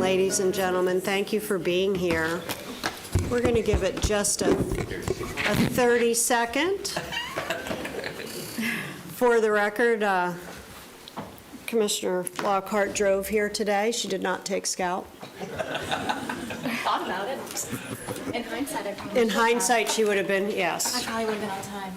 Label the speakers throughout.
Speaker 1: ladies and gentlemen. Thank you for being here. We're going to give it just a 30-second. For the record, Commissioner Lockhart drove here today. She did not take Scout.
Speaker 2: Thought about it. In hindsight, I probably
Speaker 1: In hindsight, she would have been, yes.
Speaker 2: I probably would have been on time.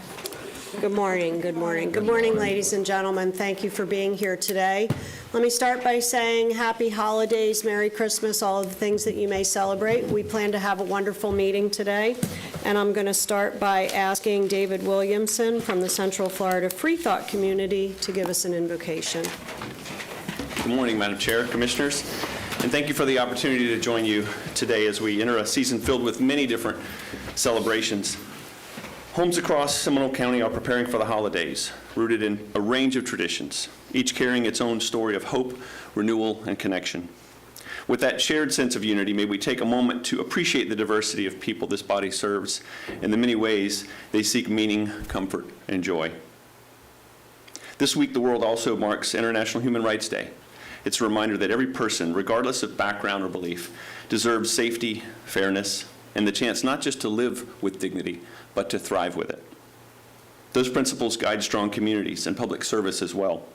Speaker 1: Good morning, good morning. Good morning, ladies and gentlemen. Thank you for being here today. Let me start by saying happy holidays, Merry Christmas, all of the things that you may celebrate. We plan to have a wonderful meeting today, and I'm going to start by asking David Williamson from the Central Florida Free Thought community to give us an invocation.
Speaker 3: Good morning, Madam Chair, Commissioners, and thank you for the opportunity to join you today as we enter a season filled with many different celebrations. Homes across Seminole County are preparing for the holidays, rooted in a range of traditions, each carrying its own story of hope, renewal, and connection. With that shared sense of unity, may we take a moment to appreciate the diversity of people this body serves and the many ways they seek meaning, comfort, and joy. This week, the world also marks International Human Rights Day. It's a reminder that every person, regardless of background or belief, deserves safety, fairness, and the chance not just to live with dignity, but to thrive with it. Those principles guide strong communities and public service as well.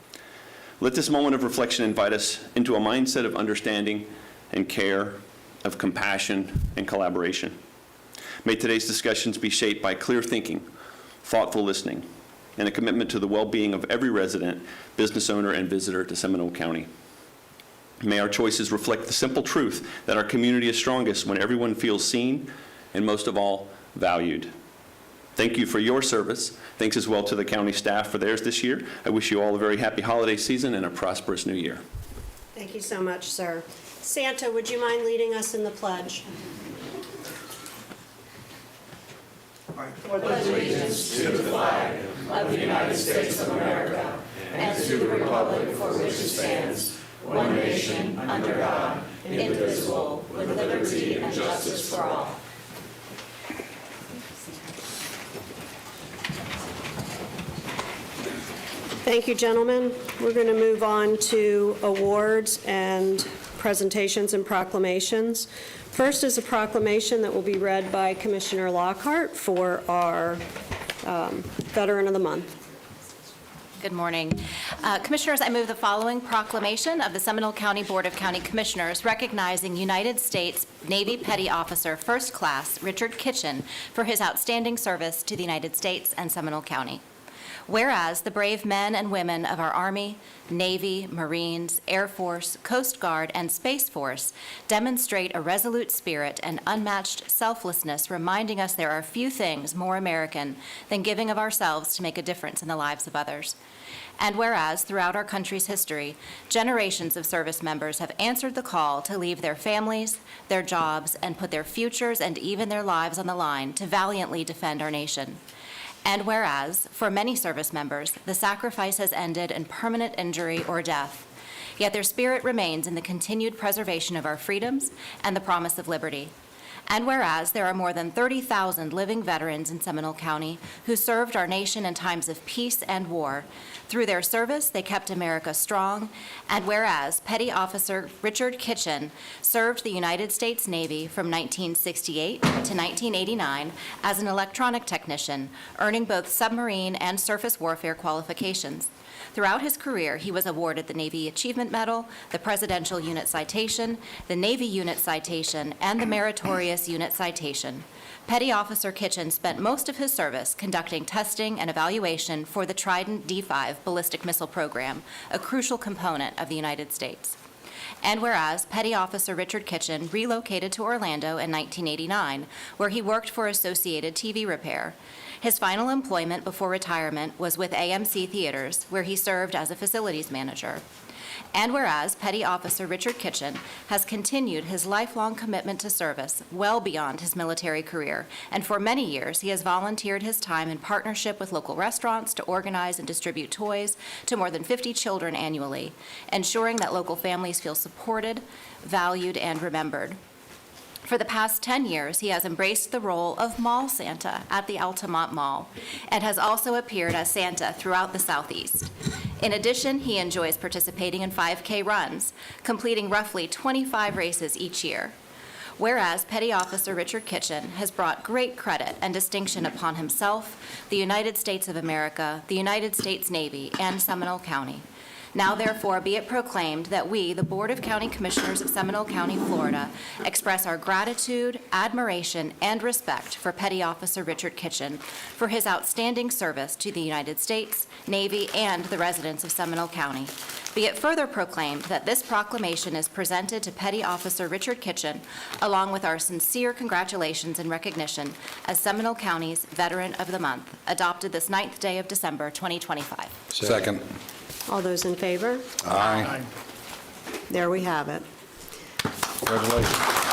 Speaker 3: Let this moment of reflection invite us into a mindset of understanding and care, of compassion and collaboration. May today's discussions be shaped by clear thinking, thoughtful listening, and a commitment to the well-being of every resident, business owner, and visitor to Seminole County. May our choices reflect the simple truth that our community is strongest when everyone feels seen and, most of all, valued. Thank you for your service. Thanks as well to the county staff for theirs this year. I wish you all a very happy holiday season and a prosperous new year.
Speaker 1: Thank you so much, sir. Santa, would you mind leading us in the pledge?
Speaker 4: Pledge allegiance to the flag of the United States of America and to the republic for which it stands, one nation, under God, indivisible, with liberty and justice for all.
Speaker 1: Thank you, gentlemen. We're going to move on to awards and presentations and proclamations. First is a proclamation that will be read by Commissioner Lockhart for our Veteran of the Month.
Speaker 2: Good morning. Commissioners, I move the following proclamation of the Seminole County Board of County Commissioners recognizing United States Navy Petty Officer First Class Richard Kitchen for his outstanding service to the United States and Seminole County. Whereas the brave men and women of our Army, Navy, Marines, Air Force, Coast Guard, and Space Force demonstrate a resolute spirit and unmatched selflessness, reminding us there are few things more American than giving of ourselves to make a difference in the lives of others. And whereas throughout our country's history, generations of service members have answered the call to leave their families, their jobs, and put their futures and even their lives on the line to valiantly defend our nation. And whereas, for many service members, the sacrifice has ended in permanent injury or death, yet their spirit remains in the continued preservation of our freedoms and the promise of liberty. And whereas there are more than 30,000 living veterans in Seminole County who served our nation in times of peace and war, through their service, they kept America strong. And whereas Petty Officer Richard Kitchen served the United States Navy from 1968 to 1989 as an electronic technician, earning both submarine and surface warfare qualifications. Throughout his career, he was awarded the Navy Achievement Medal, the Presidential Unit Citation, the Navy Unit Citation, and the Meritorious Unit Citation. Petty Officer Kitchen spent most of his service conducting testing and evaluation for the Trident D5 ballistic missile program, a crucial component of the United States. And whereas Petty Officer Richard Kitchen relocated to Orlando in 1989, where he worked for Associated TV Repair. His final employment before retirement was with AMC Theaters, where he served as a facilities manager. And whereas Petty Officer Richard Kitchen has continued his lifelong commitment to service well beyond his military career, and for many years he has volunteered his time in partnership with local restaurants to organize and distribute toys to more than 50 children annually, ensuring that local families feel supported, valued, and remembered. For the past 10 years, he has embraced the role of Mall Santa at the Altamont Mall and has also appeared as Santa throughout the Southeast. In addition, he enjoys participating in 5K runs, completing roughly 25 races each year. Whereas Petty Officer Richard Kitchen has brought great credit and distinction upon himself, the United States of America, the United States Navy, and Seminole County. Now therefore be it proclaimed that we, the Board of County Commissioners of Seminole County, Florida, express our gratitude, admiration, and respect for Petty Officer Richard Kitchen for his outstanding service to the United States, Navy, and the residents of Seminole County. Be it further proclaimed that this proclamation is presented to Petty Officer Richard Kitchen, along with our sincere congratulations and recognition as Seminole County's Veteran of the Month, adopted this 9th day of December, 2025.
Speaker 5: Second.
Speaker 1: All those in favor?
Speaker 5: Aye.
Speaker 1: There we have it.
Speaker 5: Congratulations.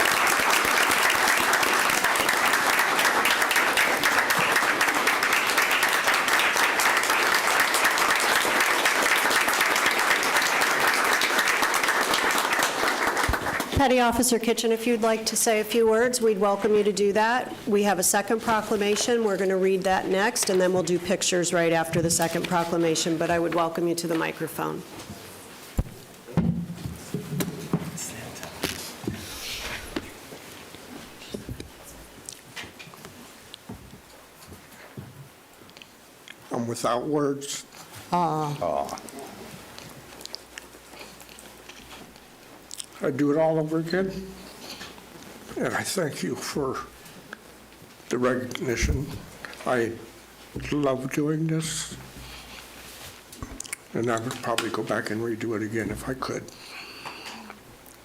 Speaker 1: Petty Officer Kitchen, if you'd like to say a few words, we'd welcome you to do that. We have a second proclamation. We're going to read that next, and then we'll do pictures right after the second proclamation, but I would welcome you to the microphone.
Speaker 6: I'm without words.
Speaker 5: Aw.
Speaker 6: I do it all over again. And I thank you for the recognition. I love doing this. And I would probably go back and redo it again if I could.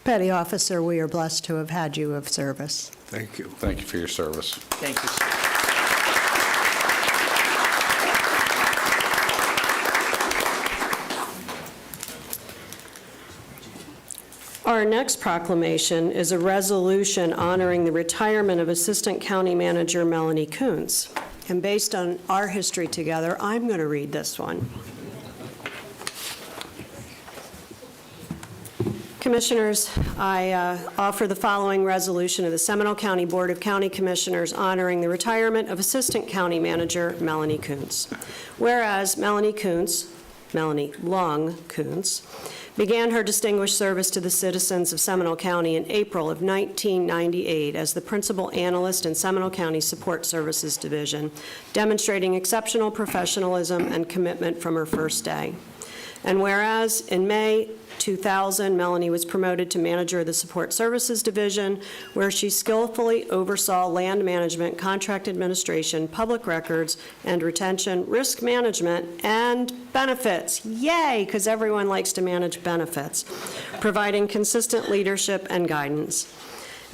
Speaker 1: Petty Officer, we are blessed to have had you of service.
Speaker 6: Thank you.
Speaker 5: Thank you for your service.
Speaker 7: Thank you, sir.
Speaker 1: Our next proclamation is a resolution honoring the retirement of Assistant County Manager Melanie Kuntz. And based on our history together, I'm going to read this one. Commissioners, I offer the following resolution of the Seminole County Board of County Commissioners honoring the retirement of Assistant County Manager Melanie Kuntz. Whereas Melanie Long Kuntz, began her distinguished service to the citizens of Seminole County in April of 1998 as the principal analyst in Seminole County Support Services Division, demonstrating exceptional professionalism and commitment from her first day. And whereas in May 2000, Melanie was promoted to manager of the Support Services Division, where she skillfully oversaw land management, contract administration, public records and retention, risk management, and benefits. Yay, because everyone likes to manage benefits, providing consistent leadership and guidance.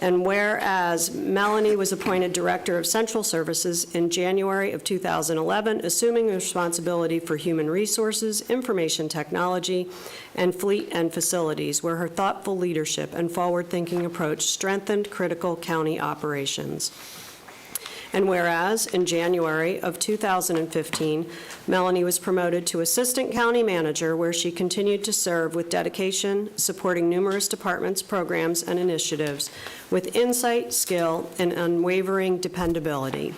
Speaker 1: And whereas Melanie was appointed Director of Central Services in January of 2011, assuming responsibility for human resources, information technology, and fleet and facilities, where her thoughtful leadership and forward-thinking approach strengthened critical county operations. And whereas in January of 2015, Melanie was promoted to Assistant County Manager, where she continued to serve with dedication, supporting numerous departments, programs, and initiatives with insight, skill, and unwavering dependability.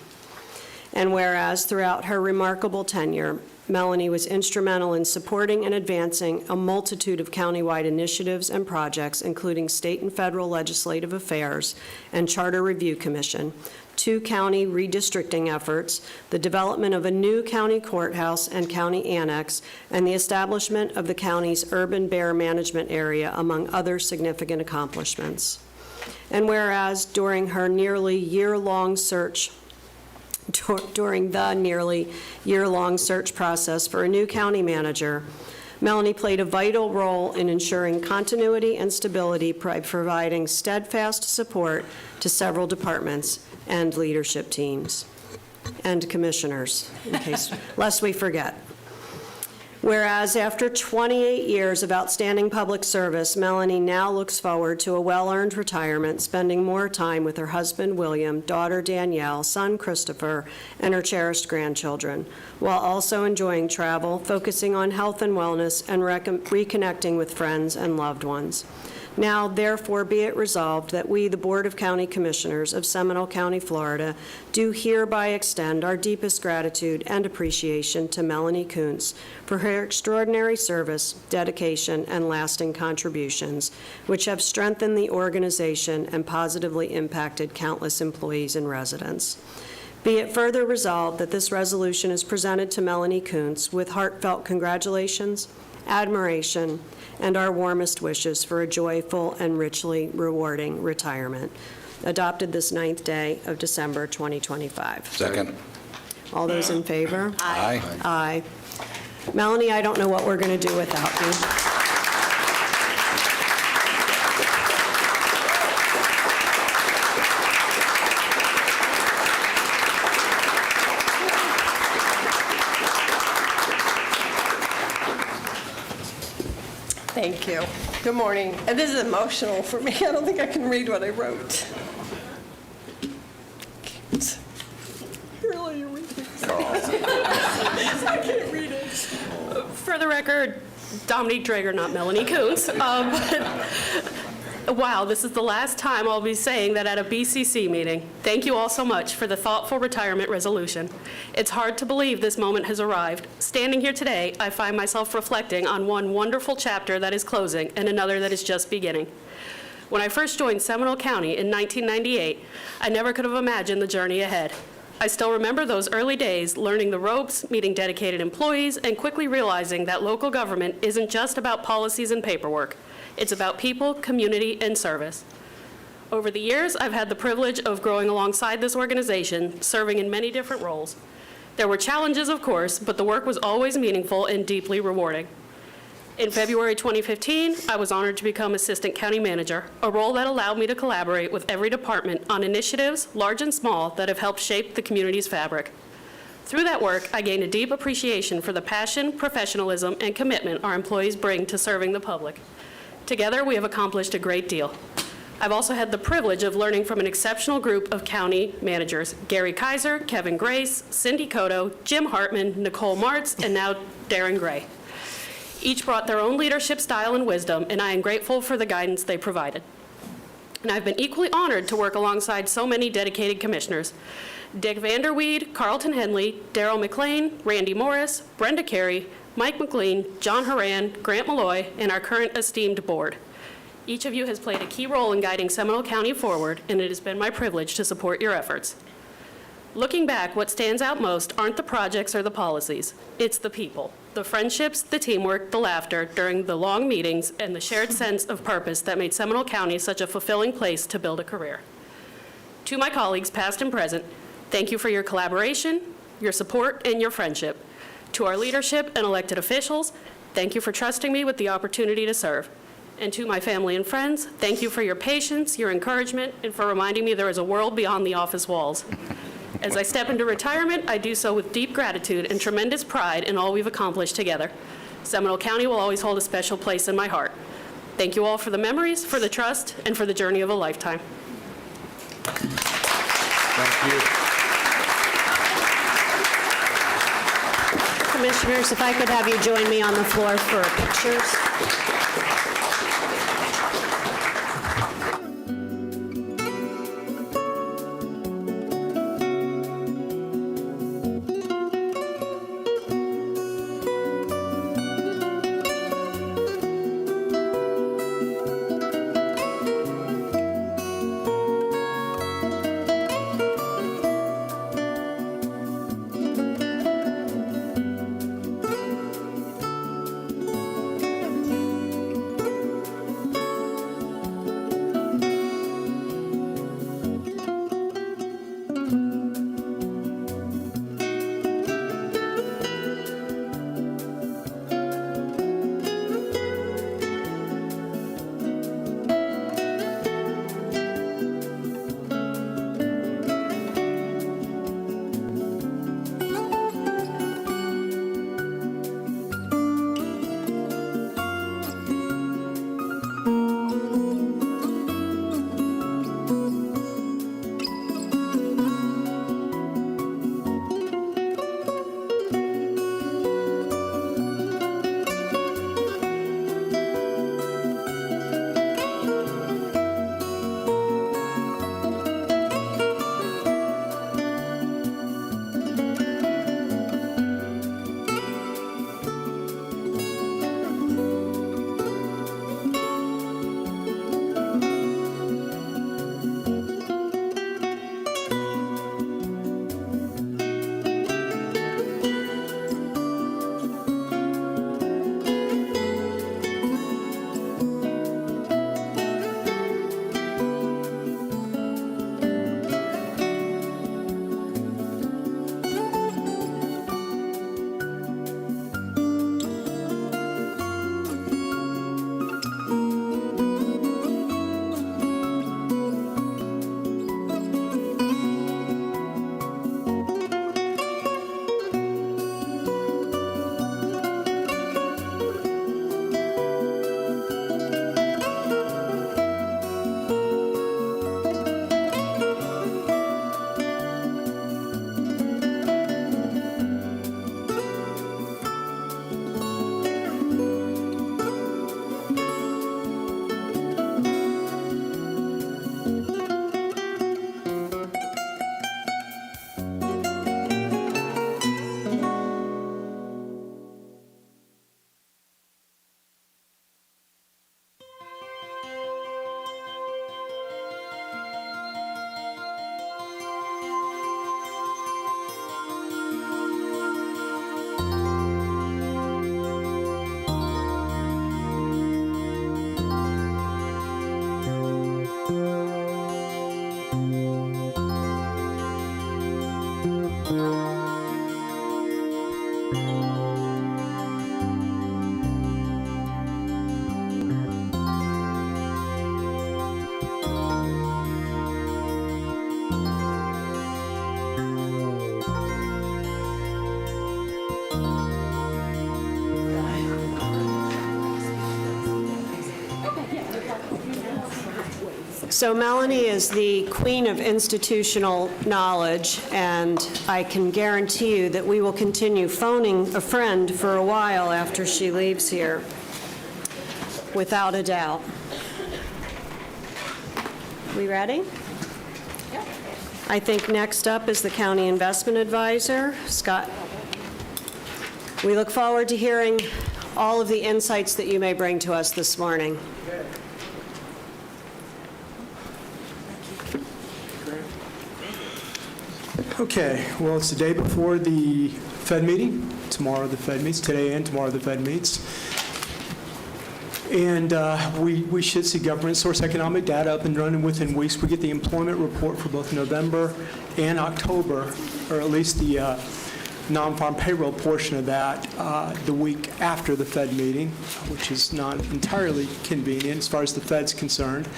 Speaker 1: And whereas throughout her remarkable tenure, Melanie was instrumental in supporting and advancing a multitude of countywide initiatives and projects, including state and federal legislative affairs and Charter Review Commission, 2 county redistricting efforts, the development of a new county courthouse and county annex, and the establishment of the county's urban bear management area, among other significant accomplishments. And whereas during the nearly year-long search process for a new county manager, Melanie played a vital role in ensuring continuity and stability by providing steadfast support to several departments and leadership teams and commissioners, lest we forget. Whereas after 28 years of outstanding public service, Melanie now looks forward to a well-earned retirement, spending more time with her husband, William, daughter, Danielle, son, Christopher, and her cherished grandchildren, while also enjoying travel, focusing on health and wellness, and reconnecting with friends and loved ones. Now, therefore, be it resolved that we, the Board of County Commissioners of Seminole County, Florida, do hereby extend our deepest gratitude and appreciation to Melanie Kuntz for her extraordinary service, dedication, and lasting contributions, which have strengthened the organization and positively impacted countless employees and residents. Be it further resolved that this resolution is presented to Melanie Kuntz with heartfelt congratulations, admiration, and our warmest wishes for a joyful and richly rewarding retirement. Adopted this 9th day of December 2025.
Speaker 5: Second.
Speaker 1: All those in favor?
Speaker 5: Aye.
Speaker 1: Aye. Melanie, I don't know what we're going to do without you.
Speaker 7: Thank you. Good morning. And this is emotional for me. I don't think I can read what I wrote. Can't. Really, you read it? I can't read it.
Speaker 8: For the record, Dominique Drager, not Melanie Kuntz. Wow, this is the last time I'll be saying that at a BCC meeting. Thank you all so much for the thoughtful retirement resolution. It's hard to believe this moment has arrived. Standing here today, I find myself reflecting on one wonderful chapter that is closing and another that is just beginning. When I first joined Seminole County in 1998, I never could have imagined the journey ahead. I still remember those early days, learning the ropes, meeting dedicated employees, and quickly realizing that local government isn't just about policies and paperwork. It's about people, community, and service. Over the years, I've had the privilege of growing alongside this organization, serving in many different roles. There were challenges, of course, but the work was always meaningful and deeply rewarding. In February 2015, I was honored to become Assistant County Manager, a role that allowed me to collaborate with every department on initiatives, large and small, that have helped shape the community's fabric. Through that work, I gained a deep appreciation for the passion, professionalism, and commitment our employees bring to serving the public. Together, we have accomplished a great deal. I've also had the privilege of learning from an exceptional group of county managers, Gary Kaiser, Kevin Grace, Cindy Cotto, Jim Hartman, Nicole Martz, and now Darren Gray. Each brought their own leadership style and wisdom, and I am grateful for the guidance they provided. And I've been equally honored to work alongside so many dedicated commissioners: Dick Vanderweed, Carlton Henley, Darrell McLean, Randy Morris, Brenda Carey, Mike McLean, John Horan, Grant Malloy, and our current esteemed board. Each of you has played a key role in guiding Seminole County forward, and it has been my privilege to support your efforts. Looking back, what stands out most aren't the projects or the policies. It's the people, the friendships, the teamwork, the laughter during the long meetings, and the shared sense of purpose that made Seminole County such a fulfilling place to build a career. To my colleagues, past and present, thank you for your collaboration, your support, and your friendship. To our leadership and elected officials, thank you for trusting me with the opportunity to serve. And to my family and friends, thank you for your patience, your encouragement, and for reminding me there is a world beyond the office walls. As I step into retirement, I do so with deep gratitude and tremendous pride in all we've accomplished together. Seminole County will always hold a special place in my heart. Thank you all for the memories, for the trust, and for the journey of a lifetime.
Speaker 5: Thank you.
Speaker 1: Commissioners, if I could have you join me on the floor for pictures. So Melanie is the queen of institutional knowledge, and I can guarantee you that we will continue phoning a friend for a while after she leaves here, without a doubt. We ready? I think next up is the County Investment Advisor, Scott. We look forward to hearing all of the insights that you may bring to us this morning.
Speaker 9: Okay, well, it's the day before the Fed meeting. Tomorrow the Fed meets, today and tomorrow the Fed meets. And we should see government source economic data up and running within weeks. We get the employment report for both November and October, or at least the non-farm payroll portion of that, the week after the Fed meeting, which is not entirely convenient as far as the Fed's concerned.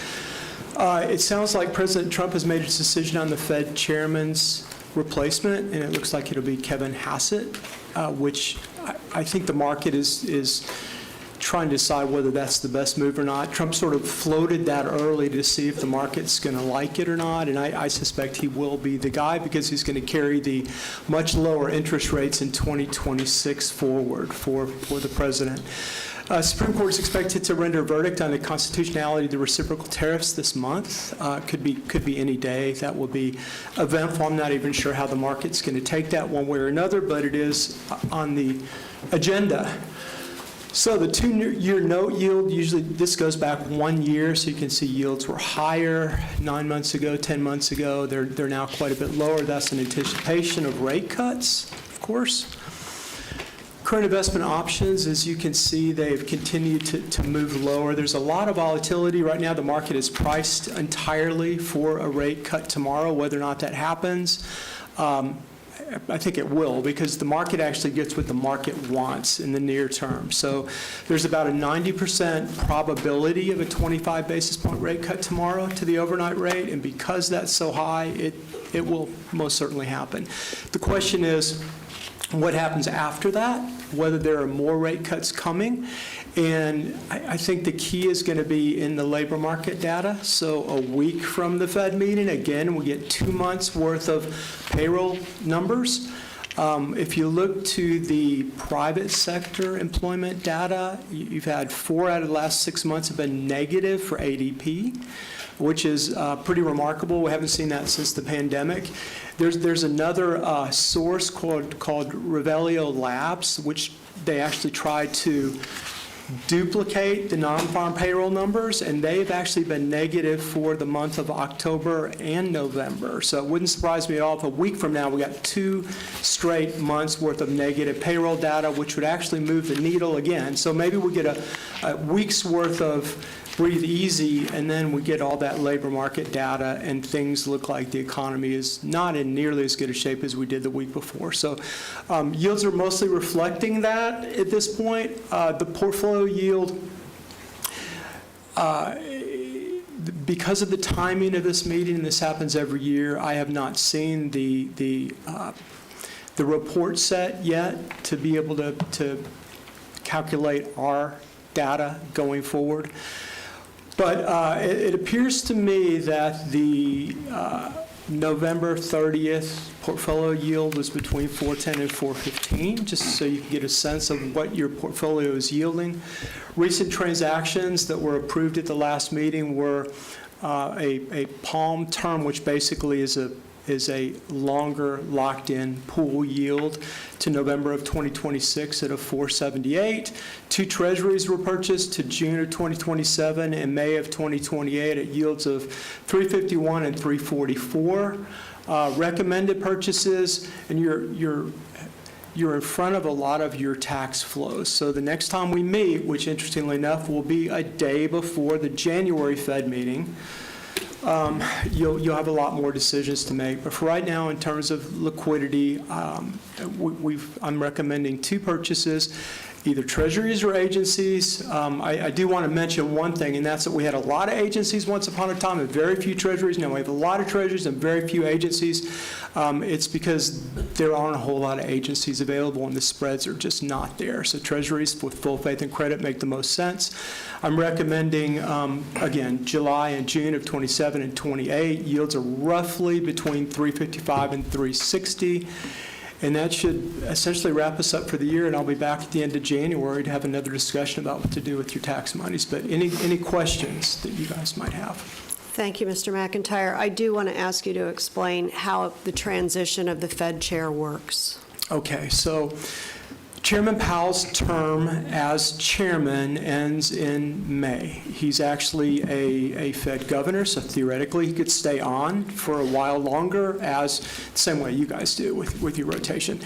Speaker 9: It sounds like President Trump has made his decision on the Fed chairman's replacement, and it looks like it'll be Kevin Hassett, which I think the market is trying to decide whether that's the best move or not. Trump sort of floated that early to see if the market's going to like it or not, and I suspect he will be the guy because he's going to carry the much lower interest rates in 2026 forward for the president. Supreme Court is expected to render a verdict on the constitutionality of the reciprocal tariffs this month. Could be any day. That will be eventful. I'm not even sure how the market's going to take that one way or another, but it is on the agenda. So the 2-year note yield, usually this goes back 1 year, so you can see yields were higher 9 months ago, 10 months ago. They're now quite a bit lower. That's in anticipation of rate cuts, of course. Current investment options, as you can see, they've continued to move lower. There's a lot of volatility right now. The market is priced entirely for a rate cut tomorrow. Whether or not that happens, I think it will, because the market actually gets what the market wants in the near term. So there's about a 90% probability of a 25 basis point rate cut tomorrow to the overnight rate, and because that's so high, it will most certainly happen. The question is, what happens after that, whether there are more rate cuts coming. And I think the key is going to be in the labor market data. So a week from the Fed meeting, again, we get 2 months worth of payroll numbers. If you look to the private sector employment data, you've had 4 out of the last 6 months have been negative for ADP, which is pretty remarkable. We haven't seen that since the pandemic. There's another source called Revelio Labs, which they actually tried to duplicate the non-farm payroll numbers, and they've actually been negative for the month of October and November. So it wouldn't surprise me at all if a week from now we got 2 straight months worth of negative payroll data, which would actually move the needle again. So maybe we get a week's worth of breathe easy, and then we get all that labor market data, and things look like the economy is not in nearly as good a shape as we did the week before. So yields are mostly reflecting that at this point. The portfolio yield, because of the timing of this meeting, and this happens every year, I have not seen the report set yet to be able to calculate our data going forward. But it appears to me that the November 30th portfolio yield was between 410 and 415, just so you can get a sense of what your portfolio is yielding. Recent transactions that were approved at the last meeting were a Palm term, which basically is a longer locked-in pool yield to November of 2026 at a 478. 2 treasuries were purchased to June of 2027 and May of 2028 at yields of 351 and 344. Recommended purchases, and you're in front of a lot of your tax flows. So the next time we meet, which interestingly enough will be a day before the January Fed meeting, you'll have a lot more decisions to make. But for right now, in terms of liquidity, I'm recommending 2 purchases. either treasuries or agencies. I do want to mention one thing, and that's that we had a lot of agencies once upon a time and very few treasuries. Now we have a lot of treasuries and very few agencies. It's because there aren't a whole lot of agencies available and the spreads are just not there. So treasuries with full faith and credit make the most sense. I'm recommending, again, July and June of 27 and 28. Yields are roughly between 355 and 360. And that should essentially wrap us up for the year, and I'll be back at the end of January to have another discussion about what to do with your tax monies. But any questions that you guys might have?
Speaker 1: Thank you, Mr. McIntyre. I do want to ask you to explain how the transition of the Fed chair works.
Speaker 9: Okay, so Chairman Powell's term as chairman ends in May. He's actually a Fed governor, so theoretically he could stay on for a while longer, as the same way you guys do with your rotation.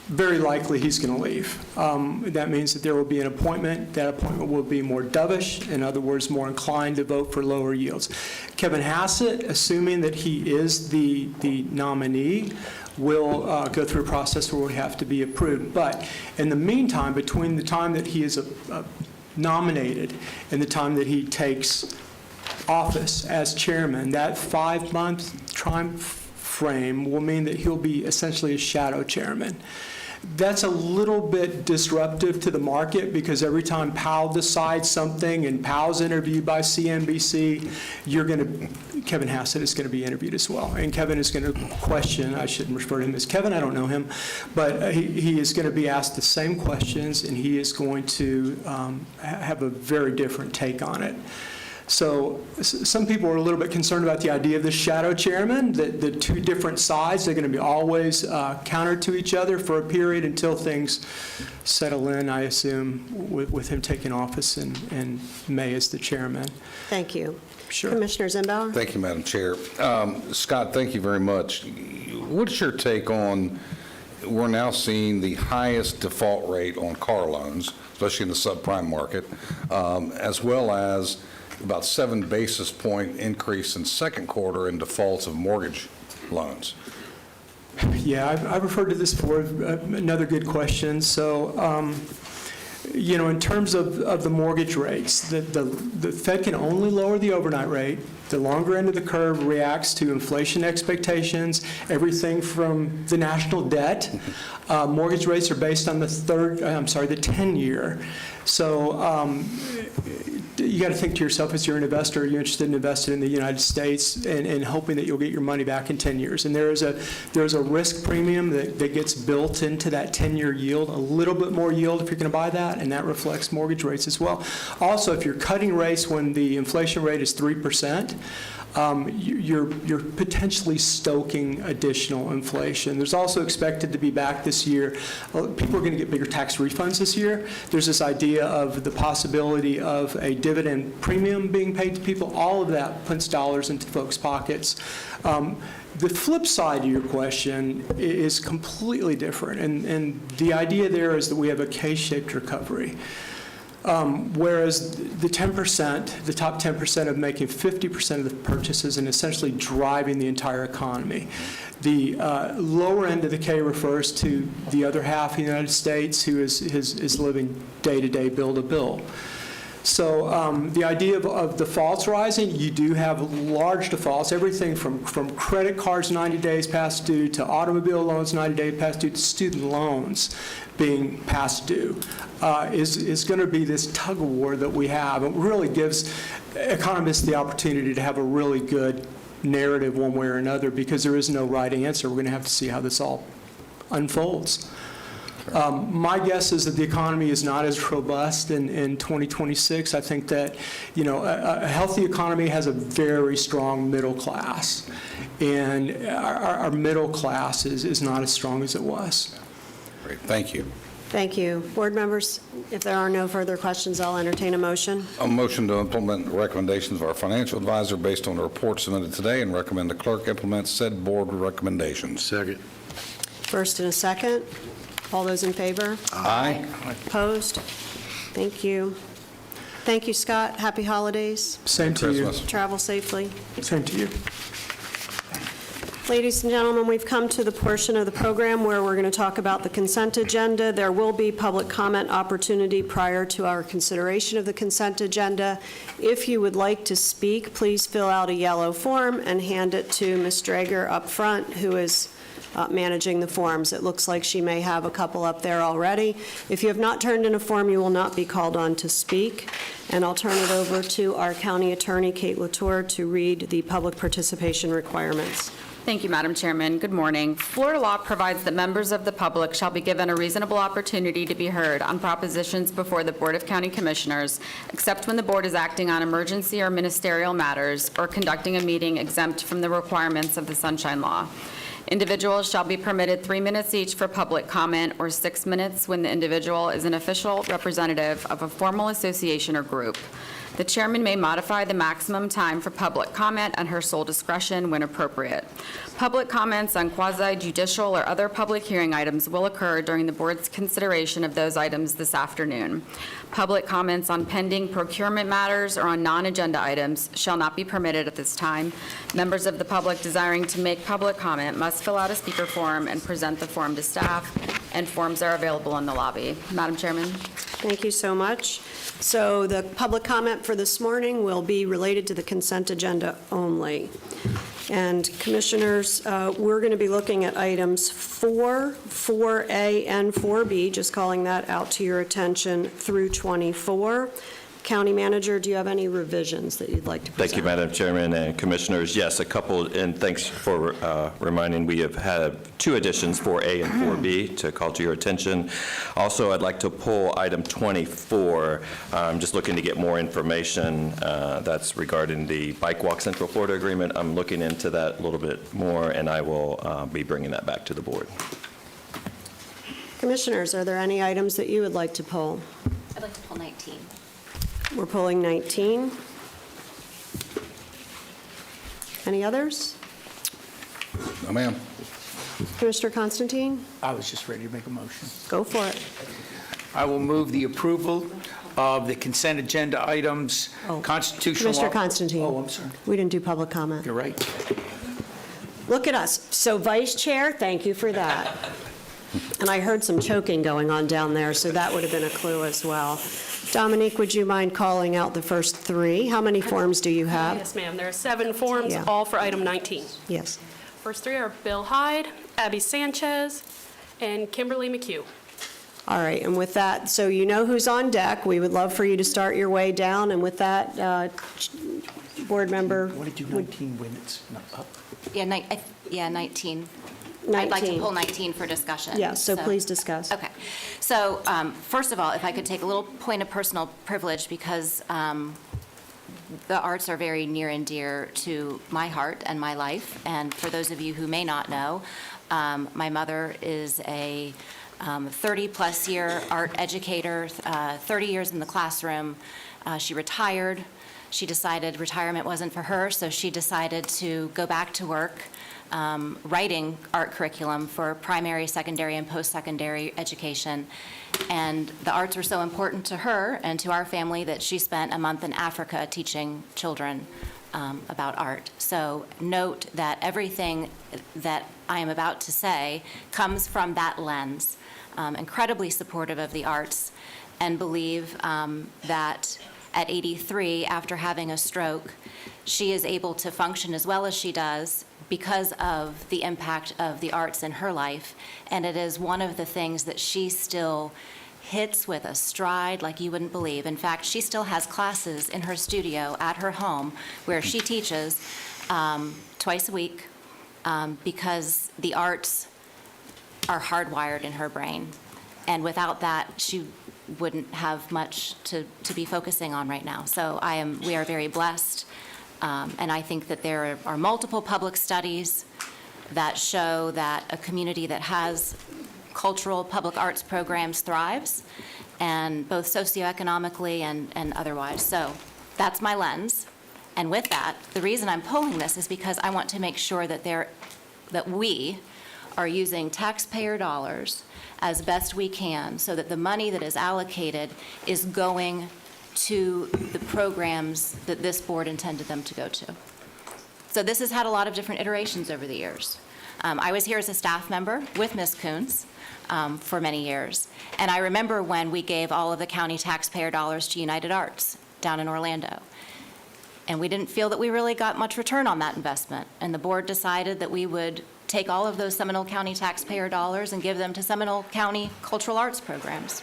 Speaker 9: Very likely he's going to leave. That means that there will be an appointment. That appointment will be more dovish, in other words, more inclined to vote for lower yields. Kevin Hassett, assuming that he is the nominee, will go through a process where it would have to be approved. But in the meantime, between the time that he is nominated and the time that he takes office as chairman, that 5-month time frame will mean that he'll be essentially a shadow chairman. That's a little bit disruptive to the market because every time Powell decides something and Powell's interviewed by CNBC, Kevin Hassett is going to be interviewed as well. And Kevin is going to question, I shouldn't refer to him as Kevin, I don't know him, but he is going to be asked the same questions and he is going to have a very different take on it. So some people are a little bit concerned about the idea of the shadow chairman, that the two different sides are going to be always counter to each other for a period until things settle in, I assume, with him taking office in May as the chairman.
Speaker 1: Thank you.
Speaker 9: Sure.
Speaker 1: Commissioner Zimbauer?
Speaker 5: Thank you, Madam Chair. Scott, thank you very much. What's your take on, we're now seeing the highest default rate on car loans, especially in the subprime market, as well as about 7 basis point increase in second quarter in defaults of mortgage loans.
Speaker 9: Yeah, I've referred to this before, another good question. So, in terms of the mortgage rates, the Fed can only lower the overnight rate. The longer end of the curve reacts to inflation expectations, everything from the national debt. Mortgage rates are based on the 10-year. So you got to think to yourself, as you're an investor, are you interested in investing in the United States and hoping that you'll get your money back in 10 years? And there's a risk premium that gets built into that 10-year yield, a little bit more yield if you're going to buy that, and that reflects mortgage rates as well. Also, if you're cutting rates when the inflation rate is 3%, you're potentially stoking additional inflation. There's also expected to be back this year. People are going to get bigger tax refunds this year. There's this idea of the possibility of a dividend premium being paid to people. All of that puts dollars into folks' pockets. The flip side to your question is completely different, and the idea there is that we have a K-shaped recovery. Whereas the 10%, the top 10% of making 50% of the purchases and essentially driving the entire economy. The lower end of the K refers to the other half of the United States who is living day-to-day, bill-to-bill. So the idea of defaults rising, you do have large defaults, everything from credit cards 90 days past due to automobile loans 90 days past due to student loans being past due, is going to be this tug of war that we have. It really gives economists the opportunity to have a really good narrative one way or another because there is no right answer. We're going to have to see how this all unfolds. My guess is that the economy is not as robust in 2026. I think that, a healthy economy has a very strong middle class, and our middle class is not as strong as it was.
Speaker 5: Great, thank you.
Speaker 1: Thank you. Board members, if there are no further questions, I'll entertain a motion.
Speaker 5: A motion to implement recommendations of our financial advisor based on the report submitted today and recommend the clerk implement said board recommendations.
Speaker 10: Second.
Speaker 1: First and a second. All those in favor?
Speaker 5: Aye.
Speaker 1: Opposed? Thank you. Thank you, Scott. Happy holidays.
Speaker 9: Same to you.
Speaker 5: Christmas.
Speaker 1: Travel safely.
Speaker 9: Same to you.
Speaker 1: Ladies and gentlemen, we've come to the portion of the program where we're going to talk about the consent agenda. There will be public comment opportunity prior to our consideration of the consent agenda. If you would like to speak, please fill out a yellow form and hand it to Ms. Drager up front, who is managing the forms. It looks like she may have a couple up there already. If you have not turned in a form, you will not be called on to speak. And I'll turn it over to our County Attorney, Kate Latour, to read the public participation requirements.
Speaker 10: Thank you, Madam Chairman. Good morning. Florida law provides that members of the public shall be given a reasonable opportunity to be heard on propositions before the Board of County Commissioners, except when the board is acting on emergency or ministerial matters or conducting a meeting exempt from the requirements of the Sunshine Law. Individuals shall be permitted 3 minutes each for public comment or 6 minutes when the individual is an official representative of a formal association or group. The chairman may modify the maximum time for public comment at her sole discretion when appropriate. Public comments on quasi-judicial or other public hearing items will occur during the board's consideration of those items this afternoon. Public comments on pending procurement matters or on non-agenda items shall not be permitted at this time. Members of the public desiring to make public comment must fill out a speaker form and present the form to staff, and forms are available in the lobby. Madam Chairman.
Speaker 1: Thank you so much. So the public comment for this morning will be related to the consent agenda only. And Commissioners, we're going to be looking at items 4, 4A, and 4B, just calling that out to your attention, through 24. County Manager, do you have any revisions that you'd like to present?
Speaker 11: Thank you, Madam Chairman and Commissioners. Yes, a couple, and thanks for reminding. We have had 2 additions, 4A and 4B, to call to your attention. Also, I'd like to pull item 24. I'm just looking to get more information. That's regarding the Bike Walk Central Florida Agreement. I'm looking into that a little bit more, and I will be bringing that back to the board.
Speaker 1: Commissioners, are there any items that you would like to pull?
Speaker 2: I'd like to pull 19.
Speaker 1: We're pulling 19. Any others?
Speaker 5: No, ma'am.
Speaker 1: Commissioner Constantine?
Speaker 12: I was just ready to make a motion.
Speaker 1: Go for it.
Speaker 12: I will move the approval of the consent agenda items, constitutional law.
Speaker 1: Commissioner Constantine.
Speaker 12: Oh, I'm sorry.
Speaker 1: We didn't do public comment.
Speaker 12: You're right.
Speaker 1: Look at us. So Vice Chair, thank you for that. And I heard some choking going on down there, so that would have been a clue as well. Dominique, would you mind calling out the first 3? How many forms do you have?
Speaker 8: Yes, ma'am. There are 7 forms,
Speaker 1: Yeah.
Speaker 8: all for item 19.
Speaker 1: Yes.
Speaker 8: First 3 are Bill Hyde, Abby Sanchez, and Kimberly McHugh.
Speaker 1: All right, and with that, so you know who's on deck. We would love for you to start your way down, and with that, Board Member...
Speaker 12: Want to do 19 when it's not up?
Speaker 2: Yeah, 19. I'd like to
Speaker 1: 19.
Speaker 2: pull 19 for discussion.
Speaker 1: Yeah, so please discuss.
Speaker 2: Okay. So first of all, if I could take a little point of personal privilege, because the arts are very near and dear to my heart and my life. And for those of you who may not know, my mother is a 30-plus year art educator, 30 years in the classroom. She retired. She decided retirement wasn't for her, so she decided to go back to work writing art curriculum for primary, secondary, and post-secondary education. And the arts were so important to her and to our family that she spent a month in Africa teaching children about art. So note that everything that I am about to say comes from that lens. Incredibly supportive of the arts, and believe that at 83, after having a stroke, she is able to function as well as she does because of the impact of the arts in her life. And it is one of the things that she still hits with a stride like you wouldn't believe. In fact, she still has classes in her studio at her home where she teaches twice a week because the arts are hardwired in her brain. And without that, she wouldn't have much to be focusing on right now. So we are very blessed. And I think that there are multiple public studies that show that a community that has cultural public arts programs thrives, and both socioeconomically and otherwise. So that's my lens. And with that, the reason I'm pulling this is because I want to make sure that we are using taxpayer dollars as best we can so that the money that is allocated is going to the programs that this board intended them to go to. So this has had a lot of different iterations over the years. I was here as a staff member with Ms. Coons for many years, and I remember when we gave all of the county taxpayer dollars to United Arts down in Orlando. And we didn't feel that we really got much return on that investment. And the board decided that we would take all of those Seminole County taxpayer dollars and give them to Seminole County cultural arts programs.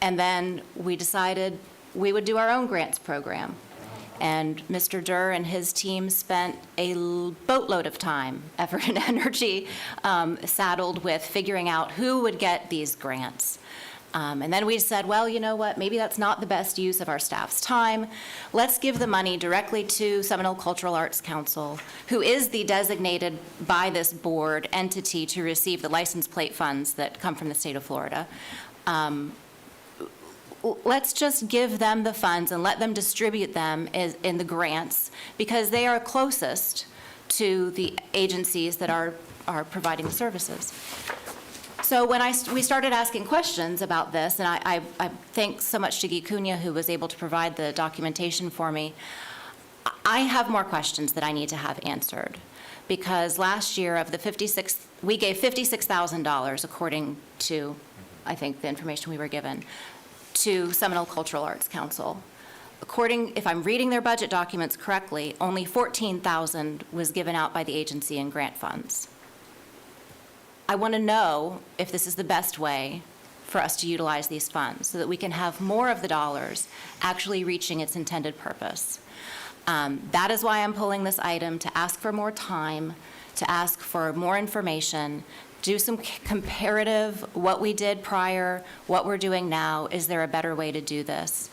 Speaker 2: And then we decided we would do our own grants program. And Mr. Durr and his team spent a boatload of time, effort, and energy saddled with figuring out who would get these grants. And then we said, well, you know what, maybe that's not the best use of our staff's time. Let's give the money directly to Seminole Cultural Arts Council, who is the designated by this board entity to receive the license plate funds that come from the state of Florida. Let's just give them the funds and let them distribute them in the grants, because they are closest to the agencies that are providing the services. So when we started asking questions about this, and I thank so much to Guy Cunha, who was able to provide the documentation for me, I have more questions that I need to have answered. Because last year of the we gave $56,000, according to, I think, the information we were given, to Seminole Cultural Arts Council. If I'm reading their budget documents correctly, only $14,000 was given out by the agency in grant funds. I want to know if this is the best way for us to utilize these funds so that we can have more of the dollars actually reaching its intended purpose. That is why I'm pulling this item, to ask for more time, to ask for more information, do some comparative, what we did prior, what we're doing now. Is there a better way to do this?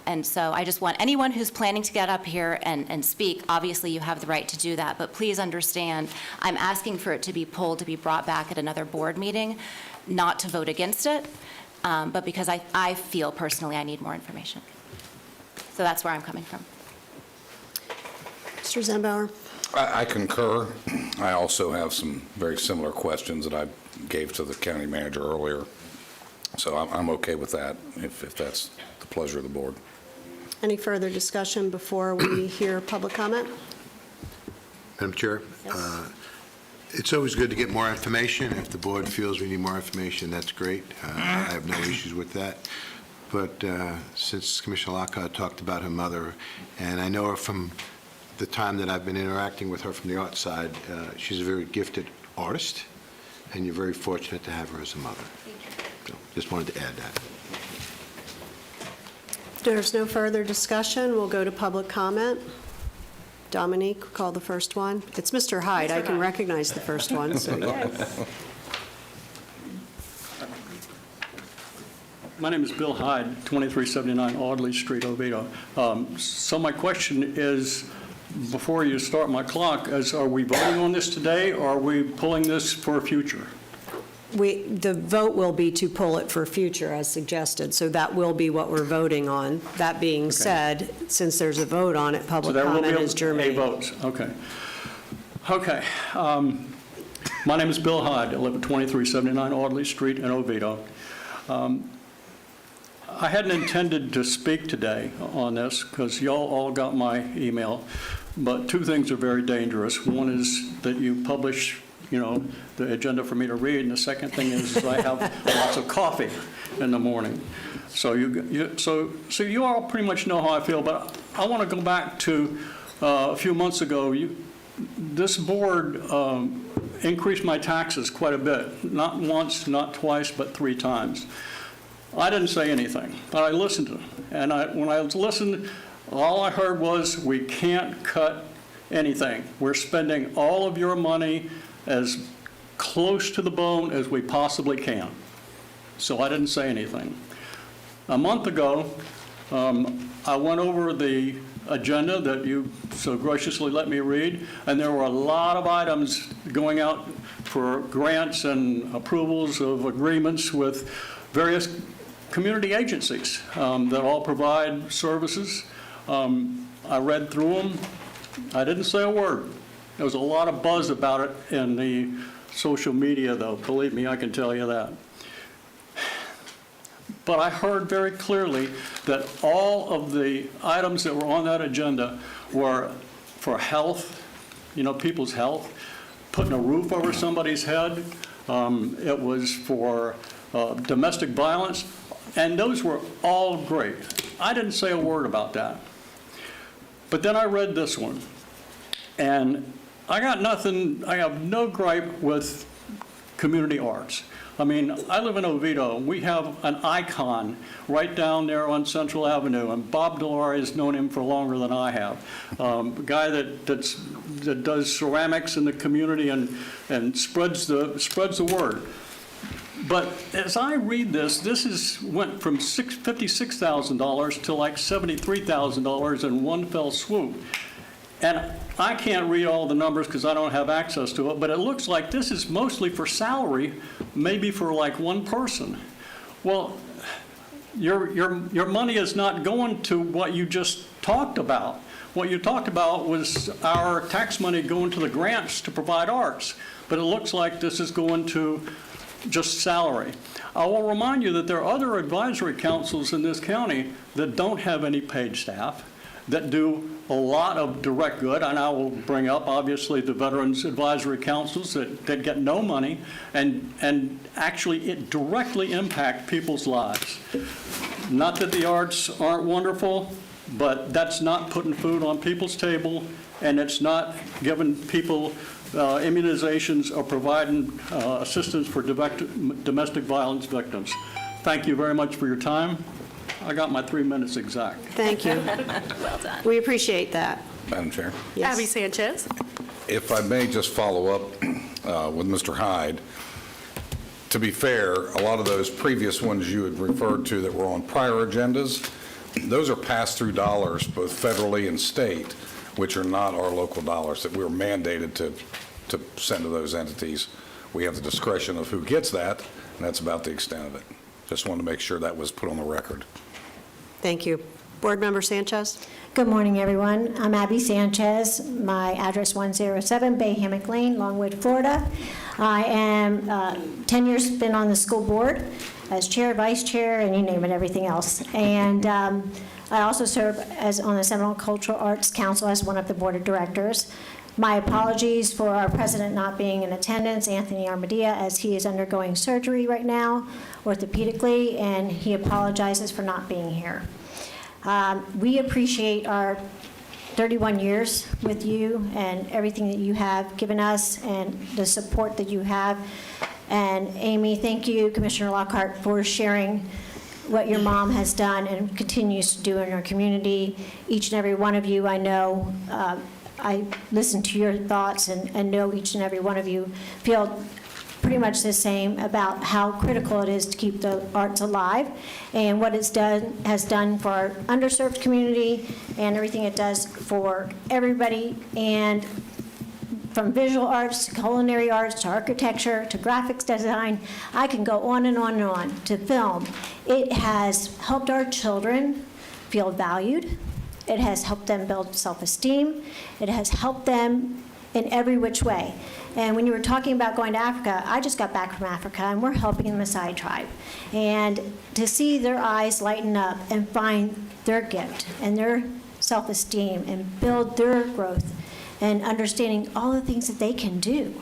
Speaker 2: And so I just want anyone who's planning to get up here and speak, obviously you have the right to do that, but please understand, I'm asking for it to be pulled, to be brought back at another board meeting, not to vote against it, but because I feel personally I need more information. So that's where I'm coming from.
Speaker 1: Mr. Zembauer?
Speaker 5: I concur. I also have some very similar questions that I gave to the county manager earlier. So I'm okay with that, if that's the pleasure of the board.
Speaker 1: Any further discussion before we hear public comment?
Speaker 13: Madam Chair, it's always good to get more information. If the board feels we need more information, that's great. I have no issues with that. But since Commissioner Lockhart talked about her mother, and I know her from the time that I've been interacting with her from the art side, she's a very gifted artist, and you're very fortunate to have her as a mother. So just wanted to add that.
Speaker 1: If there's no further discussion, we'll go to public comment. Dominique, call the first one. It's Mr. Hyde. I can recognize the first one, so yes.
Speaker 14: My name is Bill Hyde, 2379 Audley Street, Oviedo. So my question is, before you start my clock, are we voting on this today, or are we pulling this for future?
Speaker 1: The vote will be to pull it for future, as suggested, so that will be what we're voting on. That being said, since there's a vote on it, public comment is germane.
Speaker 14: So there will be a vote, okay. Okay. My name is Bill Hyde. I live at 2379 Audley Street in Oviedo. I hadn't intended to speak today on this because y'all all got my email, but two things are very dangerous. One is that you publish, the agenda for me to read, and the second thing is I have lots of coffee in the morning. So you all pretty much know how I feel, but I want to go back to a few months ago. This board increased my taxes quite a bit, not once, not twice, but 3 times. I didn't say anything, but I listened to them. And when I listened, all I heard was, we can't cut anything. We're spending all of your money as close to the bone as we possibly can. So I didn't say anything. A month ago, I went over the agenda that you so graciously let me read, and there were a lot of items going out for grants and approvals of agreements with various community agencies that all provide services. I read through them. I didn't say a word. There was a lot of buzz about it in the social media, though. Believe me, I can tell you that. but I heard very clearly that all of the items that were on that agenda were for health, people's health, putting a roof over somebody's head. It was for domestic violence, and those were all great. I didn't say a word about that. But then I read this one, and I have no gripe with community arts. I mean, I live in Oviedo. We have an icon right down there on Central Avenue, and Bob Delore has known him for longer than I have. A guy that does ceramics in the community and spreads the word. But as I read this went from $56,000 to like $73,000 in one fell swoop. And I can't read all the numbers because I don't have access to it, but it looks like this is mostly for salary, maybe for like one person. Well, your money is not going to what you just talked about. What you talked about was our tax money going to the grants to provide arts, but it looks like this is going to just salary. I will remind you that there are other advisory councils in this county that don't have any paid staff, that do a lot of direct good, and I will bring up, obviously, the Veterans Advisory Councils that get no money, and actually it directly impact people's lives. Not that the arts aren't wonderful, but that's not putting food on people's table, and it's not giving people immunizations or providing assistance for domestic violence victims. Thank you very much for your time. I got my 3 minutes exact.
Speaker 1: Thank you.
Speaker 2: Well done.
Speaker 1: We appreciate that.
Speaker 5: Madam Chair,
Speaker 1: Yes.
Speaker 8: Abby Sanchez.
Speaker 5: if I may just follow up with Mr. Hyde. To be fair, a lot of those previous ones you had referred to that were on prior agendas, those are pass-through dollars, both federally and state, which are not our local dollars that we're mandated to send to those entities. We have the discretion of who gets that, and that's about the extent of it. Just wanted to make sure that was put on the record.
Speaker 1: Thank you. Board Member Sanchez?
Speaker 15: Good morning, everyone. I'm Abby Sanchez. My address 107 Bay Hammock Lane, Longwood, Florida. I am 10 years been on the school board as chair, vice chair, and you name it, everything else. And I also serve as on the Seminole Cultural Arts Council as one of the board of directors. My apologies for our president not being in attendance, Anthony Armadia, as he is undergoing surgery right now, orthopedically, and he apologizes for not being here. We appreciate our 31 years with you and everything that you have given us and the support that you have. And Amy, thank you, Commissioner Lockhart, for sharing what your mom has done and continues to do in our community. Each and every one of you, I know, I listen to your thoughts and know each and every one of you feel pretty much the same about how critical it is to keep the arts alive and what has done for our underserved community and everything it does for everybody, and from visual arts to culinary arts to architecture to graphics design. I can go on and on and on to film. It has helped our children feel valued. It has helped them build self-esteem. It has helped them in every which way. And when you were talking about going to Africa, I just got back from Africa, and we're helping the Maasai tribe. And to see their eyes lighten up and find their gift and their self-esteem and build their growth and understanding all the things that they can do.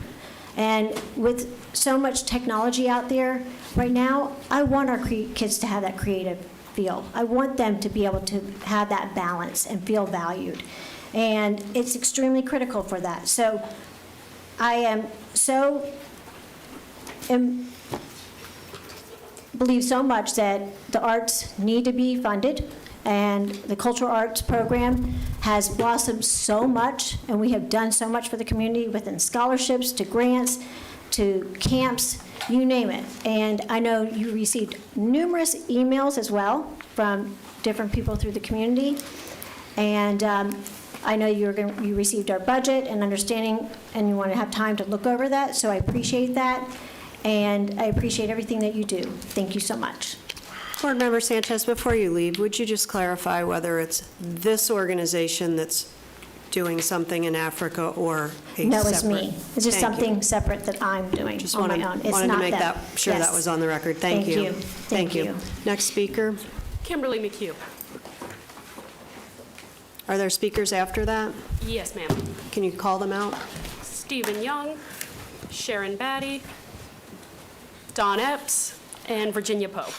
Speaker 15: And with so much technology out there right now, I want our kids to have that creative feel. I want them to be able to have that balance and feel valued. And it's extremely critical for that. So I am believe so much that the arts need to be funded, and the cultural arts program has blossomed so much, and we have done so much for the community, within scholarships to grants to camps, you name it. And I know you received numerous emails as well from different people through the community, and I know you received our budget and understanding, and you want to have time to look over that, so I appreciate that, and I appreciate everything that you do. Thank you so much.
Speaker 1: Board Member Sanchez, before you leave, would you just clarify whether it's this organization that's doing something in Africa or a
Speaker 15: No,
Speaker 1: separate?
Speaker 15: it's me. It's just
Speaker 1: Thank you.
Speaker 15: something separate that I'm doing
Speaker 1: Just
Speaker 15: on my
Speaker 1: wanted
Speaker 15: own. It's not
Speaker 1: wanted to make
Speaker 15: them.
Speaker 1: that, sure that
Speaker 15: Yes.
Speaker 1: was on the record. Thank you.
Speaker 15: Thank you.
Speaker 1: Next speaker.
Speaker 8: Kimberly McHugh.
Speaker 1: Are there speakers after that?
Speaker 8: Yes, ma'am.
Speaker 1: Can you call them out?
Speaker 8: Stephen Young, Sharon Batty, Don Epps, and Virginia Poe.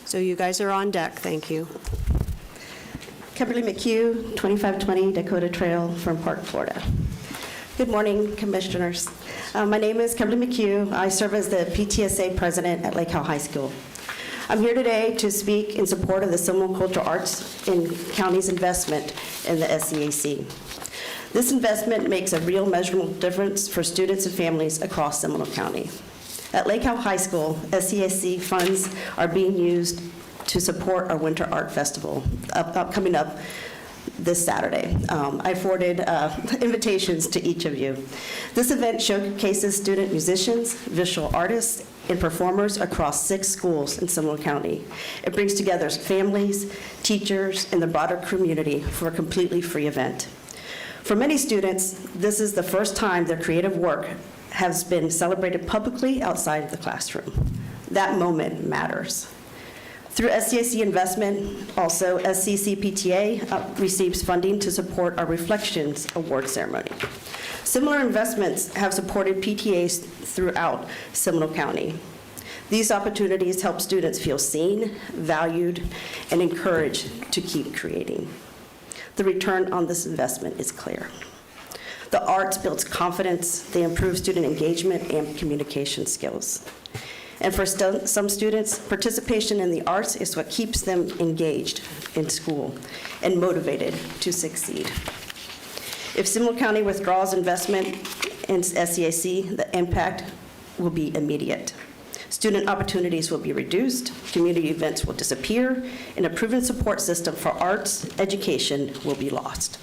Speaker 1: So you guys are on deck. Thank you.
Speaker 16: Kimberly McHugh, 2520 Dakota Trail from Park, Florida. Good morning, Commissioners. My name is Kimberly McHugh. I serve as the PTSA President at Lake Howell High School. I'm here today to speak in support of the Seminole Cultural Arts in County's investment in the SCAC. This investment makes a real measurable difference for students and families across Seminole County. At Lake Howell High School, SCAC funds are being used to support our Winter Art Festival coming up this Saturday. I forwarded invitations to each of you. This event showcases student musicians, visual artists, and performers across 6 schools in Seminole County. It brings together families, teachers, and the broader community for a completely free event. For many students, this is the first time their creative work has been celebrated publicly outside of the classroom. That moment matters. Through SCAC investment, also SCCPTA receives funding to support our Reflections Award ceremony. Similar investments have supported PTAs throughout Seminole County. These opportunities help students feel seen, valued, and encouraged to keep creating. The return on this investment is clear. The arts builds confidence, they improve student engagement and communication skills. And for some students, participation in the arts is what keeps them engaged in school and motivated to succeed. If Seminole County withdraws investment in SCAC, the impact will be immediate. Student opportunities will be reduced, community events will disappear, and a proven support system for arts education will be lost.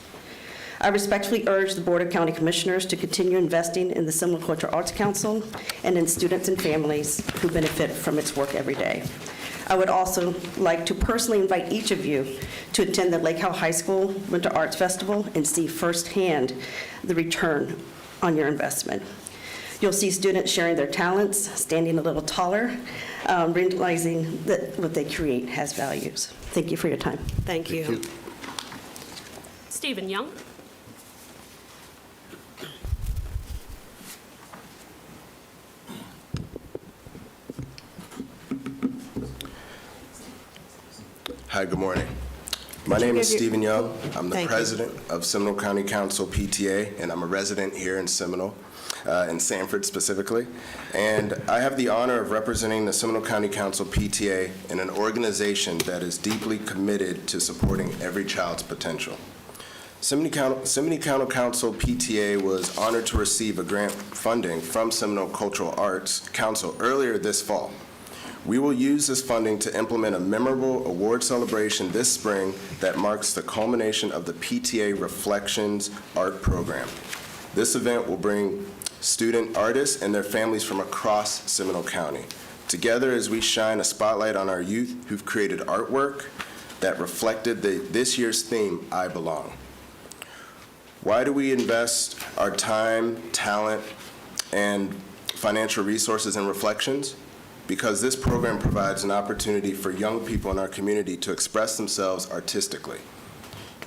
Speaker 16: I respectfully urge the Board of County Commissioners to continue investing in the Seminole Cultural Arts Council and in students and families who benefit from its work every day. I would also like to personally invite each of you to attend the Lake Howell High School Winter Arts Festival and see firsthand the return on your investment. You'll see students sharing their talents, standing a little taller, realizing that what they create has values. Thank you for your time.
Speaker 1: Thank you.
Speaker 8: Stephen Young.
Speaker 17: Hi, good morning. My name is
Speaker 1: give your-
Speaker 17: Stephen Young. I'm the
Speaker 1: Thank you.
Speaker 17: president of Seminole County Council PTA, and I'm a resident here in Seminole, in Sanford specifically. And I have the honor of representing the Seminole County Council PTA in an organization that is deeply committed to supporting every child's potential. Seminole County Council PTA was honored to receive a grant funding from Seminole Cultural Arts Council earlier this fall. We will use this funding to implement a memorable award celebration this spring that marks the culmination of the PTA Reflections Art Program. This event will bring student artists and their families from across Seminole County together as we shine a spotlight on our youth who've created artwork that reflected this year's theme, I Belong. Why do we invest our time, talent, and financial resources in Reflections? Because this program provides an opportunity for young people in our community to express themselves artistically.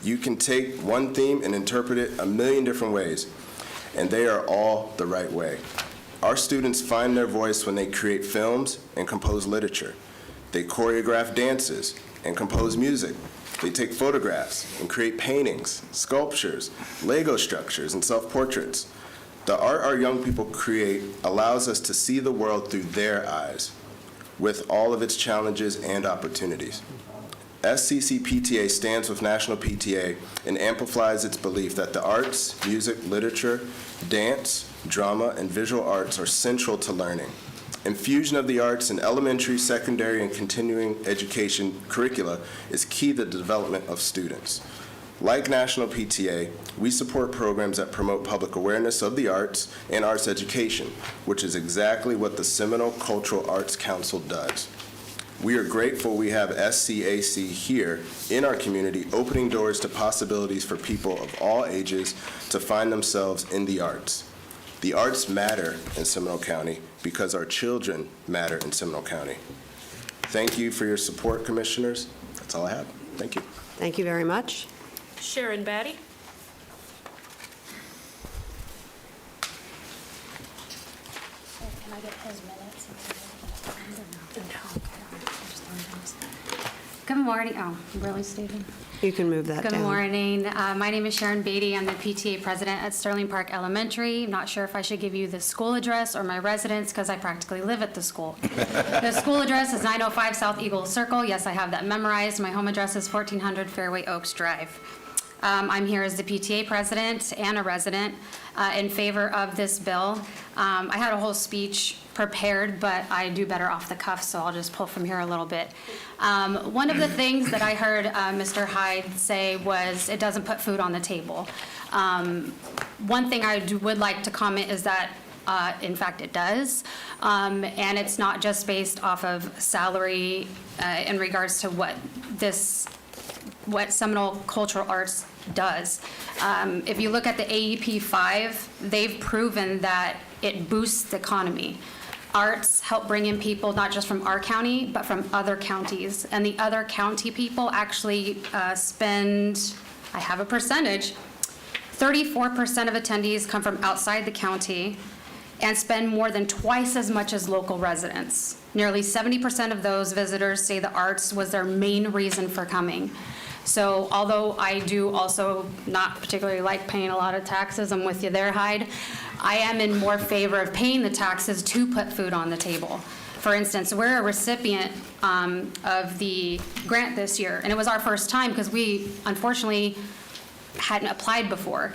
Speaker 17: You can take one theme and interpret it a million different ways, and they are all the right way. Our students find their voice when they create films and compose literature. They choreograph dances and compose music. They take photographs and create paintings, sculptures, Lego structures, and self-portraits. The art our young people create allows us to see the world through their eyes, with all of its challenges and opportunities. SCCPTA stands with National PTA and amplifies its belief that the arts, music, literature, dance, drama, and visual arts are central to learning. Infusion of the arts in elementary, secondary, and continuing education curricula is key to the development of students. Like National PTA, we support programs that promote public awareness of the arts and arts education, which is exactly what the Seminole Cultural Arts Council does. We are grateful we have SCAC here in our community, opening doors to possibilities for people of all ages to find themselves in the arts. The arts matter in Seminole County because our children matter in Seminole County. Thank you for your support, Commissioners. That's all I have. Thank you.
Speaker 1: Thank you very much.
Speaker 8: Sharon Batty.
Speaker 18: Can I get his minutes? Good morning. Oh, really, Stephen?
Speaker 1: You can move that down.
Speaker 18: Good morning. My name is Sharon Beatty. I'm the PTA president at Sterling Park Elementary. I'm not sure if I should give you the school address or my residence because I practically live at the school. The school address is 905 South Eagle Circle. Yes, I have that memorized. My home address is 1400 Fairway Oaks Drive. I'm here as the PTA president and a resident in favor of this bill. I had a whole speech prepared, but I do better off the cuff, so I'll just pull from here a little bit. One of the things that I heard Mr. Hyde say was it doesn't put food on the table. One thing I would like to comment is that in fact, it does. And it's not just based off of salary in regards to what Seminole Cultural Arts does. If you look at the AEP 5, they've proven that it boosts the economy. Arts help bring in people not just from our county, but from other counties. And the other county people actually spend, I have a percentage, 34% of attendees come from outside the county and spend more than twice as much as local residents. Nearly 70% of those visitors say the arts was their main reason for coming. So although I do also not particularly like paying a lot of taxes, I'm with you there, Hyde, I am in more favor of paying the taxes to put food on the table. For instance, we're a recipient of the grant this year, and it was our first time because we unfortunately hadn't applied before.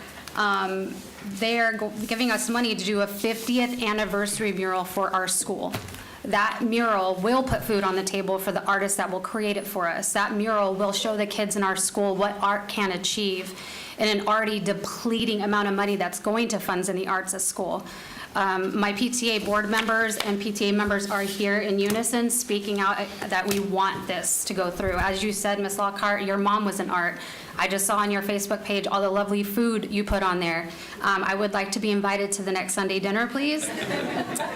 Speaker 18: They are giving us money to do a 50th anniversary mural for our school. That mural will put food on the table for the artists that will create it for us. That mural will show the kids in our school what art can achieve in an already depleting amount of money that's going to funds in the arts at school. My PTA board members and PTA members are here in unison speaking out that we want this to go through. As you said, Ms. Lockhart, your mom was in art. I just saw on your Facebook page all the lovely food you put on there. I would like to be invited to the next Sunday dinner, please.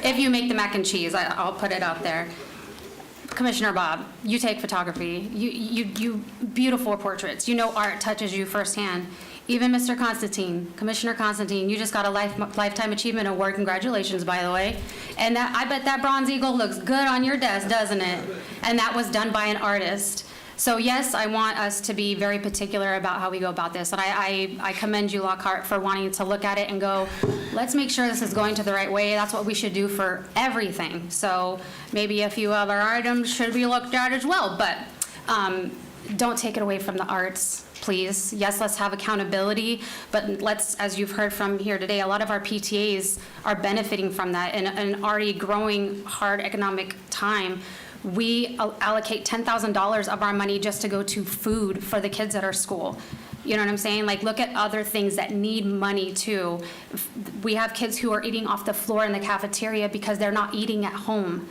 Speaker 18: If you make the mac and cheese, I'll put it out there. Commissioner Bob, you take photography. You beautiful portraits. You know art touches you firsthand. Even Mr. Constantine, Commissioner Constantine, you just got a Lifetime Achievement Award. Congratulations, by the way. And I bet that bronze eagle looks good on your desk, doesn't it? And that was done by an artist. So yes, I want us to be very particular about how we go about this. And I commend you, Lockhart, for wanting to look at it and go, let's make sure this is going to the right way. That's what we should do for everything. So maybe a few other items should be looked at as well. But don't take it away from the arts, please. Yes, let's have accountability, but let's, as you've heard from here today, a lot of our PTAs are benefiting from that in an already growing hard economic time. We allocate $10,000 of our money just to go to food for the kids at our school. You know what I'm saying? Like, look at other things that need money too. We have kids who are eating off the floor in the cafeteria because they're not eating at home.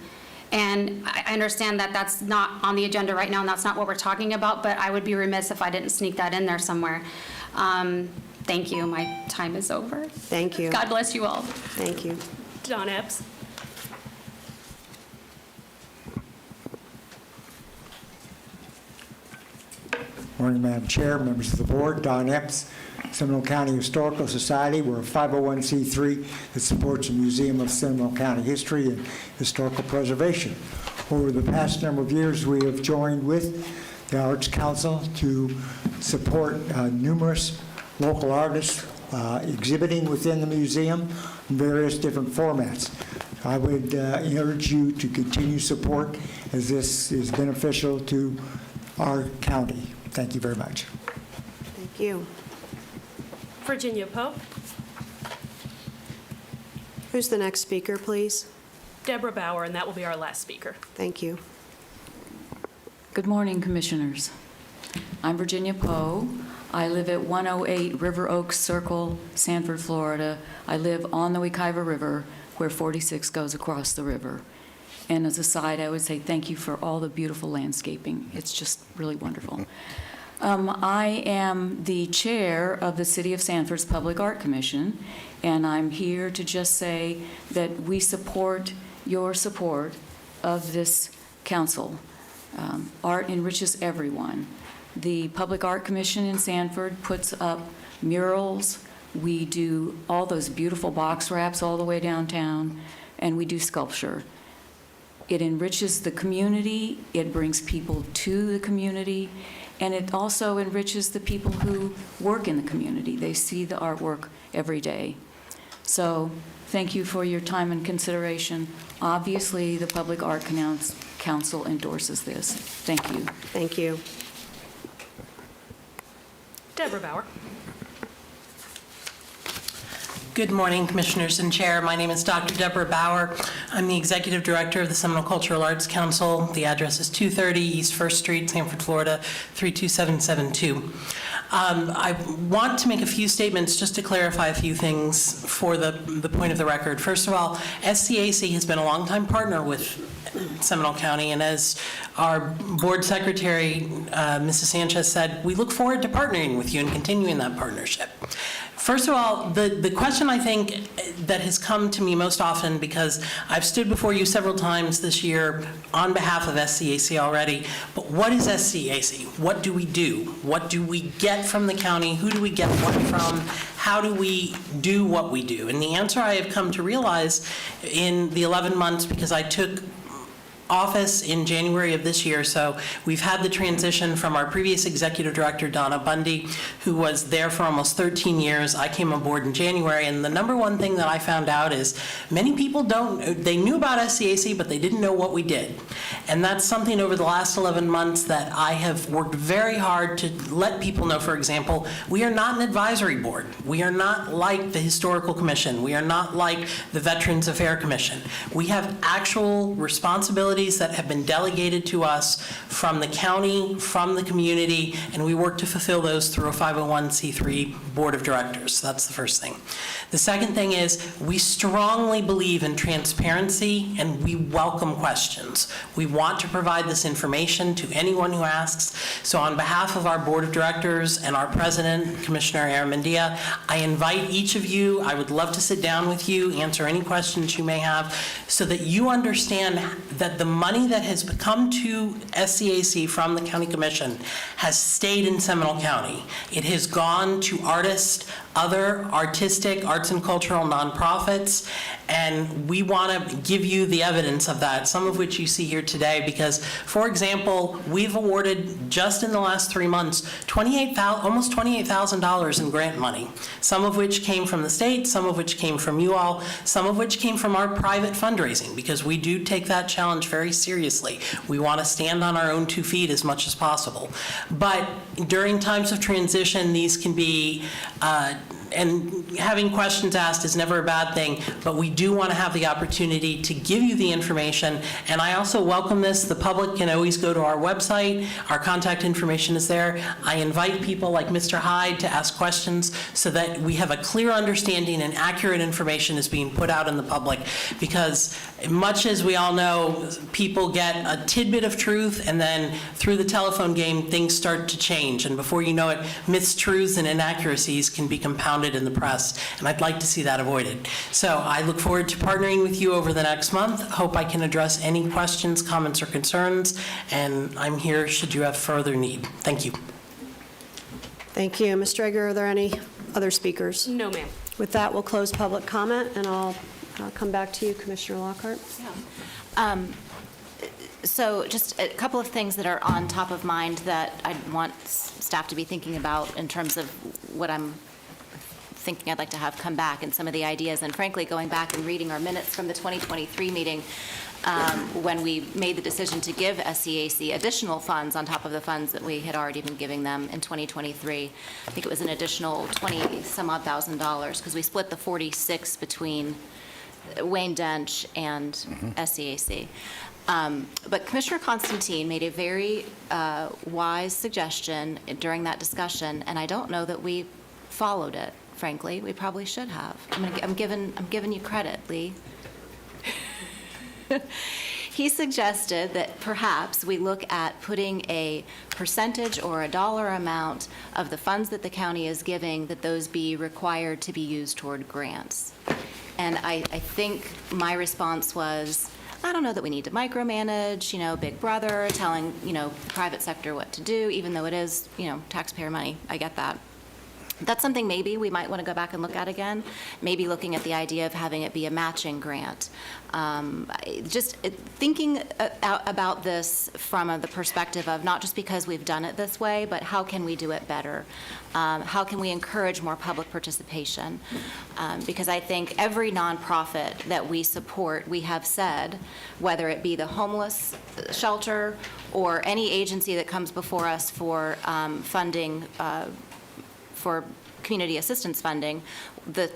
Speaker 18: And I understand that that's not on the agenda right now, and that's not what we're talking about, but I would be remiss if I didn't sneak that in there somewhere. Thank you. My time is over.
Speaker 1: Thank you.
Speaker 18: God bless you all.
Speaker 1: Thank you.
Speaker 8: Don Epps.
Speaker 19: Morning, Madam Chair, members of the board. Don Epps, Seminole County Historical Society. We're a 501c3 that supports the Museum of Seminole County History and Historical Preservation. Over the past number of years, we have joined with the Arts Council to support numerous local artists exhibiting within the museum in various different formats. I would urge you to continue support as this is beneficial to our county. Thank you very much.
Speaker 1: Thank you.
Speaker 8: Virginia Pope.
Speaker 1: Who's the next speaker, please?
Speaker 8: Deborah Bauer, and that will be our last speaker.
Speaker 1: Thank you.
Speaker 20: Good morning, Commissioners. I'm Virginia Poe. I live at 108 River Oaks Circle, Sanford, Florida. I live on the Wekiva River, where 46 goes across the river. And as a side, I would say thank you for all the beautiful landscaping. It's just really wonderful. I am the chair of the City of Sanford's Public Art Commission, and I'm here to just say that we support your support of this council. Art enriches everyone. The Public Art Commission in Sanford puts up murals. We do all those beautiful box wraps all the way downtown, and we do sculpture. It enriches the community, it brings people to the community, and it also enriches the people who work in the community. They see the artwork every day. So thank you for your time and consideration. Obviously, the Public Art Council endorses this. Thank you.
Speaker 1: Thank you.
Speaker 8: Deborah Bauer.
Speaker 21: Good morning, Commissioners and Chair. My name is Dr. Deborah Bauer. I'm the Executive Director of the Seminole Cultural Arts Council. The address is 230 East 1st Street, Sanford, Florida, 32772. I want to make a few statements just to clarify a few things for the point of the record. First of all, SCAC has been a longtime partner with Seminole County, and as our board secretary, Mrs. Sanchez, said, we look forward to partnering with you and continuing that partnership. First of all, the question I think that has come to me most often, because I've stood before you several times this year on behalf of SCAC already, but what is SCAC? What do we do? What do we get from the county? Who do we get what from? How do we do what we do? And the answer I have come to realize in the 11 months, because I took office in January of this year, so we've had the transition from our previous executive director, Donna Bundy, who was there for almost 13 years. I came aboard in January, and the number one thing that I found out is many people they knew about SCAC, but they didn't know what we did. And that's something over the last 11 months that I have worked very hard to let people know. For example, we are not an advisory board. We are not like the Historical Commission. We are not like the Veterans Affairs Commission. We have actual responsibilities that have been delegated to us from the county, from the community, and we work to fulfill those through a 501c3 board of directors. So that's the first thing. The second thing is we strongly believe in transparency, and we welcome questions. We want to provide this information to anyone who asks. So on behalf of our board of directors and our president, Commissioner Aramandia, I invite each of you, I would love to sit down with you, answer any questions you may have, so that you understand that the money that has come to SCAC from the County Commission has stayed in Seminole County. It has gone to artists, other artistic, arts and cultural nonprofits, and we want to give you the evidence of that, some of which you see here today, because, for example, we've awarded, just in the last 3 months, almost $28,000 in grant money, some of which came from the state, some of which came from you all, some of which came from our private fundraising, because we do take that challenge very seriously. We want to stand on our own 2 feet as much as possible. But during times of transition, these can be and having questions asked is never a bad thing, but we do want to have the opportunity to give you the information. And I also welcome this. The public can always go to our website. Our contact information is there. I invite people like Mr. Hyde to ask questions so that we have a clear understanding and accurate information is being put out in the public, because much as we all know, people get a tidbit of truth, and then through the telephone game, things start to change. And before you know it, mistruths and inaccuracies can be compounded in the press, and I'd like to see that avoided. So I look forward to partnering with you over the next month. Hope I can address any questions, comments, or concerns, and I'm here should you have further need. Thank you.
Speaker 1: Thank you. Ms. Drager, are there any other speakers?
Speaker 8: No, ma'am.
Speaker 1: With that, we'll close public comment, and I'll come back to you, Commissioner Lockhart.
Speaker 2: So just a couple of things that are on top of mind that I want staff to be thinking about in terms of what I'm thinking I'd like to have come back, and some of the ideas, and frankly, going back and reading our minutes from the 2023 meeting, when we made the decision to give SCAC additional funds on top of the funds that we had already been giving them in 2023. I think it was an additional $20-some-odd thousand, because we split the 46 between Wayne Dench and SCAC. But Commissioner Constantine made a very wise suggestion during that discussion, and I don't know that we followed it. Frankly, we probably should have. I'm giving you credit, Lee. He suggested that perhaps we look at putting a percentage or a dollar amount of the funds that the county is giving, that those be required to be used toward grants. And I think my response was, I don't know that we need to micromanage, Big Brother telling, private sector what to do, even though it is, taxpayer money. I get that. That's something maybe we might want to go back and look at again, maybe looking at the idea of having it be a matching grant. Just thinking about this from the perspective of not just because we've done it this way, but how can we do it better? How can we encourage more public participation? Because I think every nonprofit that we support, we have said, whether it be the homeless shelter or any agency that comes before us for funding for community assistance funding, the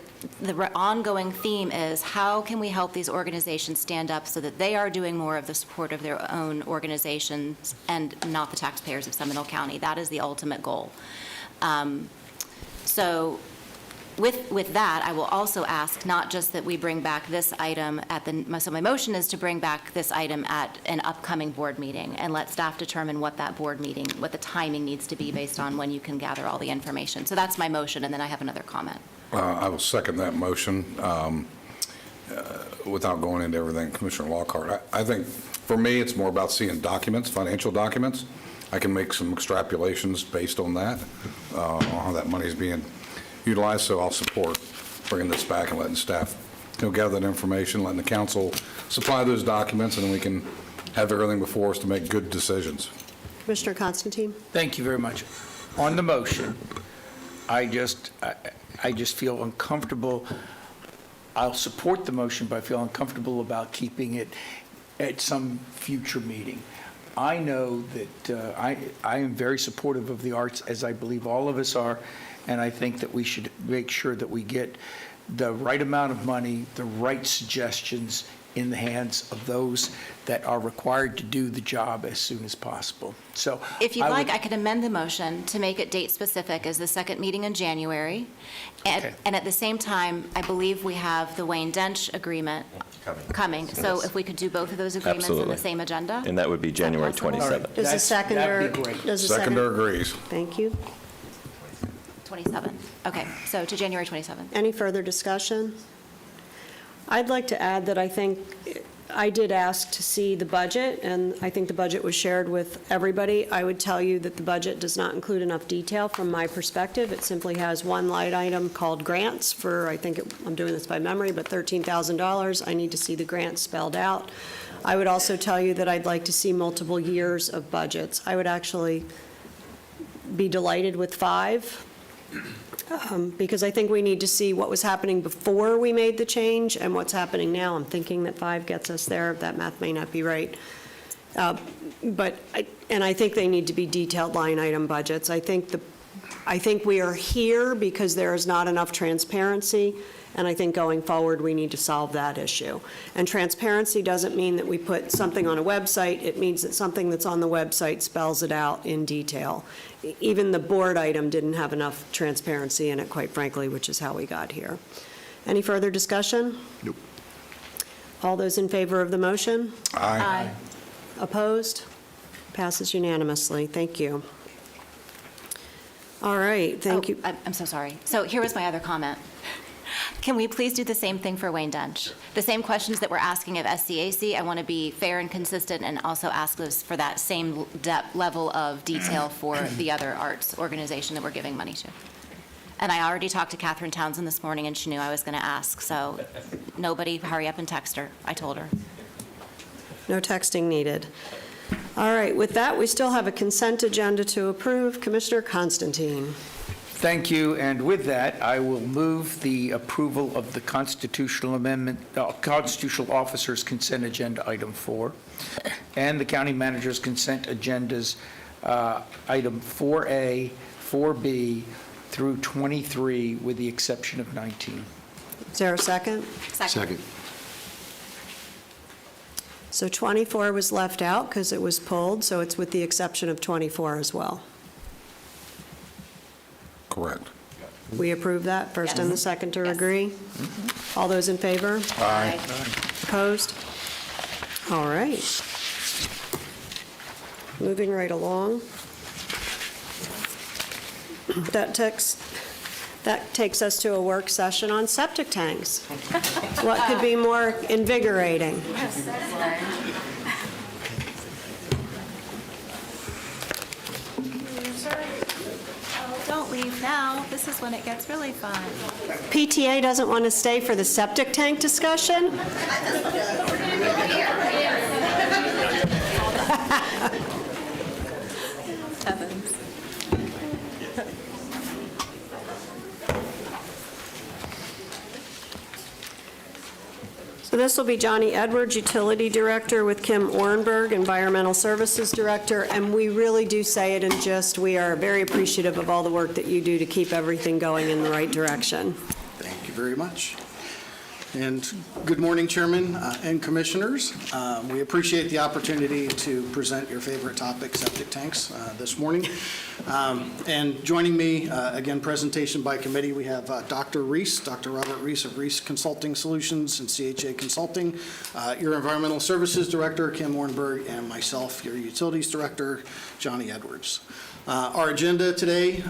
Speaker 2: ongoing theme is how can we help these organizations stand up so that they are doing more of the support of their own organizations and not the taxpayers of Seminole County. That is the ultimate goal. So with that, I will also ask not just that we bring back this item so my motion is to bring back this item at an upcoming board meeting and let staff determine what that board meeting, what the timing needs to be based on when you can gather all the information. So that's my motion, and then I have another comment.
Speaker 5: I will second that motion without going into everything Commissioner Lockhart. I think for me, it's more about seeing documents, financial documents. I can make some extrapolations based on that, on how that money is being utilized, so I'll support bringing this back and letting staff gather that information, letting the council supply those documents, and then we can have everything before us to make good decisions.
Speaker 1: Commissioner Constantine?
Speaker 12: Thank you very much. On the motion, I just feel uncomfortable. I'll support the motion, but I feel uncomfortable about keeping it at some future meeting. I know that I am very supportive of the arts, as I believe all of us are, and I think that we should make sure that we get the right amount of money, the right suggestions in the hands of those that are required to do the job as soon as possible. So,
Speaker 2: if you'd like, I could amend the motion to make it date specific as the second meeting in January. And at the same time, I believe we have the Wayne Dench agreement coming. So if we could do both of those agreements
Speaker 11: Absolutely.
Speaker 2: in the same agenda?
Speaker 11: And that would be January 27th.
Speaker 1: Does the seconder?
Speaker 5: Seconder agrees.
Speaker 1: Thank you.
Speaker 2: 27. Okay, so to January 27th.
Speaker 1: Any further discussion? I'd like to add that I think I did ask to see the budget, and I think the budget was shared with everybody. I would tell you that the budget does not include enough detail from my perspective. It simply has one line item called grants for, I'm doing this by memory, but $13,000. I need to see the grants spelled out. I would also tell you that I'd like to see multiple years of budgets. I would actually be delighted with 5. Because I think we need to see what was happening before we made the change and what's happening now. I'm thinking that 5 gets us there. That math may not be right. But I think they need to be detailed line item budgets. I think we are here because there is not enough transparency, and I think going forward we need to solve that issue. And transparency doesn't mean that we put something on a website. It means that something that's on the website spells it out in detail. Even the board item didn't have enough transparency in it, quite frankly, which is how we got here. Any further discussion?
Speaker 13: Nope.
Speaker 1: All those in favor of the motion?
Speaker 5: Aye.
Speaker 1: Opposed? Passes unanimously. Thank you. All right, thank you.
Speaker 2: I'm so sorry. So here was my other comment. Can we please do the same thing for Wayne Dench? The same questions that we're asking of SCAC, I want to be fair and consistent and also ask those for that same level of detail for the other arts organization that we're giving money to. And I already talked to Catherine Townsend this morning, and she knew I was going to ask, so nobody hurry up and text her. I told her.
Speaker 1: No texting needed. All right, with that, we still have a consent agenda to approve. Commissioner Constantine.
Speaker 12: Thank you, and with that, I will move the approval of the constitutional amendment, constitutional officers consent agenda item 4, and the county manager's consent agendas item 4A, 4B through 23, with the exception of 19.
Speaker 1: Is there a second?
Speaker 13: Second.
Speaker 1: So 24 was left out because it was pulled, so it's with the exception of 24 as well.
Speaker 5: Correct.
Speaker 1: We approve that, first and the seconder agree? All those in favor?
Speaker 5: Aye.
Speaker 1: Opposed? All right. Moving right along. That takes us to a work session on septic tanks. What could be more invigorating?
Speaker 2: Don't leave now. This is when it gets really fun.
Speaker 1: PTA doesn't want to stay for the septic tank discussion?
Speaker 2: Evans.
Speaker 1: So this will be Johnny Edwards, Utility Director, with Kim Ornberg, Environmental Services Director, and we really do say it in jest. We are very appreciative of all the work that you do to keep everything going in the right direction.
Speaker 3: Thank you very much. And good morning, Chairman and Commissioners. We appreciate the opportunity to present your favorite topic, septic tanks, this morning. And joining me, again, presentation by committee, we have Dr. Reese, Dr. Robert Reese of Reese Consulting Solutions and CHA Consulting, your Environmental Services Director, Kim Ornberg, and myself, your Utilities Director, Johnny Edwards. Our agenda today,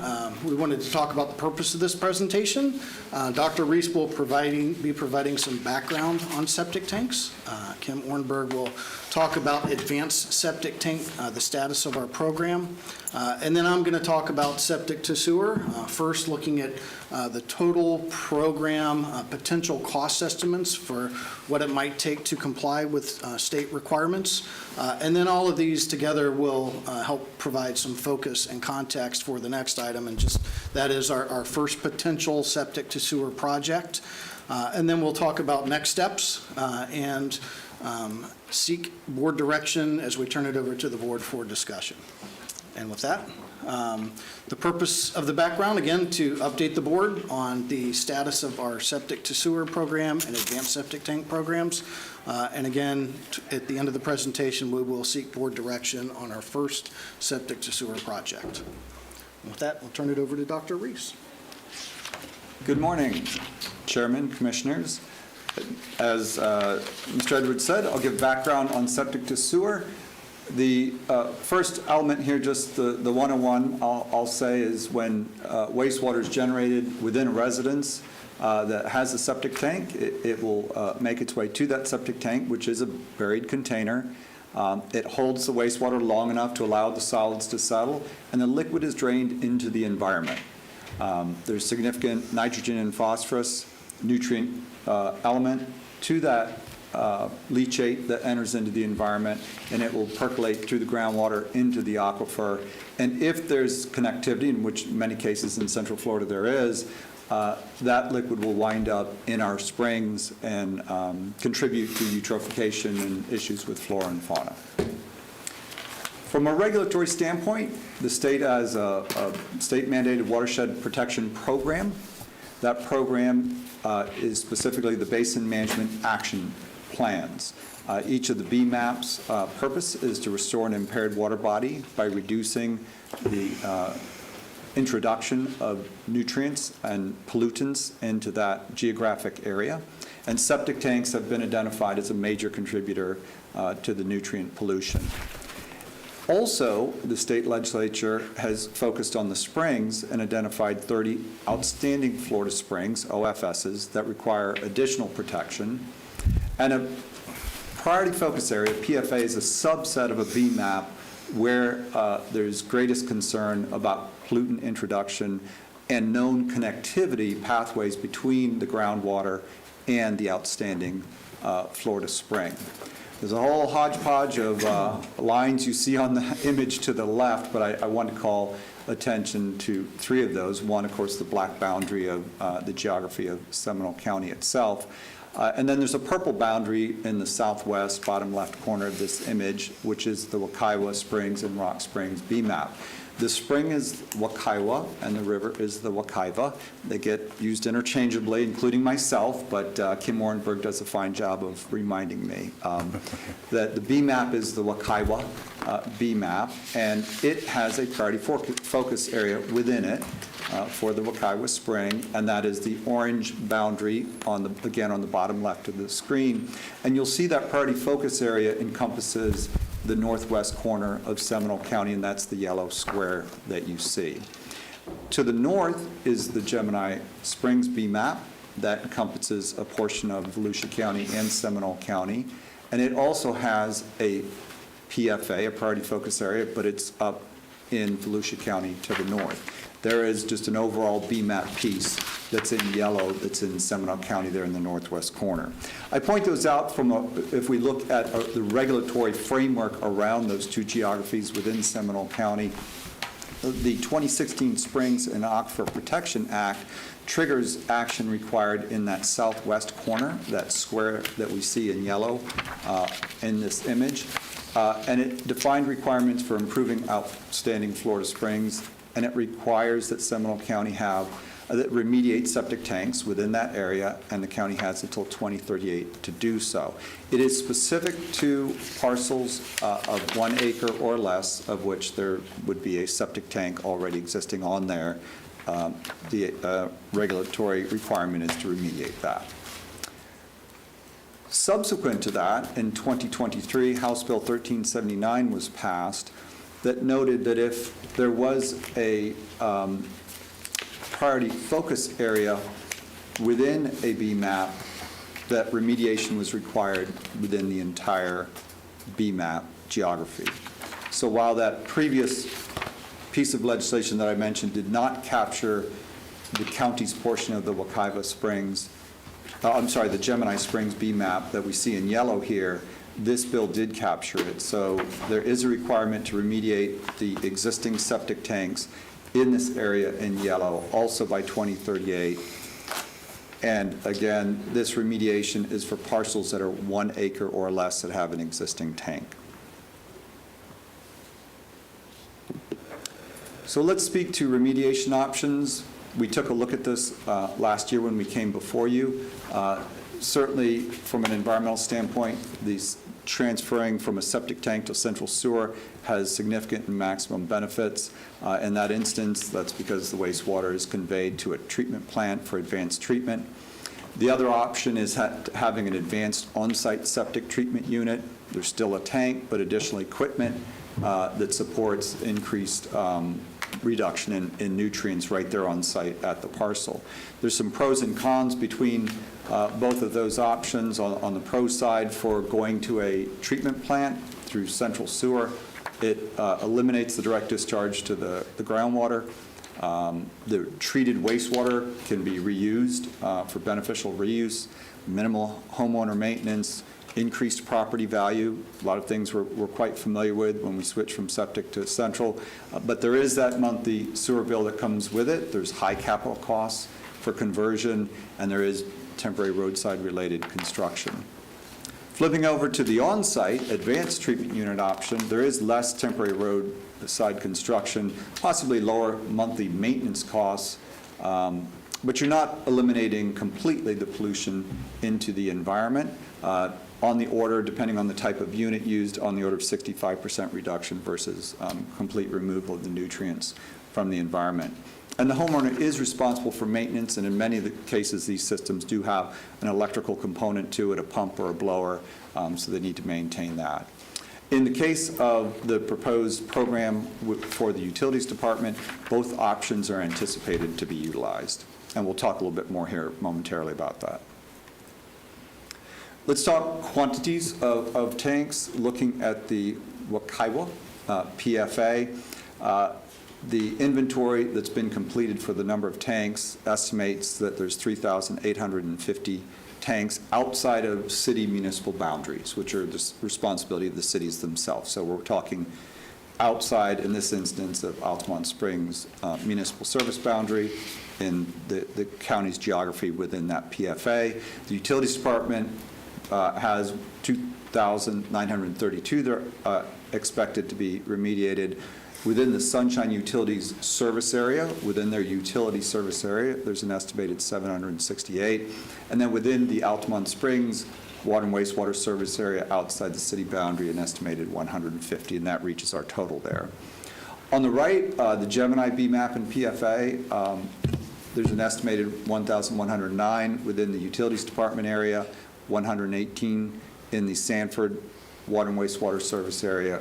Speaker 3: we wanted to talk about the purpose of this presentation. Dr. Reese will be providing some background on septic tanks. Kim Ornberg will talk about advanced septic tank, the status of our program. And then I'm going to talk about septic to sewer, first looking at the total program potential cost estimates for what it might take to comply with state requirements. And then all of these together will help provide some focus and context for the next item, and just that is our first potential septic to sewer project. And then we'll talk about next steps and seek board direction as we turn it over to the board for discussion. And with that, the purpose of the background, again, to update the board on the status of our septic to sewer program and advanced septic tank programs. And again, at the end of the presentation, we will seek board direction on our first septic to sewer project. And with that, I'll turn it over to Dr. Reese.
Speaker 22: Good morning, Chairman, Commissioners. As Mr. Edwards said, I'll give background on septic to sewer. The first element here, just the 101, I'll say, is when wastewater is generated within a residence that has a septic tank, it will make its way to that septic tank, which is a buried container. It holds the wastewater long enough to allow the solids to settle, and the liquid is drained into the environment. There's significant nitrogen and phosphorus nutrient element to that leachate that enters into the environment, and it will percolate through the groundwater into the aquifer. And if there's connectivity, in which many cases in Central Florida there is, that liquid will wind up in our springs and contribute to eutrophication and issues with flora and fauna. From a regulatory standpoint, the state has a state-mandated watershed protection program. That program is specifically the Basin Management Action Plans. Each of the BMAP's purpose is to restore an impaired water body by reducing the introduction of nutrients and pollutants into that geographic area. And septic tanks have been identified as a major contributor to the nutrient pollution. Also, the state legislature has focused on the springs and identified 30 outstanding Florida springs, OFSs, that require additional protection. And a priority focus area, PFA, is a subset of a BMAP where there's greatest concern about pollutant introduction and known connectivity pathways between the groundwater and the outstanding Florida spring. There's a whole hodgepodge of lines you see on the image to the left, but I want to call attention to three of those. One, of course, the black boundary of the geography of Seminole County itself. And then there's a purple boundary in the southwest bottom left corner of this image, which is the Wekiwa Springs and Rock Springs BMAP. The spring is Wakaiwa, and the river is the Wakaiva. They get used interchangeably, including myself, but Kim Warrenberg does a fine job of reminding me that the BMAP is the Wakaiwa BMAP, and it has a priority focus area within it for the Wakaiwa Spring, and that is the orange boundary again on the bottom left of the screen. And you'll see that priority focus area encompasses the northwest corner of Seminole County, and that's the yellow square that you see. To the north is the Gemini Springs BMAP that encompasses a portion of Volusia County and Seminole County, and it also has a PFA, a priority focus area, but it's up in Volusia County to the north. There is just an overall BMAP piece that's in yellow that's in Seminole County there in the northwest corner. I point those out if we look at the regulatory framework around those two geographies within Seminole County. The 2016 Springs and Aquifer Protection Act triggers action required in that southwest corner, that square that we see in yellow in this image. And it defined requirements for improving outstanding Florida springs, and it requires that Seminole County that remediate septic tanks within that area, and the county has until 2038 to do so. It is specific to parcels of 1 acre or less, of which there would be a septic tank already existing on there. The regulatory requirement is to remediate that. Subsequent to that, in 2023, House Bill 1379 was passed that noted that if there was a priority focus area within a BMAP, that remediation was required within the entire BMAP geography. So while that previous piece of legislation that I mentioned did not capture the county's portion of the Wakaiva Springs, the Gemini Springs BMAP that we see in yellow here, this bill did capture it. So there is a requirement to remediate the existing septic tanks in this area in yellow, also by 2038. And again, this remediation is for parcels that are 1 acre or less that have an existing tank. So let's speak to remediation options. We took a look at this last year when we came before you. Certainly, from an environmental standpoint, these transferring from a septic tank to central sewer has significant and maximum benefits. In that instance, that's because the wastewater is conveyed to a treatment plant for advanced treatment. The other option is having an advanced on-site septic treatment unit. There's still a tank, but additional equipment that supports increased reduction in nutrients right there on site at the parcel. There's some pros and cons between both of those options. On the pro side, for going to a treatment plant through central sewer, it eliminates the direct discharge to the groundwater. The treated wastewater can be reused for beneficial reuse, minimal homeowner maintenance, increased property value. A lot of things we're quite familiar with when we switch from septic to central. But there is that monthly sewer bill that comes with it. There's high capital costs for conversion, and there is temporary roadside related construction. Flipping over to the on-site advanced treatment unit option, there is less temporary roadside construction, possibly lower monthly maintenance costs, but you're not eliminating completely the pollution into the environment. On the order, depending on the type of unit used, on the order of 65% reduction versus complete removal of the nutrients from the environment. And the homeowner is responsible for maintenance, and in many of the cases, these systems do have an electrical component to it, a pump or a blower, so they need to maintain that. In the case of the proposed program for the Utilities Department, both options are anticipated to be utilized. And we'll talk a little bit more here momentarily about that. Let's talk quantities of tanks, looking at the Wakaiwa PFA. The inventory that's been completed for the number of tanks estimates that there's 3,850 tanks outside of city municipal boundaries, which are the responsibility of the cities themselves. So we're talking outside, in this instance, of Altamont Springs municipal service boundary in the county's geography within that PFA. The Utilities Department has 2,932 that are expected to be remediated. Within the Sunshine Utilities service area, within their utility service area, there's an estimated 768. And then within the Altamont Springs water and wastewater service area outside the city boundary, an estimated 150, and that reaches our total there. On the right, the Gemini BMAP and PFA, there's an estimated 1,109 within the utilities department area, 118 in the Sanford water and wastewater service area,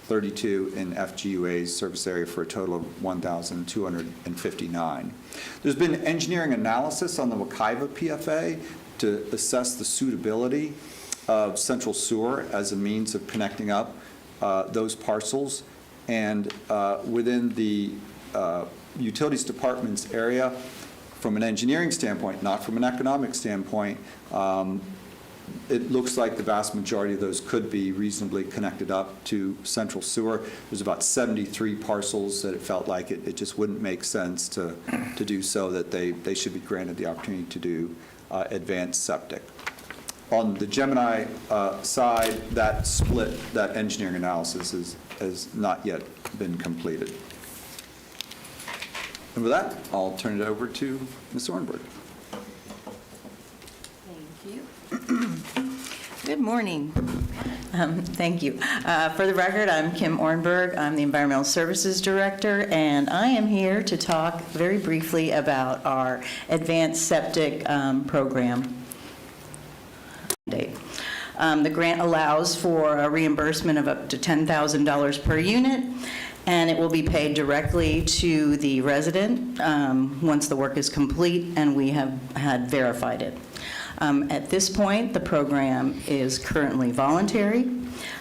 Speaker 22: 32 in FGUA's service area, for a total of 1,259. There's been engineering analysis on the Wekiva PFA to assess the suitability of central sewer as a means of connecting up those parcels. And within the utilities department's area, from an engineering standpoint, not from an economic standpoint, it looks like the vast majority of those could be reasonably connected up to central sewer. There's about 73 parcels that it felt like it just wouldn't make sense to do so, that they should be granted the opportunity to do advanced septic. On the Gemini side, that split, that engineering analysis has not yet been completed. And with that, I'll turn it over to Ms. Ornberg.
Speaker 4: Good morning. Thank you. For the record, I'm Kim Ornberg. I'm the Environmental Services Director, and I am here to talk very briefly about our advanced septic program. The grant allows for a reimbursement of up to $10,000 per unit, and it will be paid directly to the resident once the work is complete and we have had verified it. At this point, the program is currently voluntary.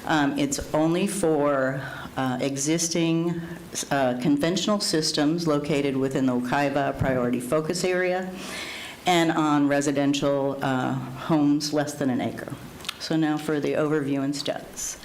Speaker 4: It's only for existing conventional systems located within the Wekiva priority focus area and on residential homes less than an acre. So now for the overview and stats.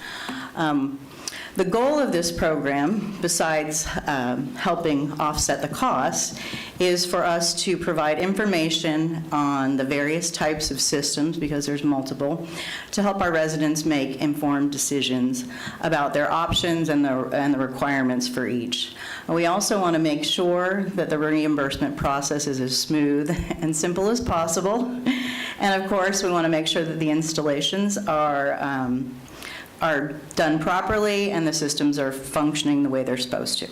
Speaker 4: The goal of this program, besides helping offset the costs, is for us to provide information on the various types of systems, because there's multiple, to help our residents make informed decisions about their options and the requirements for each. We also want to make sure that the reimbursement process is as smooth and simple as possible. And of course, we want to make sure that the installations are done properly and the systems are functioning the way they're supposed to.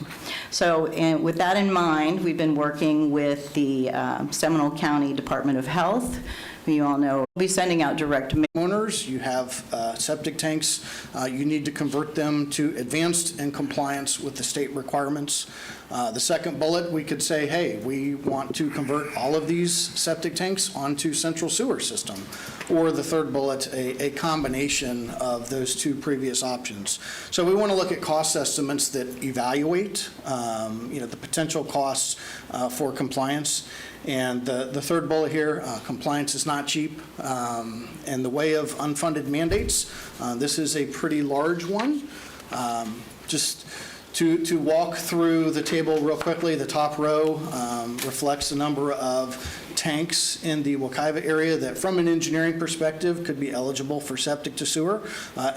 Speaker 4: So with that in mind, we've been working with the Seminole County Department of Health, who you all know will be sending out direct
Speaker 3: owners. You have septic tanks. You need to convert them to advanced in compliance with the state requirements. The second bullet, we could say, hey, we want to convert all of these septic tanks onto central sewer system. Or the third bullet, a combination of those two previous options. So we want to look at cost estimates that evaluate the potential costs for compliance. And the third bullet here, compliance is not cheap. And the way of unfunded mandates, this is a pretty large one. Just to walk through the table real quickly, the top row reflects the number of tanks in the Wekiva area that, from an engineering perspective, could be eligible for septic to sewer.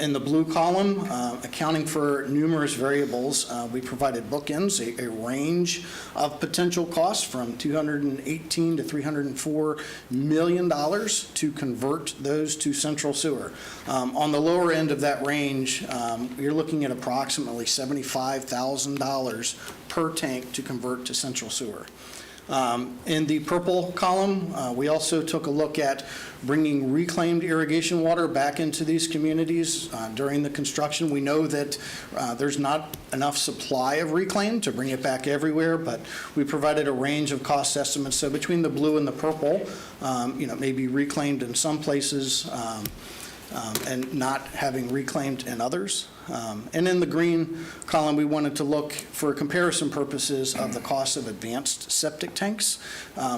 Speaker 3: In the blue column, accounting for numerous variables, we provided bookends, a range of potential costs from $218 to $304 million to convert those to central sewer. On the lower end of that range, you're looking at approximately $75,000 per tank to convert to central sewer. In the purple column, we also took a look at bringing reclaimed irrigation water back into these communities during the construction. We know that there's not enough supply of reclaimed to bring it back everywhere, but we provided a range of cost estimates. So between the blue and the purple, maybe reclaimed in some places and not having reclaimed in others. And in the green column, we wanted to look for comparison purposes of the cost of advanced septic tanks.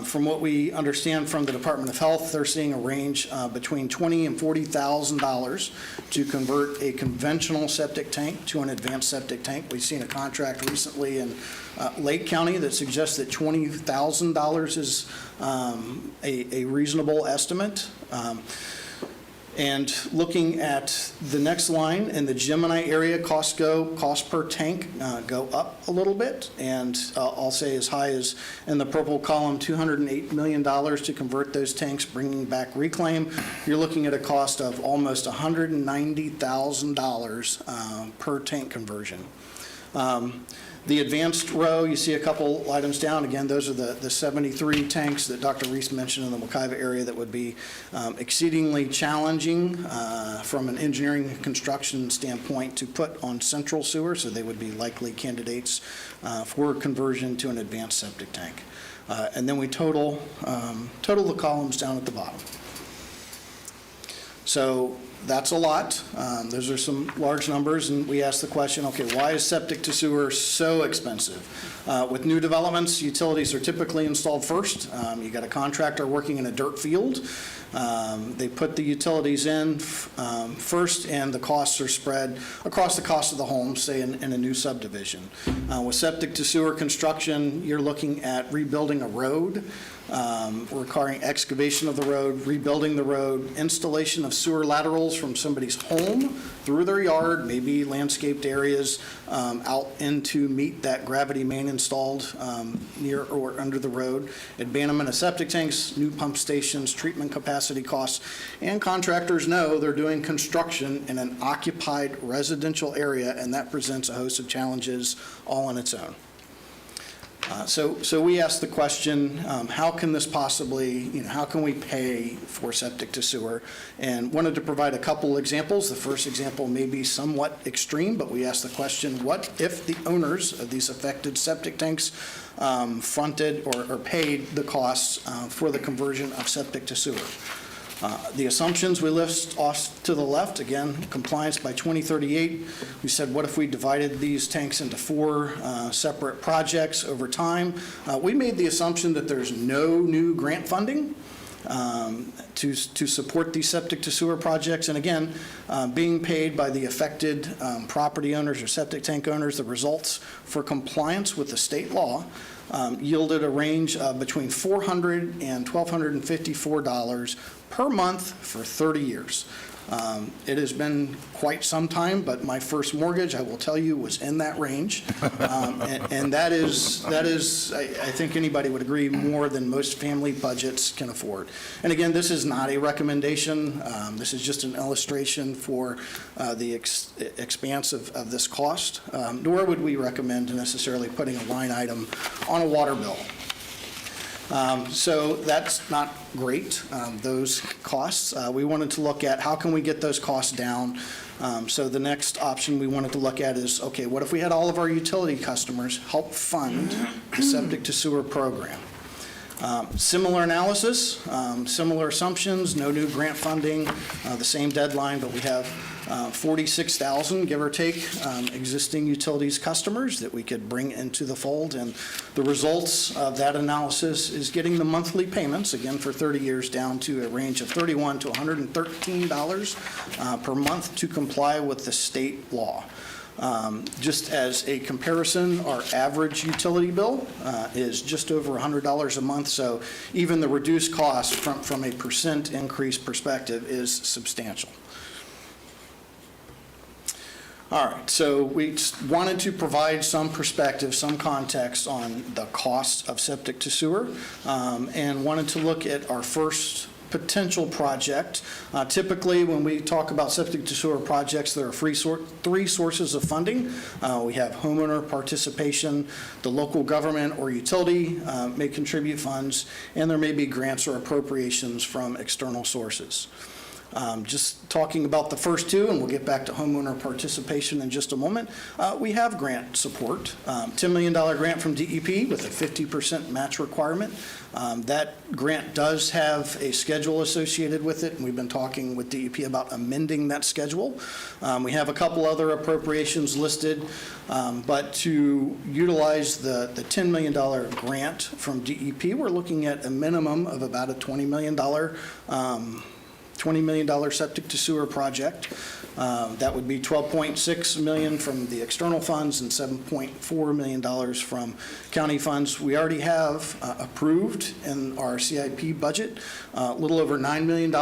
Speaker 3: From what we understand from the Department of Health, they're seeing a range between $20,000 and $40,000 to convert a conventional septic tank to an advanced septic tank. We've seen a contract recently in Lake County that suggests that $20,000 is a reasonable estimate. And looking at the next line, in the Gemini area, cost per tank go up a little bit, and I'll say as high as, in the purple column, $208 million to convert those tanks, bringing back reclaim. You're looking at a cost of almost $190,000 per tank conversion. The advanced row, you see a couple items down. Again, those are the 73 tanks that Dr. Reese mentioned in the Wekiva area that would be exceedingly challenging from an engineering and construction standpoint to put on central sewer, so they would be likely candidates for conversion to an advanced septic tank. And then we total the columns down at the bottom. So that's a lot. Those are some large numbers, and we ask the question, okay, why is septic to sewer so expensive? With new developments, utilities are typically installed first. You got a contractor working in a dirt field. They put the utilities in first, and the costs are spread across the cost of the home, say in a new subdivision. With septic to sewer construction, you're looking at rebuilding a road, requiring excavation of the road, rebuilding the road, installation of sewer laterals from somebody's home through their yard, maybe landscaped areas out in to meet that gravity main installed near or under the road, abandonment of septic tanks, new pump stations, treatment capacity costs, and contractors know they're doing construction in an occupied residential area, and that presents a host of challenges all on its own. So we asked the question, how can this possibly, how can we pay for septic to sewer? And wanted to provide a couple examples. The first example may be somewhat extreme, but we asked the question, what if the owners of these affected septic tanks fronted or paid the costs for the conversion of septic to sewer? The assumptions we list off to the left, again, compliance by 2038. We said, what if we divided these tanks into 4 separate projects over time? We made the assumption that there's no new grant funding to support these septic to sewer projects. And again, being paid by the affected property owners or septic tank owners, the results for compliance with the state law yielded a range of between $400 and $1,254 per month for 30 years. It has been quite some time, but my first mortgage, I will tell you, was in that range. And that is, I think anybody would agree, more than most family budgets can afford. And again, this is not a recommendation. This is just an illustration for the expanse of this cost, nor would we recommend necessarily putting a line item on a water bill. So that's not great, those costs. We wanted to look at how can we get those costs down. So the next option we wanted to look at is, okay, what if we had all of our utility customers help fund the septic to sewer program? Similar analysis, similar assumptions, no new grant funding, the same deadline, but we have 46,000, give or take, existing utilities customers that we could bring into the fold. And the results of that analysis is getting the monthly payments, again for 30 years, down to a range of $31 to $113 per month to comply with the state law. Just as a comparison, our average utility bill is just over $100 a month, so even the reduced cost from a percent increase perspective is substantial. All right, so we wanted to provide some perspective, some context on the cost of septic to sewer, and wanted to look at our first potential project. Typically, when we talk about septic to sewer projects, there are 3 sources of funding. We have homeowner participation, the local government or utility may contribute funds, and there may be grants or appropriations from external sources. Just talking about the first 2, and we'll get back to homeowner participation in just a moment, we have grant support, $10 million grant from DEP with a 50% match requirement. That grant does have a schedule associated with it, and we've been talking with DEP about amending that schedule. We have a couple other appropriations listed, but to utilize the $10 million grant from DEP, we're looking at a minimum of about a $20 million septic to sewer project. That would be $12.6 million from the external funds and $7.4 million from county funds. We already have approved in our CIP budget a little over $9 million.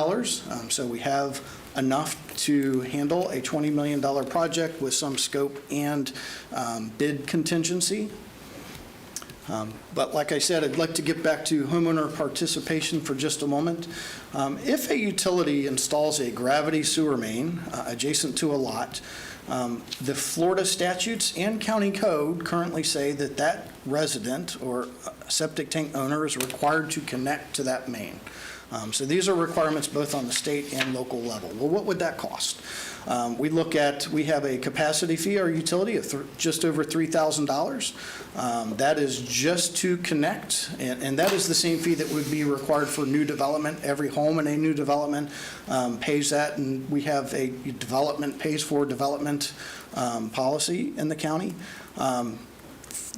Speaker 3: So we have enough to handle a $20 million project with some scope and bid contingency. But like I said, I'd like to get back to homeowner participation for just a moment. If a utility installs a gravity sewer main adjacent to a lot, the Florida statutes and county code currently say that that resident or septic tank owner is required to connect to that main. So these are requirements both on the state and local level. Well, what would that cost? We have a capacity fee, our utility, of just over $3,000. That is just to connect, and that is the same fee that would be required for new development. Every home in a new development pays that, and we have a development pays for development policy in the county.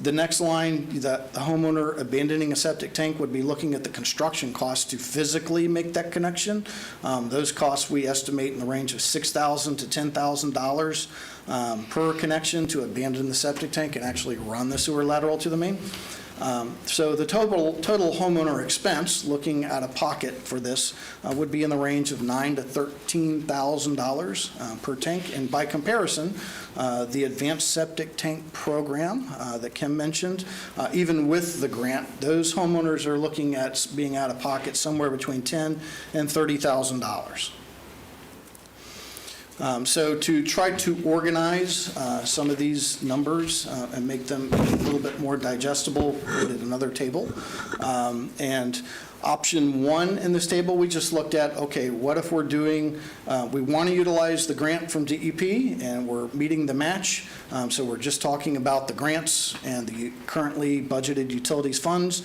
Speaker 3: The next line, the homeowner abandoning a septic tank would be looking at the construction costs to physically make that connection. Those costs we estimate in the range of $6,000 to $10,000 per connection to abandon the septic tank and actually run the sewer lateral to the main. So the total homeowner expense, looking out of pocket for this, would be in the range of $9,000 to $13,000 per tank. And by comparison, the advanced septic tank program that Kim mentioned, even with the grant, those homeowners are looking at being out of pocket somewhere between $10,000 and $30,000. So to try to organize some of these numbers and make them a little bit more digestible, put it in another table. And option one in this table, we just looked at, okay, what if we're doing, we want to utilize the grant from DEP and we're meeting the match. So we're just talking about the grants and the currently budgeted utilities funds.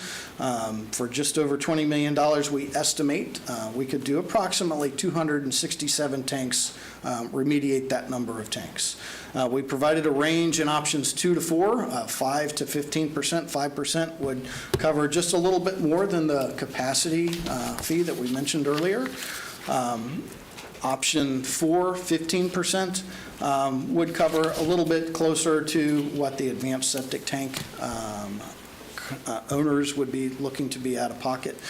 Speaker 3: For just over $20 million, we estimate we could do approximately 267 tanks, remediate that number of tanks. We provided a range in options 2 to 4, 5 to 15%. 5% would cover just a little bit more than the capacity fee that we mentioned earlier. Option 4, 15%, would cover a little bit closer to what the advanced septic tank owners would be looking to be out of pocket.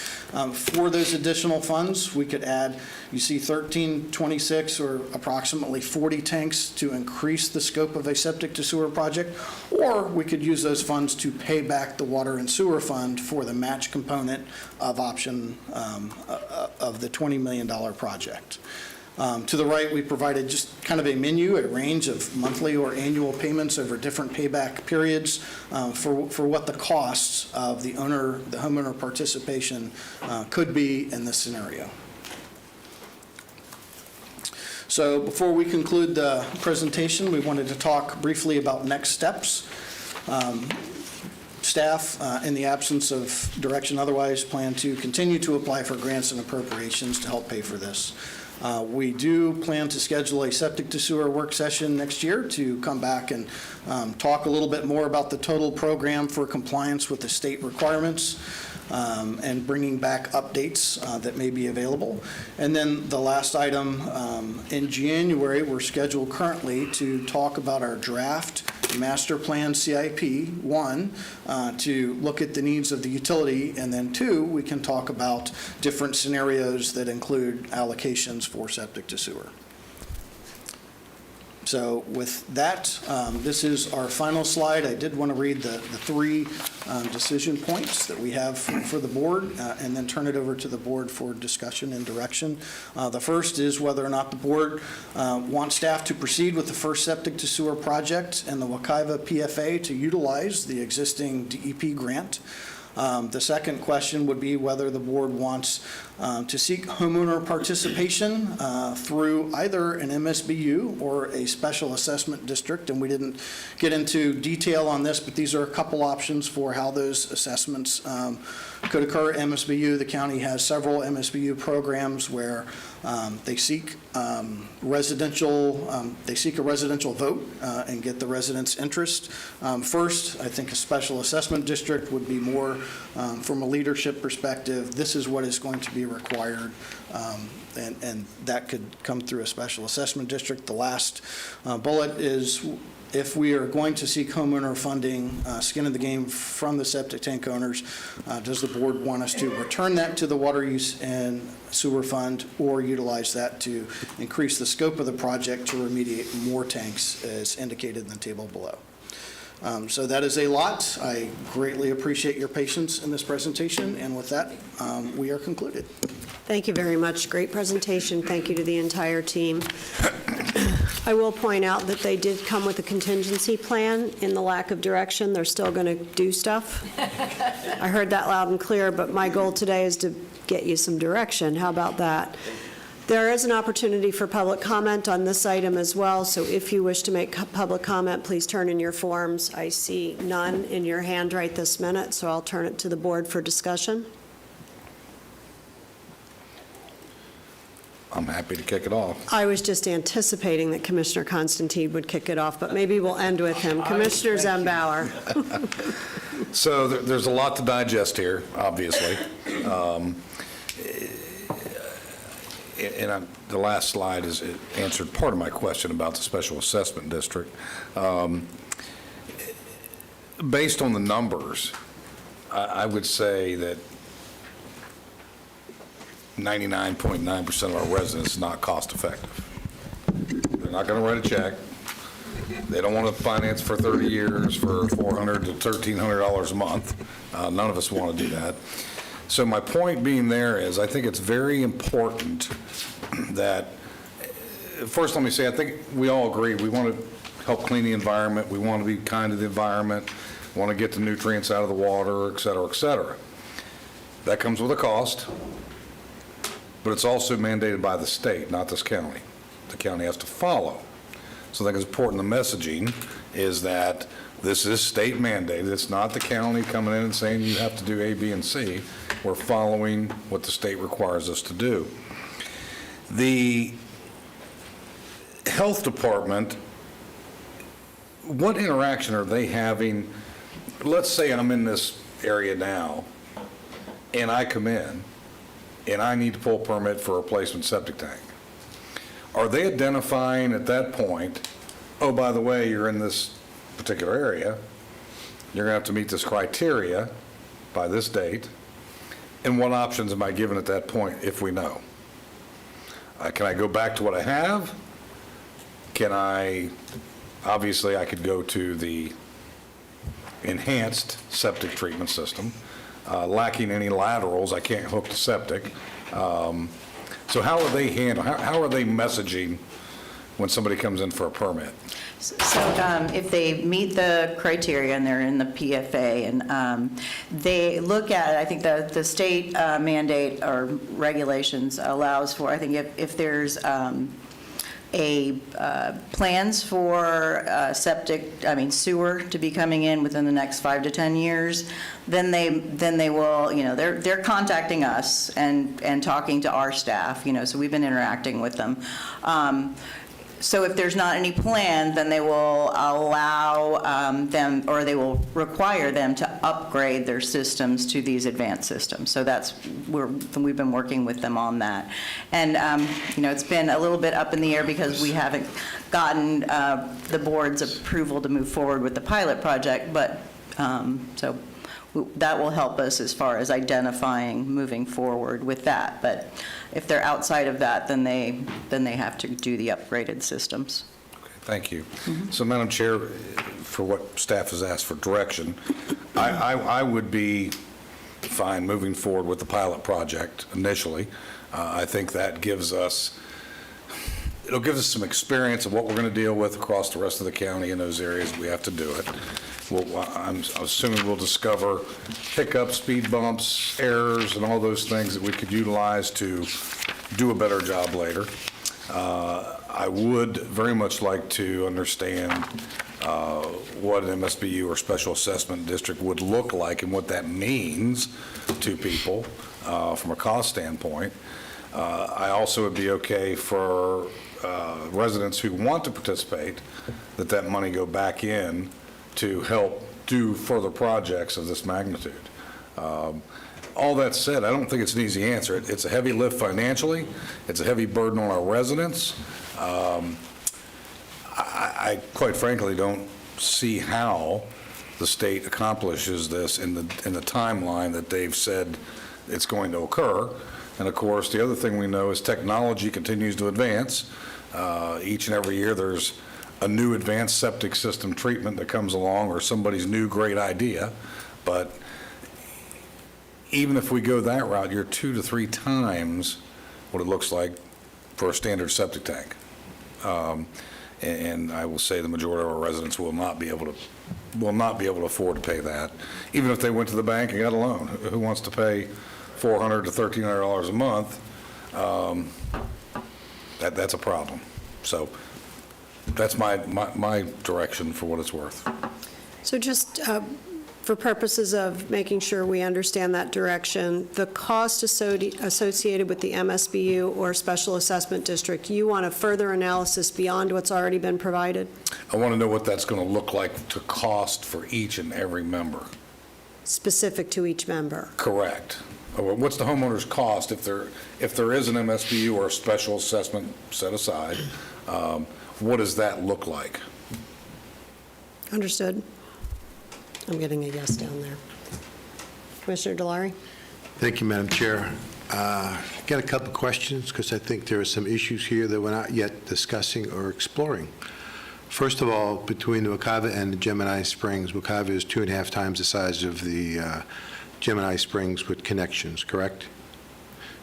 Speaker 3: For those additional funds, we could add, you see 1326 or approximately 40 tanks to increase the scope of a septic to sewer project, or we could use those funds to pay back the water and sewer fund for the match component of option of the $20 million project. To the right, we provided just kind of a menu, a range of monthly or annual payments over different payback periods for what the costs of the homeowner participation could be in this scenario. So before we conclude the presentation, we wanted to talk briefly about next steps. Staff, in the absence of direction otherwise, plan to continue to apply for grants and appropriations to help pay for this. We do plan to schedule a septic to sewer work session next year to come back and talk a little bit more about the total program for compliance with the state requirements and bringing back updates that may be available. And then the last item, in January, we're scheduled currently to talk about our draft master plan CIP, 1, to look at the needs of the utility, and then 2, we can talk about different scenarios that include allocations for septic to sewer. So with that, this is our final slide. I did want to read the 3 decision points that we have for the board and then turn it over to the board for discussion and direction. The first is whether or not the board wants staff to proceed with the first septic to sewer project and the Wekiva PFA to utilize the existing DEP grant. The second question would be whether the board wants to seek homeowner participation through either an MSBU or a special assessment district. And we didn't get into detail on this, but these are a couple options for how those assessments could occur. MSBU, the county has several MSBU programs where they seek they seek a residential vote and get the residents' interest. First, I think a special assessment district would be more from a leadership perspective. This is what is going to be required, and that could come through a special assessment district. The last bullet is if we are going to seek homeowner funding, skin in the game from the septic tank owners, does the board want us to return that to the water use and sewer fund, or utilize that to increase the scope of the project to remediate more tanks as indicated in the table below? So that is a lot. I greatly appreciate your patience in this presentation, and with that, we are concluded.
Speaker 1: Thank you very much. Great presentation. Thank you to the entire team. I will point out that they did come with a contingency plan. In the lack of direction, they're still going to do stuff. I heard that loud and clear, but my goal today is to get you some direction. How about that? There is an opportunity for public comment on this item as well, so if you wish to make public comment, please turn in your forms. I see none in your hand right this minute, so I'll turn it to the board for discussion.
Speaker 5: I'm happy to kick it off.
Speaker 1: I was just anticipating that Commissioner Constantine would kick it off, but maybe we'll end with him. Commissioner Zembauer.
Speaker 5: So there's a lot to digest here, obviously. The last slide has answered part of my question about the special assessment district. Based on the numbers, I would say that 99.9% of our residents is not cost effective. They're not going to write a check. They don't want to finance for 30 years for $400 to $1,300 a month. None of us want to do that. So my point being there is I think it's very important that, first let me say, I think we all agree we want to help clean the environment. We want to be kind to the environment, want to get the nutrients out of the water, et cetera, et cetera. That comes with a cost, but it's also mandated by the state, not this county. The county has to follow. So I think it's important the messaging is that this is state mandated. It's not the county coming in and saying you have to do A, B, and C. We're following what the state requires us to do. The health department, what interaction are they having? Let's say I'm in this area now, and I come in, and I need to pull a permit for a replacement septic tank. Are they identifying at that point, oh, by the way, you're in this particular area, you're going to have to meet this criteria by this date, and what options am I given at that point if we know? Can I go back to what I have? Obviously I could go to the enhanced septic treatment system. Lacking any laterals, I can't hook to septic. So how are they handling, how are they messaging when somebody comes in for a permit?
Speaker 4: So if they meet the criteria and they're in the PFA and they look at it, I think the state mandate or regulations allows for, I think if there's plans for sewer to be coming in within the next 5 to 10 years, then they will, they're contacting us and talking to our staff, so we've been interacting with them. So if there's not any plan, then they will allow them, or they will require them to upgrade their systems to these advanced systems. So we've been working with them on that. And, it's been a little bit up in the air because we haven't gotten the board's approval to move forward with the pilot project, but so that will help us as far as identifying moving forward with that. But if they're outside of that, then they have to do the upgraded systems.
Speaker 5: Okay, thank you. So, Madam Chair, for what staff has asked for direction, I would be fine moving forward with the pilot project initially. I think that it'll give us some experience of what we're going to deal with across the rest of the county in those areas we have to do it. I'm assuming we'll discover hiccups, speed bumps, errors, and all those things that we could utilize to do a better job later. I would very much like to understand what an MSBU or special assessment district would look like and what that means to people from a cost standpoint. I also would be okay for residents who want to participate that money go back in to help do further projects of this magnitude. All that said, I don't think it's an easy answer. It's a heavy lift financially. It's a heavy burden on our residents. I I quite frankly don't see how the state accomplishes this in the timeline that they've said it's going to occur. And of course, the other thing we know is technology continues to advance. Each and every year there's a new advanced septic system treatment that comes along, or somebody's new great idea. But even if we go that route, you're 2 to 3 times what it looks like for a standard septic tank. And I will say the majority of our residents will not be able to afford to pay that, even if they went to the bank and got a loan. Who wants to pay $400 to $1,300 a month? That's a problem. So that's my direction for what it's worth.
Speaker 1: So just for purposes of making sure we understand that direction, the cost associated with the MSBU or Special Assessment District, you want a further analysis beyond what's already been provided?
Speaker 5: I want to know what that's going to look like to cost for each and every member.
Speaker 1: Specific to each member?
Speaker 5: Correct. What's the homeowner's cost if there is an MSBU or a special assessment set aside? What does that look like?
Speaker 1: Understood. I'm getting a yes down there. Commissioner Delary?
Speaker 13: Thank you, Madam Chair. Got a couple of questions because I think there are some issues here that we're not yet discussing or exploring. First of all, between the Wekiva and the Gemini Springs, Wekiva is 2.5 times the size of the Gemini Springs with connections, correct?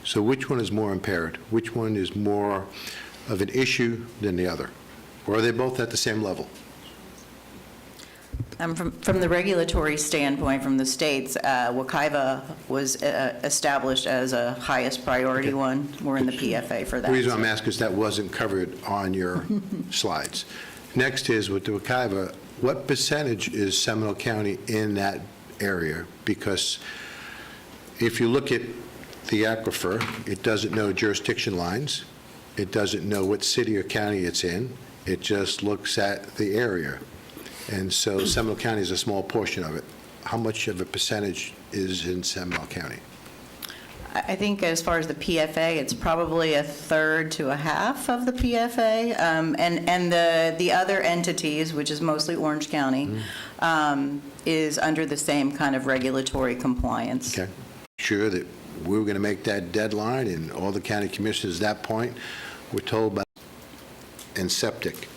Speaker 13: So which one is more impaired? Which one is more of an issue than the other? Or are they both at the same level?
Speaker 4: From the regulatory standpoint, from the states, Wekiva was established as a highest priority one. We're in the PFA for that.
Speaker 13: The reason I'm asking is that wasn't covered on your slides. Next is with the Wekiva, what percentage is Seminole County in that area? Because if you look at the aquifer, it doesn't know jurisdiction lines. It doesn't know what city or county it's in. It just looks at the area. And so Seminole County is a small portion of it. How much of a percentage is in Seminole County?
Speaker 4: I think as far as the PFA, it's probably 1/3 to 1/2 of the PFA. And the other entities, which is mostly Orange County, is under the same kind of regulatory compliance.
Speaker 13: Okay. Sure that we were going to make that deadline, and all the county commissioners at that point were told about and septic.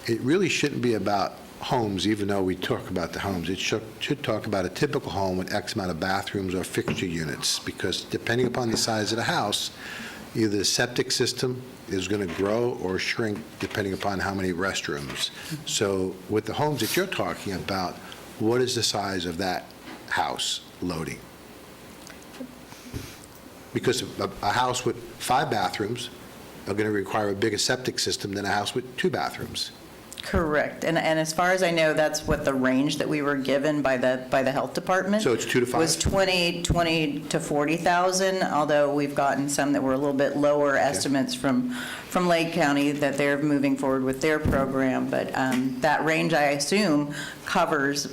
Speaker 13: It really shouldn't be about homes, even though we talk about the homes. It should talk about a typical home with X amount of bathrooms or fixture units, because depending upon the size of the house, either the septic system is going to grow or shrink depending upon how many restrooms. So with the homes that you're talking about, what is the size of that house loading? Because a house with 5 bathrooms are going to require a bigger septic system than a house with 2 bathrooms.
Speaker 4: Correct. And as far as I know, that's what the range that we were given by the health department.
Speaker 13: So it's 2 to 5?
Speaker 4: Was 20 to 40,000, although we've gotten some that were a little bit lower estimates from Lake County that they're moving forward with their program. But that range, I assume, covers,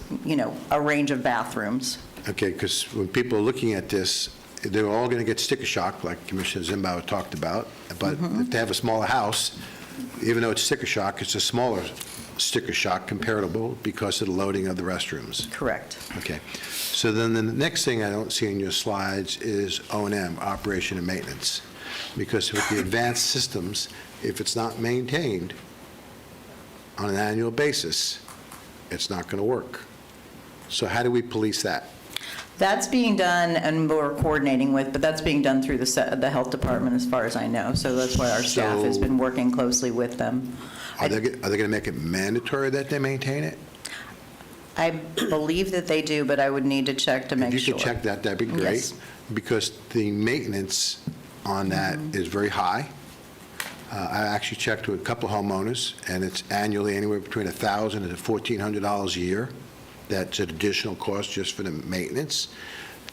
Speaker 4: a range of bathrooms.
Speaker 13: Okay, because when people are looking at this, they're all going to get sticker shock, like Commissioner Zimbauer talked about. But if they have a smaller house, even though it's sticker shock, it's a smaller sticker shock comparable because of the loading of the restrooms.
Speaker 4: Correct.
Speaker 13: Okay. So then the next thing I don't see in your slides is O&M, operation and maintenance. Because with the advanced systems, if it's not maintained on an annual basis, it's not going to work. So how do we police that?
Speaker 4: That's being done, and we're coordinating with, but that's being done through the health department as far as I know. So that's why our staff has been working closely with them.
Speaker 13: Are they going to make it mandatory that they maintain it?
Speaker 4: I believe that they do, but I would need to check to make sure.
Speaker 13: If you could check that, that'd be great.
Speaker 4: Yes.
Speaker 13: Because the maintenance on that is very high. I actually checked with a couple homeowners, and it's annually anywhere between $1,000 and $1,400 a year. That's an additional cost just for the maintenance.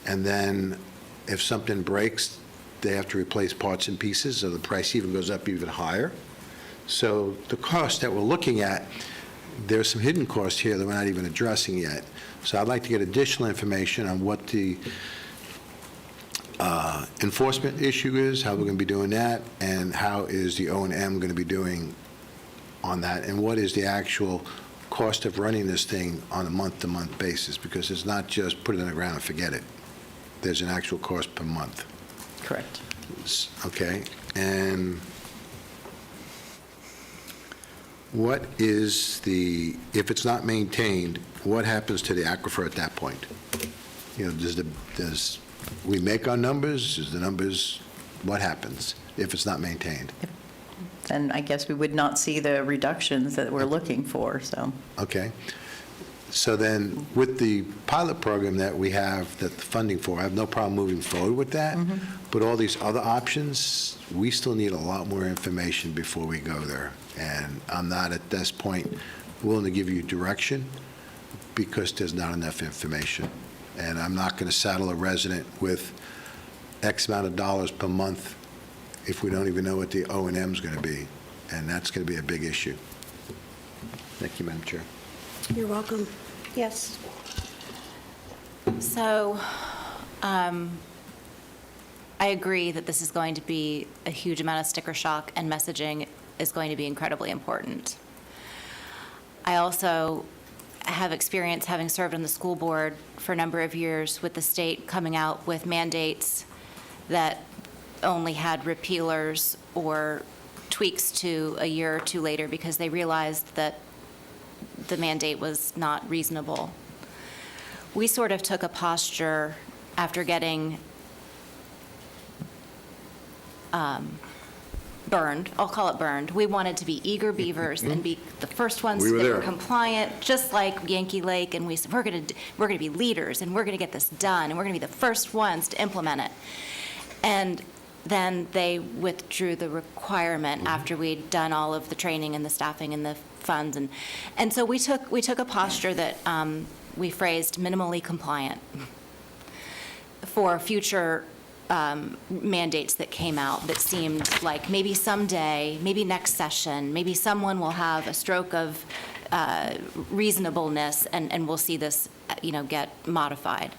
Speaker 13: And then if something breaks, they have to replace parts and pieces, so the price even goes up even higher. So the cost that we're looking at, there's some hidden costs here that we're not even addressing yet. So I'd like to get additional information on what the enforcement issue is, how we're going to be doing that, and how is the O&M going to be doing on that, and what is the actual cost of running this thing on a month-to-month basis? Because it's not just put it in the ground and forget it. There's an actual cost per month.
Speaker 4: Correct.
Speaker 13: Okay, and what is the, if it's not maintained, what happens to the aquifer at that point? You know, does we make our numbers? Is the numbers, what happens if it's not maintained?
Speaker 4: Then I guess we would not see the reductions that we're looking for, so.
Speaker 13: Okay. So then, with the pilot program that we have, that the funding for, I have no problem moving forward with that. But all these other options, we still need a lot more information before we go there. And I'm not at this point willing to give you direction because there's not enough information. And I'm not going to saddle a resident with X amount of dollars per month if we don't even know what the O&M is going to be. And that's going to be a big issue. Thank you, Madam Chair.
Speaker 1: You're welcome. Yes.
Speaker 2: So, I agree that this is going to be a huge amount of sticker shock, and messaging is going to be incredibly important. I also have experience, having served on the school board for a number of years, with the state coming out with mandates that only had repealers or tweaks to a year or two later because they realized that the mandate was not reasonable. We sort of took a posture after getting burned. I'll call it burned. We wanted to be eager beavers and be the first ones
Speaker 13: We were
Speaker 2: that were
Speaker 13: there.
Speaker 2: compliant, just like Yankee Lake, and we said, we're going to be leaders, and we're going to get this done, and we're going to be the first ones to implement it. And then they withdrew the requirement after we'd done all of the training and the staffing and the funds, and so we took a posture that we phrased minimally compliant for future mandates that came out that seemed like maybe someday, maybe next session, maybe someone will have a stroke of reasonableness and we'll see this, get modified.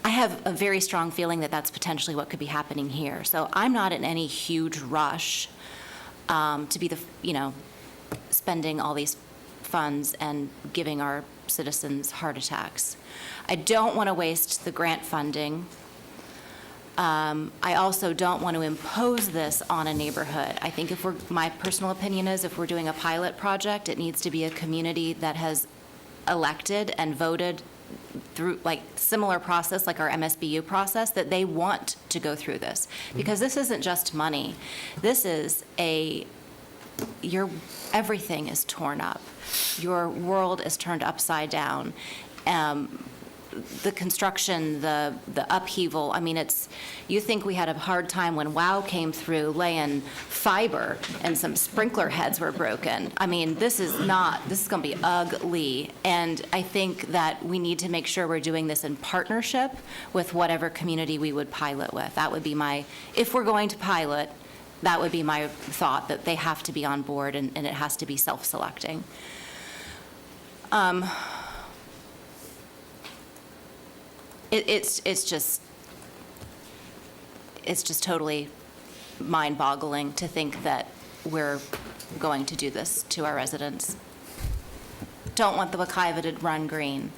Speaker 2: I have a very strong feeling that that's potentially what could be happening here. So I'm not in any huge rush to be spending all these funds and giving our citizens heart attacks. I don't want to waste the grant funding. I also don't want to impose this on a neighborhood. I think my personal opinion is if we're doing a pilot project, it needs to be a community that has elected and voted through similar process like our MSBU process, that they want to go through this. Because this isn't just money. This is everything is torn up. Your world is turned upside down. The construction, the upheaval, you think we had a hard time when WOW came through laying fiber and some sprinkler heads were broken. This is going to be ugly. And I think that we need to make sure we're doing this in partnership with whatever community we would pilot with. That would be if we're going to pilot, that would be my thought, that they have to be on board and it has to be self-selecting. It's just totally mind-boggling to think that we're going to do this to our residents. Don't want the Wekiva to run green.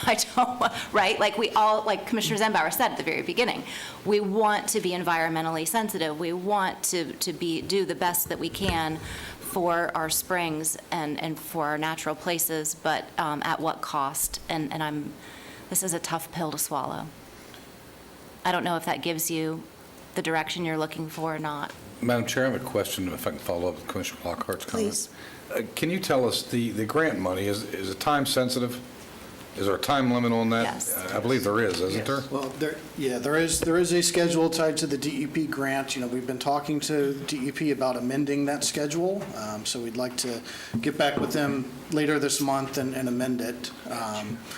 Speaker 2: I don't want, right? Like Commissioner Zembauer said at the very beginning, we want to be environmentally sensitive. We want to do the best that we can for our springs and for our natural places, but at what cost? This is a tough pill to swallow. I don't know if that gives you the direction you're looking for or not.
Speaker 5: Madam Chair, I have a question, if I can follow up with Commissioner Lockhart's comment.
Speaker 1: Please.
Speaker 5: Can you tell us, the grant money, is it time sensitive? Is there a time limit on that?
Speaker 2: Yes.
Speaker 5: I believe there is, isn't there?
Speaker 3: Well, there is a schedule tied to the DEP grant. We've been talking to DEP about amending that schedule, so we'd like to get back with them later this month and amend it.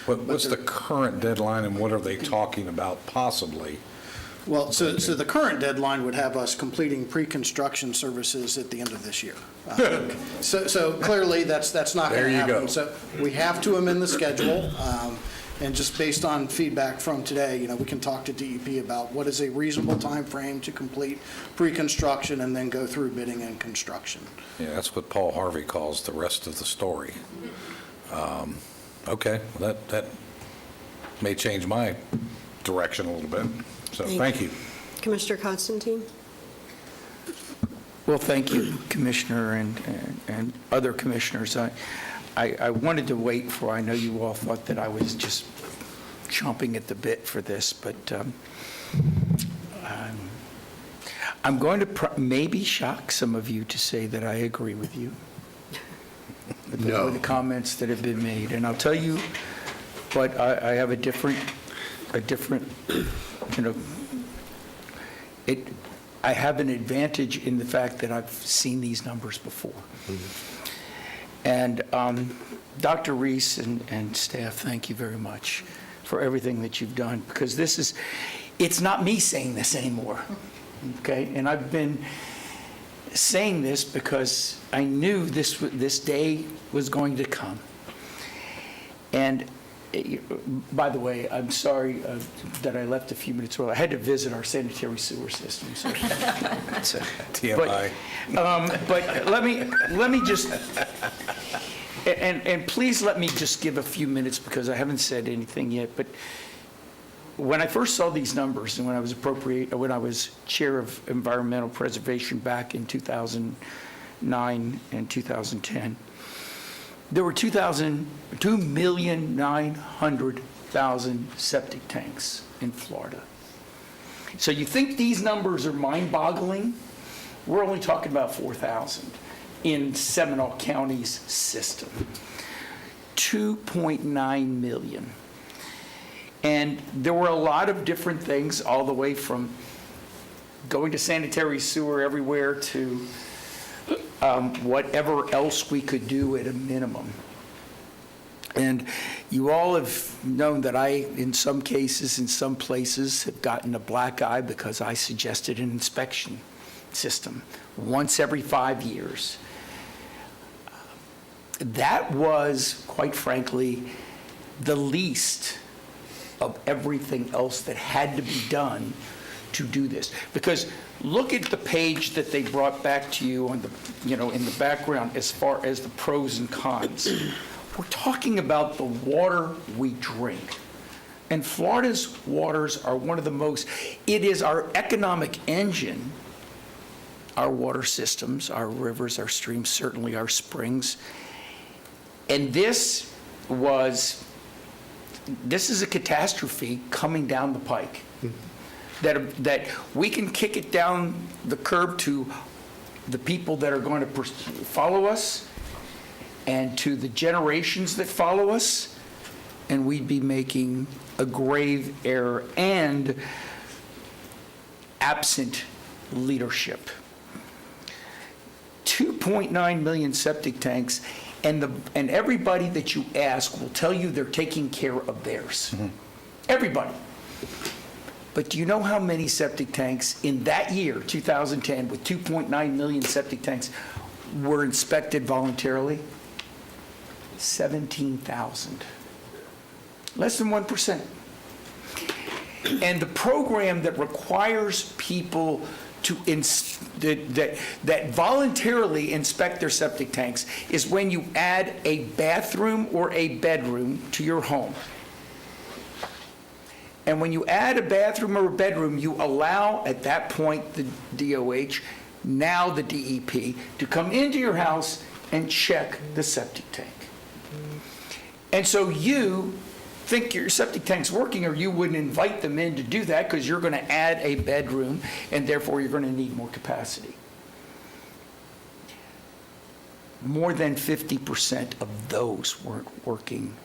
Speaker 5: What's the current deadline, and what are they talking about possibly?
Speaker 3: Well, so the current deadline would have us completing pre-construction services at the end of this year. So clearly, that's not going to happen.
Speaker 5: There you go.
Speaker 3: So we have to amend the schedule, And just based on feedback from today, we can talk to DEP about what is a reasonable time frame to complete pre-construction and then go through bidding and construction.
Speaker 5: Yeah, that's what Paul Harvey calls the rest of the story. Okay, well, that may change my direction a little bit, so thank you.
Speaker 1: Commissioner Constantine?
Speaker 12: Well, thank you, Commissioner and other commissioners. I wanted to wait for, I know you all thought that I was just chomping at the bit for this, but I'm going to maybe shock some of you to say that I agree with you. With the comments that have been made. And I'll tell you, but I have a different, I have an advantage in the fact that I've seen these numbers before. And Dr. Reese and staff, thank you very much for everything that you've done, because it's not me saying this anymore, okay? And I've been saying this because I knew this day was going to come. And by the way, I'm sorry that I left a few minutes early. I had to visit our sanitary sewer system. So that's
Speaker 5: TMI.
Speaker 12: But let me just, and please let me just give a few minutes because I haven't said anything yet. But when I first saw these numbers and when I was chair of environmental preservation back in 2009 and 2010, there were 2,900,000 septic tanks in Florida. So you think these numbers are mind-boggling? We're only talking about 4,000 in Seminole County's system. 2.9 million. And there were a lot of different things, all the way from going to sanitary sewer everywhere to whatever else we could do at a minimum. And you all have known that I, in some cases, in some places, have gotten a black eye because I suggested an inspection system once every 5 years. That was, quite frankly, the least of everything else that had to be done to do this. Because look at the page that they brought back to you on the, in the background as far as the pros and cons. We're talking about the water we drink. And Florida's waters are one of the most, it is our economic engine, our water systems, our rivers, our streams, certainly our springs. And this is a catastrophe coming down the pike. That we can kick it down the curb to the people that are going to follow us and to the generations that follow us, and we'd be making a grave error and absent leadership. 2.9 million septic tanks, and everybody that you ask will tell you they're taking care of theirs. Mm-hmm. Everybody. But do you know how many septic tanks in that year, 2010, with 2.9 million septic tanks, were inspected voluntarily? 17,000. Less than 1%. And the program that requires people to that voluntarily inspect their septic tanks is when you add a bathroom or a bedroom to your home. And when you add a bathroom or a bedroom, you allow, at that point, the DOH, now the DEP, to come into your house and check the septic tank. And so you think your septic tank's working, or you wouldn't invite them in to do that because you're going to add a bedroom, and therefore you're going to need more capacity. More than 50% of those weren't working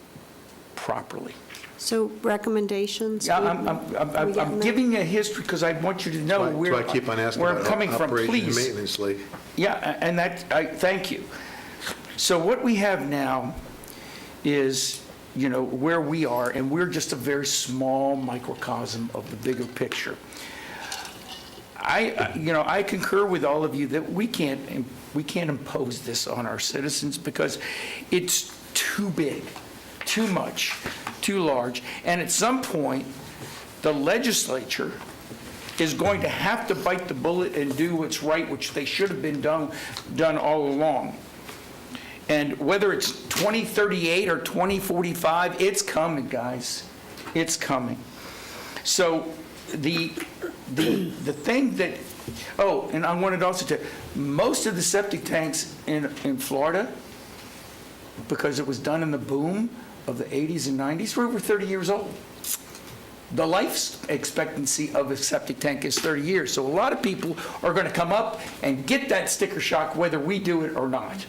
Speaker 12: properly.
Speaker 1: So recommendations?
Speaker 12: Yeah, I'm giving a history because I want you to know where
Speaker 13: I keep on asking
Speaker 12: I'm
Speaker 13: about
Speaker 12: coming from.
Speaker 13: operation and
Speaker 12: Please.
Speaker 13: maintenance, Lee.
Speaker 12: Yeah, and thank you. So what we have now is, where we are, and we're just a very small microcosm of the bigger picture. I concur with all of you that we can't impose this on our citizens because it's too big too much, too large, and at some point, the legislature is going to have to bite the bullet and do what's right, which they should have been done all along. And whether it's 2038 or 2045, it's coming, guys. It's coming. So the thing that, oh, and I wanted also to, most of the septic tanks in Florida, because it was done in the boom of the 80s and 90s, were over 30 years old. The life expectancy of a septic tank is 30 years. So a lot of people are going to come up and get that sticker shock whether we do it or not.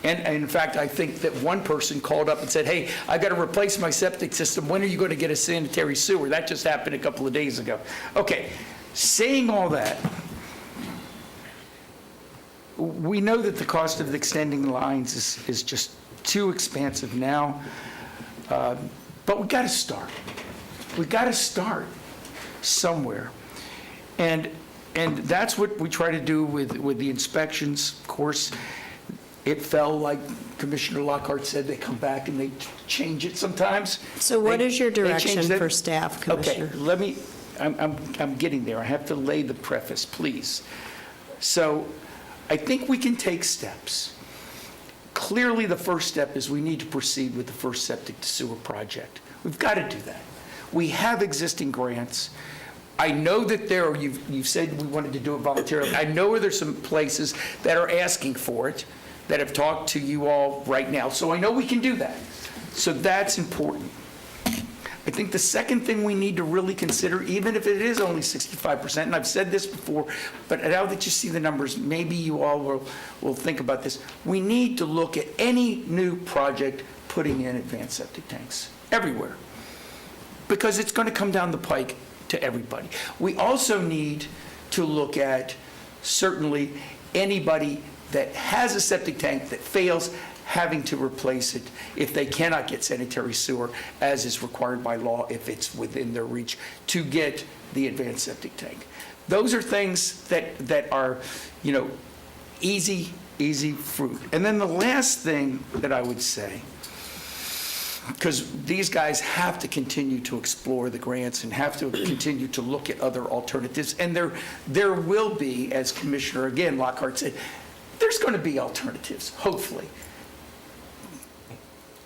Speaker 12: And in fact, I think that one person called up and said, hey, I got to replace my septic system. When are you going to get a sanitary sewer? That just happened a couple of days ago. Okay, saying all that, we know that the cost of extending lines is just too expensive now, but we got to start. We got to start somewhere. And that's what we try to do with the inspections. Of course, it fell, like Commissioner Lockhart said, they come back and they change it sometimes.
Speaker 1: So what is your direction
Speaker 12: change that.
Speaker 1: for staff, Commissioner?
Speaker 12: Okay, I'm getting there. I have to lay the preface, please. So I think we can take steps. Clearly, the first step is we need to proceed with the first septic to sewer project. We've got to do that. We have existing grants. I know that you've said we wanted to do it voluntarily. I know there's some places that are asking for it, that have talked to you all right now. So I know we can do that. So that's important. I think the second thing we need to really consider, even if it is only 65%, and I've said this before, but now that you see the numbers, maybe you all will think about this. We need to look at any new project putting in advanced septic tanks everywhere, because it's going to come down the pike to everybody. We also need to look at, certainly, anybody that has a septic tank that fails, having to replace it if they cannot get sanitary sewer, as is required by law if it's within their reach to get the advanced septic tank. Those are things that are, easy fruit. And then the last thing that I would say, because these guys have to continue to explore the grants and have to continue to look at other alternatives. And there will be, as Commissioner, again, Lockhart said, there's going to be alternatives, hopefully.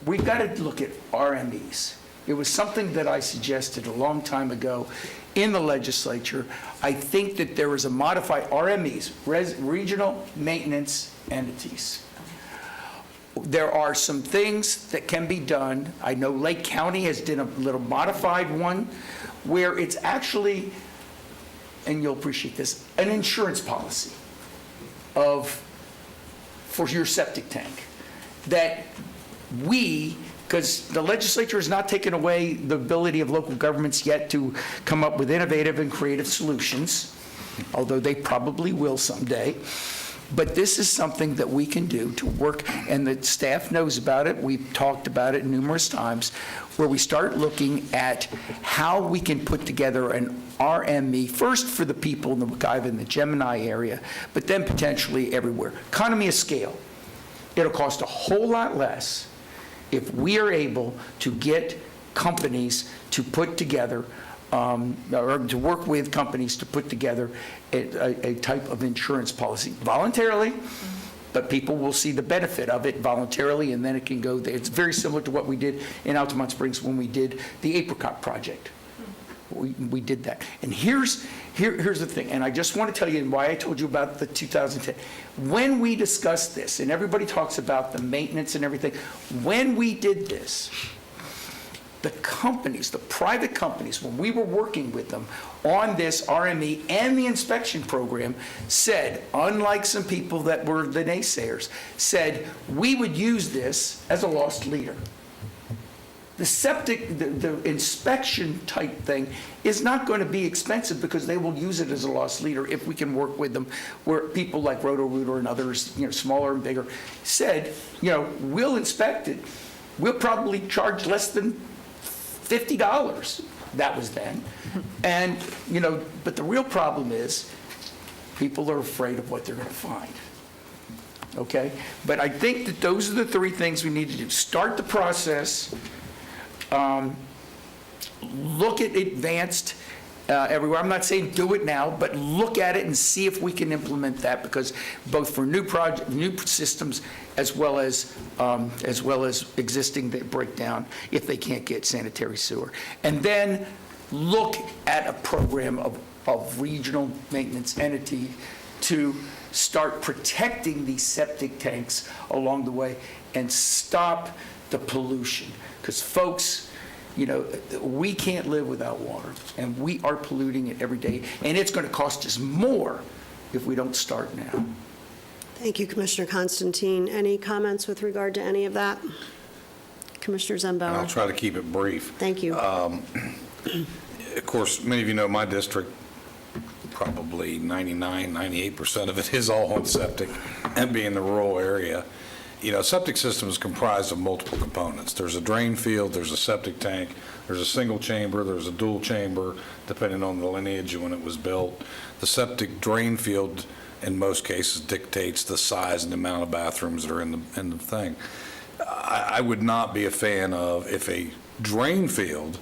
Speaker 12: We've got to look at RMEs. It was something that I suggested a long time ago in the legislature. I think that there is a modified RMEs, regional maintenance entities. There are some things that can be done. I know Lake County has done a little modified one where it's actually, and you'll appreciate this, an insurance policy for your septic tank that because the legislature has not taken away the ability of local governments yet to come up with innovative and creative solutions, although they probably will someday. But this is something that we can do to work, and the staff knows about it. We've talked about it numerous times, where we start looking at how we can put together an RME, first for the people in the Wekiva and the Gemini area, but then potentially everywhere. Economy of scale. It'll cost a whole lot less if we are able to get companies to put together, or to work with companies to put together a type of insurance policy voluntarily, but people will see the benefit of it voluntarily, and then it can go there. It's very similar to what we did in Altamont Springs when we did the Apricot project. We did that. And here's the thing, and I just want to tell you why I told you about the 2010. When we discussed this, and everybody talks about the maintenance and everything, when we did this, the companies, the private companies, when we were working with them on this RME and the inspection program, said, unlike some people that were the naysayers, said, we would use this as a lost leader. The septic, the inspection type thing is not going to be expensive because they will use it as a loss leader if we can work with them, where people like Roto-Rooter and others, smaller and bigger, said, we'll inspect it. We'll probably charge less than $50. That was then. And, but the real problem is people are afraid of what they're going to find. okay? But I think that those are the three things we need to do. Start the process, look at advanced everywhere. I'm not saying do it now, but look at it and see if we can implement that, because both for new systems as well as existing that break down if they can't get sanitary sewer. And then look at a program of regional maintenance entity to start protecting these septic tanks along the way and stop the pollution. Because folks, you know, we can't live without water, and we are polluting it every day, and it's going to cost us more if we don't start now.
Speaker 1: Thank you, Commissioner Constantine. Any comments with regard to any of that? Commissioner Zembauer?
Speaker 5: I'll try to keep it brief.
Speaker 1: Thank you.
Speaker 5: Of course, many of you know my district, probably 98% of it is all on septic, and being the rural area. You know, septic system is comprised of multiple components. There's a drain field, there's a septic tank, there's a single chamber, there's a dual chamber, depending on the lineage when it was built. The septic drain field, in most cases, dictates the size and the amount of bathrooms that are in the thing. I would not be a fan of, if a drain field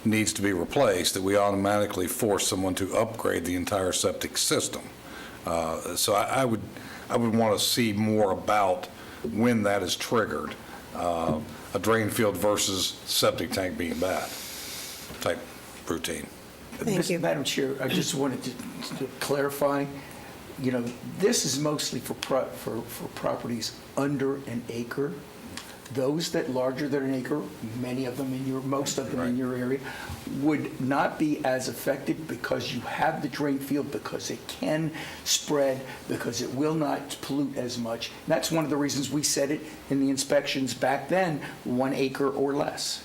Speaker 5: needs to be replaced, that we automatically force someone to upgrade the entire septic system. So I would want to see more about when that is triggered, a drain field versus septic tank being bad type routine.
Speaker 1: Thank you.
Speaker 12: Madam Chair, I just wanted to clarify, you know, this is mostly for properties under an acre. Those that larger than an acre, many of them most of them in your area, would not be as affected because you have the drain field, because it can spread, because it will not pollute as much. And that's one of the reasons we said it in the inspections back then, 1 acre or less.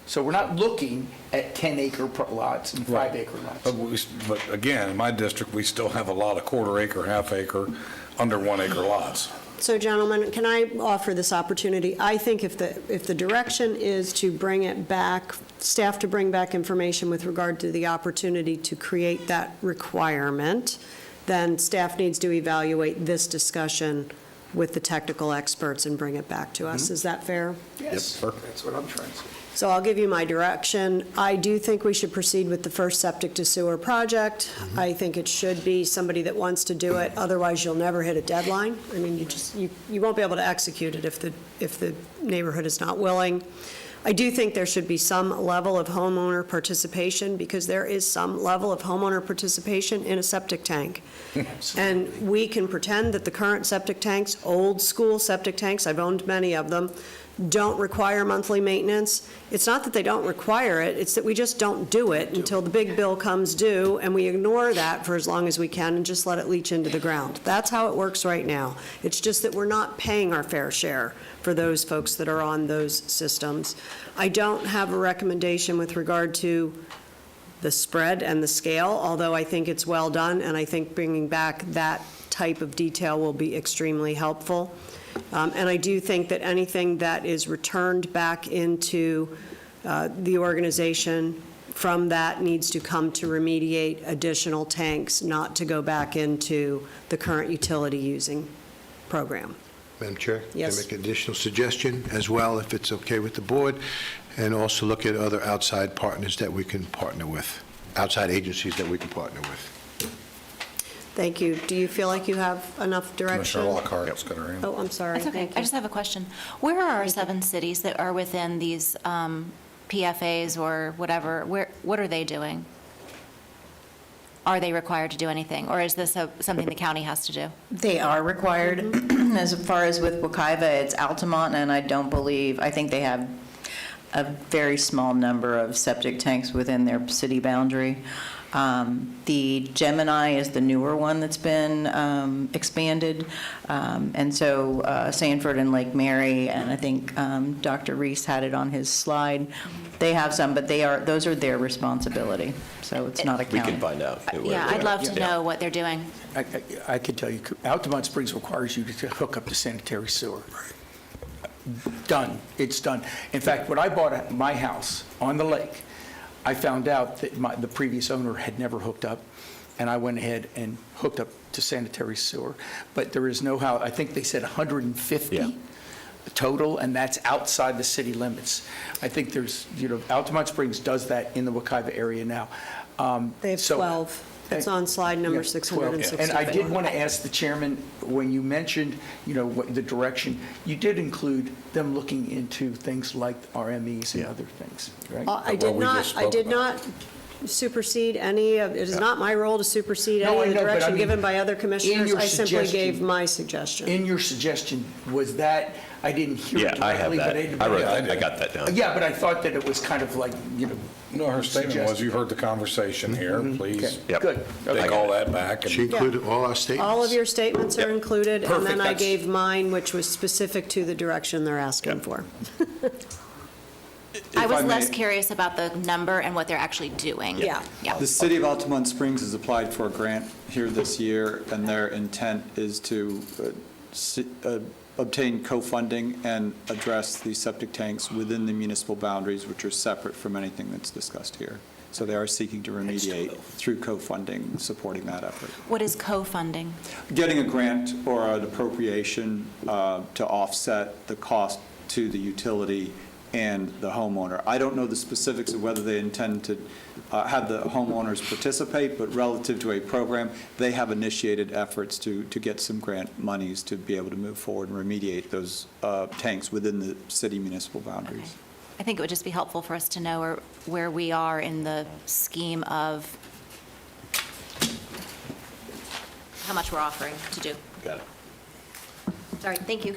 Speaker 12: So we're not looking at 10-acre lots and 5-acre lots.
Speaker 5: But again, in my district, we still have a lot of quarter-acre, half-acre, under 1-acre lots.
Speaker 1: So, gentlemen, can I offer this opportunity? I think if the direction is to bring it back, staff to bring back information with regard to the opportunity to create that requirement, then staff needs to evaluate this discussion with the technical experts and bring it back to us. Is that fair?
Speaker 12: Yes, that's what I'm trying to say.
Speaker 1: So I'll give you my direction. I do think we should proceed with the first septic to sewer project. I think it should be somebody that wants to do it. Otherwise, you'll never hit a deadline. I mean, you won't be able to execute it if the neighborhood is not willing. I do think there should be some level of homeowner participation, because there is some level of homeowner participation in a septic tank. And we can pretend that the current septic tanks, old school septic tanks, I've owned many of them, don't require monthly maintenance. It's not that they don't require it, it's that we just don't do it until the big bill comes due, and we ignore that for as long as we can and just let it leach into the ground. That's how it works right now. It's just that we're not paying our fair share for those folks that are on those systems. I don't have a recommendation with regard to the spread and the scale, although I think it's well done, and I think bringing back that type of detail will be extremely helpful. And I do think that anything that is returned back into the organization from that needs to come to remediate additional tanks, not to go back into the current utility using program.
Speaker 13: Madam Chair?
Speaker 1: Yes.
Speaker 13: Can I make an additional suggestion as well, if it's okay with the board, and also look at other outside partners that we can partner with, outside agencies that we can partner with?
Speaker 1: Thank you. Do you feel like you have enough direction?
Speaker 5: Commissioner Lockhart's got her hand.
Speaker 1: Oh, I'm sorry.
Speaker 2: That's okay.
Speaker 1: Thank you.
Speaker 2: I just have a question. Where are our 7 cities that are within these PFAs or whatever? What are they doing? Are they required to do anything, or is this something the county has to do?
Speaker 4: They are required. As far as with Wekiva, it's Altamont, and I think they have a very small number of septic tanks within their city boundary. The Gemini is the newer one that's been expanded, and so Sanford and Lake Mary, and I think Dr. Reese had it on his slide. They have some, but those are their responsibility, so it's not a county.
Speaker 11: We can find out.
Speaker 2: Yeah, I'd love to know what they're doing.
Speaker 12: I can tell you, Altamont Springs requires you to hook up to sanitary sewer. Done. It's done. In fact, when I bought my house on the lake, I found out that the previous owner had never hooked up, and I went ahead and hooked up to sanitary sewer. But there is no how, I think they said 150 total, and that's outside the city limits. I think there's, Altamont Springs does that in the Wekiva area now.
Speaker 1: They have 12. It's on slide number 665.
Speaker 12: And I did want to ask the chairman, when you mentioned, what the direction, you did include them looking into things like RMEs and other things, right?
Speaker 1: I did not supersede any of, it is not my role to supersede
Speaker 12: No,
Speaker 1: any
Speaker 12: I
Speaker 1: of the
Speaker 12: know, but I
Speaker 1: direction
Speaker 12: mean,
Speaker 1: given by other
Speaker 12: in
Speaker 1: commissioners.
Speaker 12: your
Speaker 1: I simply
Speaker 12: suggestion-
Speaker 1: gave my suggestion.
Speaker 12: In your suggestion, was that, I didn't hear it
Speaker 11: Yeah, I have
Speaker 12: directly, but
Speaker 11: that.
Speaker 12: anybody
Speaker 11: I wrote
Speaker 12: else-
Speaker 11: that, I got that down.
Speaker 12: Yeah, but I thought that it was kind of like,
Speaker 5: No, her statement was, you heard the conversation here, please
Speaker 11: Yep.
Speaker 12: Good.
Speaker 5: take all that back.
Speaker 13: She included all our statements?
Speaker 1: All of your statements are included, and
Speaker 12: Perfect,
Speaker 1: then I
Speaker 12: that's-
Speaker 1: gave mine, which was specific to the direction they're asking for.
Speaker 2: I was
Speaker 22: I may-
Speaker 2: less curious about the number and what they're actually doing.
Speaker 1: Yeah.
Speaker 22: The City of Altamont Springs has applied for a grant here this year, and their intent is to obtain co-funding and address the septic tanks within the municipal boundaries, which are separate from anything that's discussed here. So they are seeking to remediate through co-funding, supporting that effort.
Speaker 2: What is co-funding?
Speaker 22: Getting a grant or an appropriation to offset the cost to the utility and the homeowner. I don't know the specifics of whether they intend to have the homeowners participate, but relative to a program, they have initiated efforts to get some grant monies to be able to move forward and remediate those tanks within the city municipal boundaries.
Speaker 2: I think it would just be helpful for us to know where we are in the scheme of how much we're offering to do.
Speaker 11: Got it.
Speaker 2: Sorry, thank you.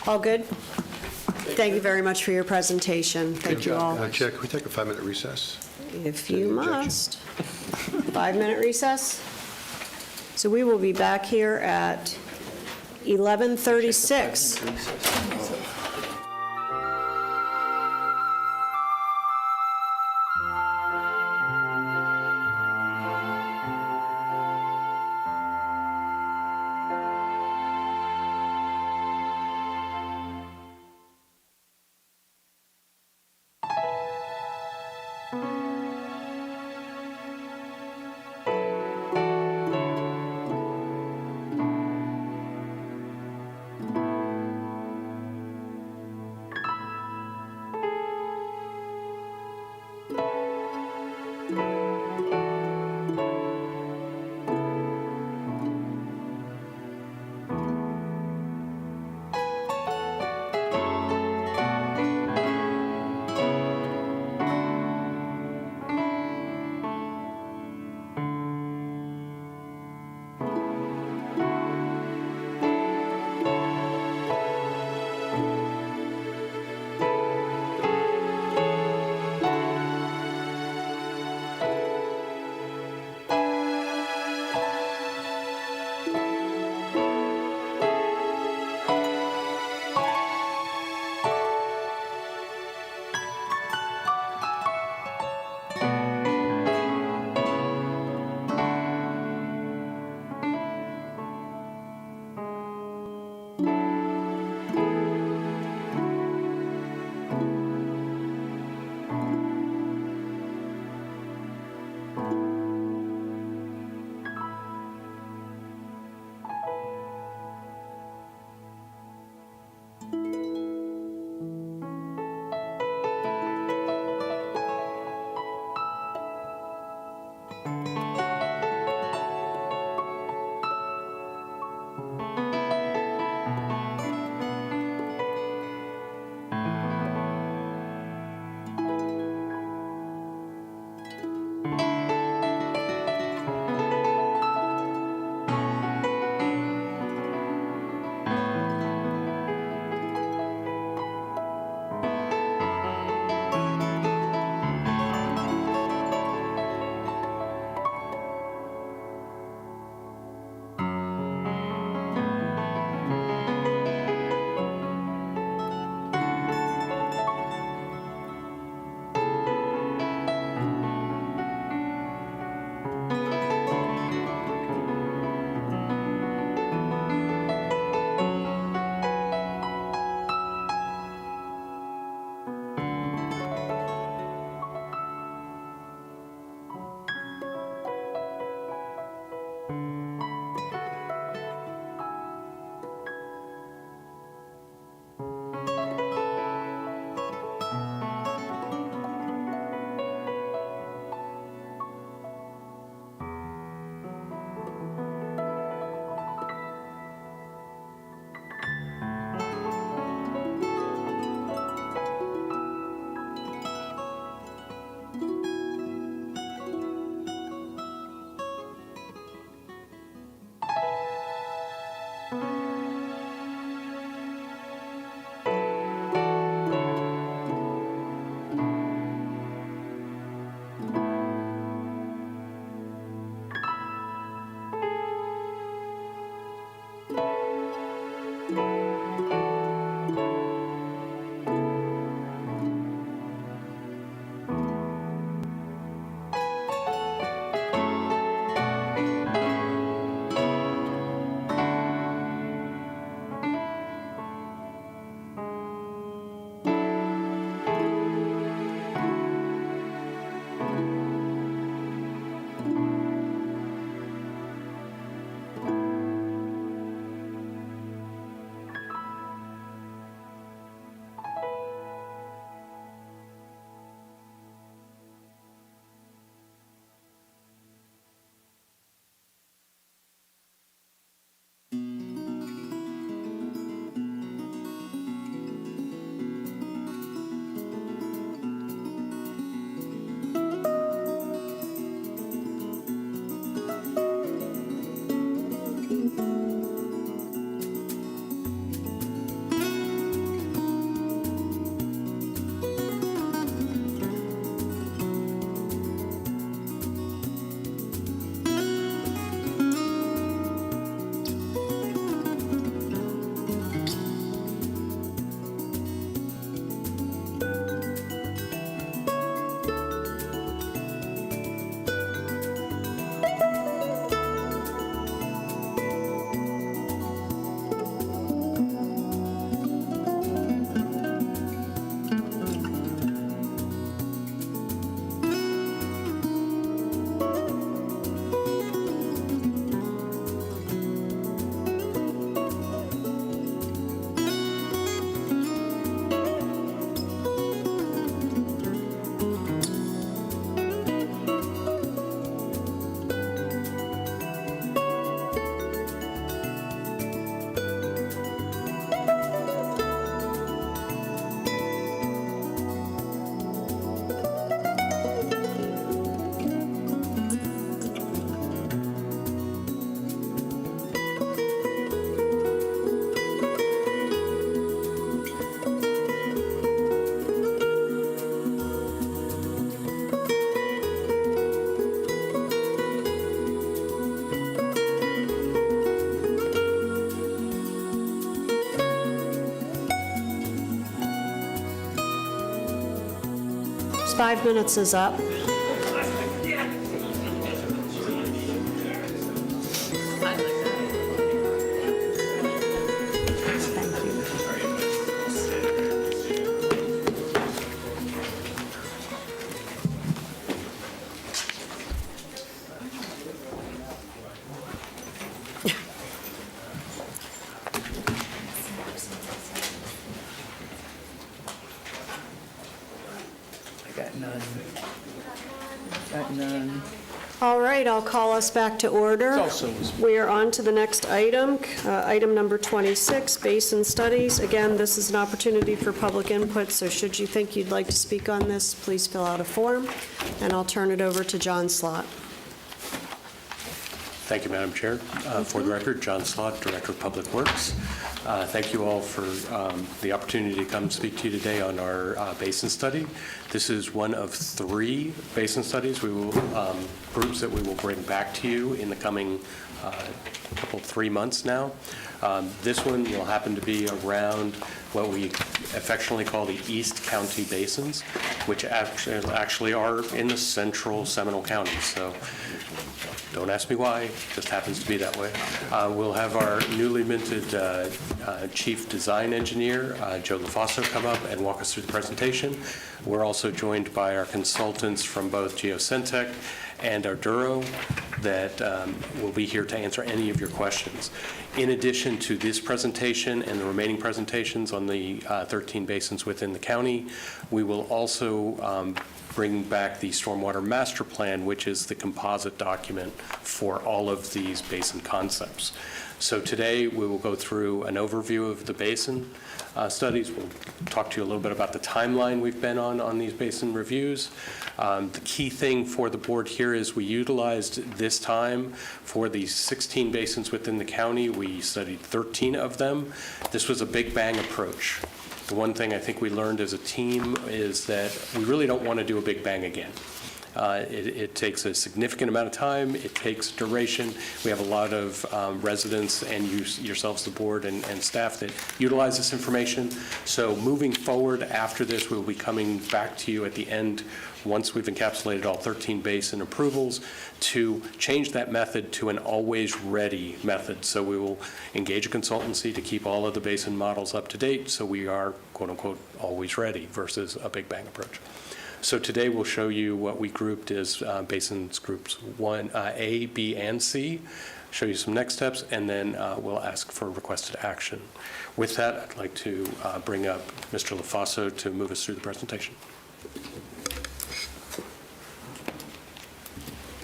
Speaker 1: All good? Thank you very much for your presentation. Thank you all.
Speaker 13: Chair, can we take a 5-minute recess?
Speaker 1: If you
Speaker 13: Any objection?
Speaker 1: must. 5-minute recess. So we will be back here at 11:36. 5 minutes is up.
Speaker 12: Got none.
Speaker 1: All right, I'll call us back to order. We are on to the next item, item number 26, Basin Studies. Again, this is an opportunity for public input, so should you think you'd like to speak on this, please fill out a form, and I'll turn it over to John Slott.
Speaker 6: Thank you, Madam Chair. For the record, John Slott, Director of Public Works. Thank you all for the opportunity to come speak to you today on our basin study. This is one of 3 basin studies groups that we will bring back to you in the coming 3 months now. This one will happen to be around what we affectionately call the East County basins, which actually are in the central Seminole County. So don't ask me why, it just happens to be that way. We'll have our newly minted Chief Design Engineer, Joe LaFosso, come up and walk us through the presentation. We're also joined by our consultants from both Geocentech and Arduro that will be here to answer any of your questions. In addition to this presentation and the remaining presentations on the 13 basins within the county, we will also bring back the Stormwater Master Plan, which is the composite document for all of these basin concepts. So today, we will go through an overview of the basin studies. We'll talk to you a little bit about the timeline we've been on these basin reviews. The key thing for the board here is we utilized this time for the 16 basins within the county. We studied 13 of them. This was a big bang approach. The one thing I think we learned as a team is that we really don't want to do a big bang again. It takes a significant amount of time. It takes duration. We have a lot of residents and yourselves, the board and staff, that utilize this information. So moving forward after this, we'll be coming back to you at the end, once we've encapsulated all 13 basin approvals, to change that method to an always ready method. So we will engage a consultancy to keep all of the basin models up to date, so we are, quote unquote, always ready versus a big bang approach. So today we'll show you what we grouped as basins groups 1, A, B, and C, show you some next steps, and then we'll ask for requested action. With that, I'd like to bring up Mr. LaFosso to move us through the presentation.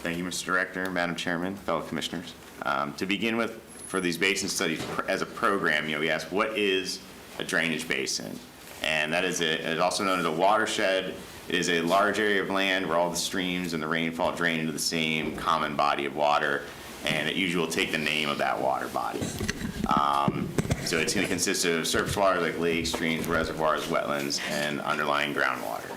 Speaker 7: Thank you, Mr. Director, Madam Chairman, fellow commissioners. To begin with, for these basin studies as a program, we ask, what is a drainage basin? And that is it's also known as a watershed. It is a large area of land where all the streams and the rainfall drain into the same common body of water, and it usually will take the name of that water body. So it's going to consist of surface water like lakes, streams, reservoirs, wetlands, and underlying groundwater.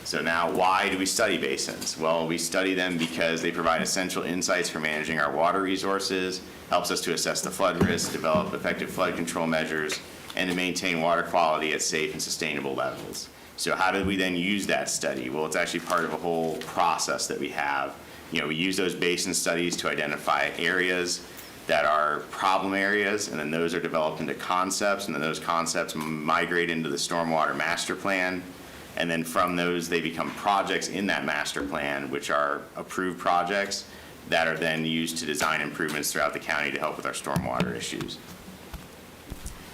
Speaker 7: So now, why do we study basins? Well, we study them because they provide essential insights for managing our water resources, helps us to assess the flood risk, develop effective flood control measures, and to maintain water quality at safe and sustainable levels. So how did we then use that study? Well, it's actually part of a whole process that we have. We use those basin studies to identify areas that are problem areas, and then those are developed into concepts, and then those concepts migrate into the Stormwater Master Plan. And then from those, they become projects in that master plan, which are approved projects that are then used to design improvements throughout the county to help with our stormwater issues.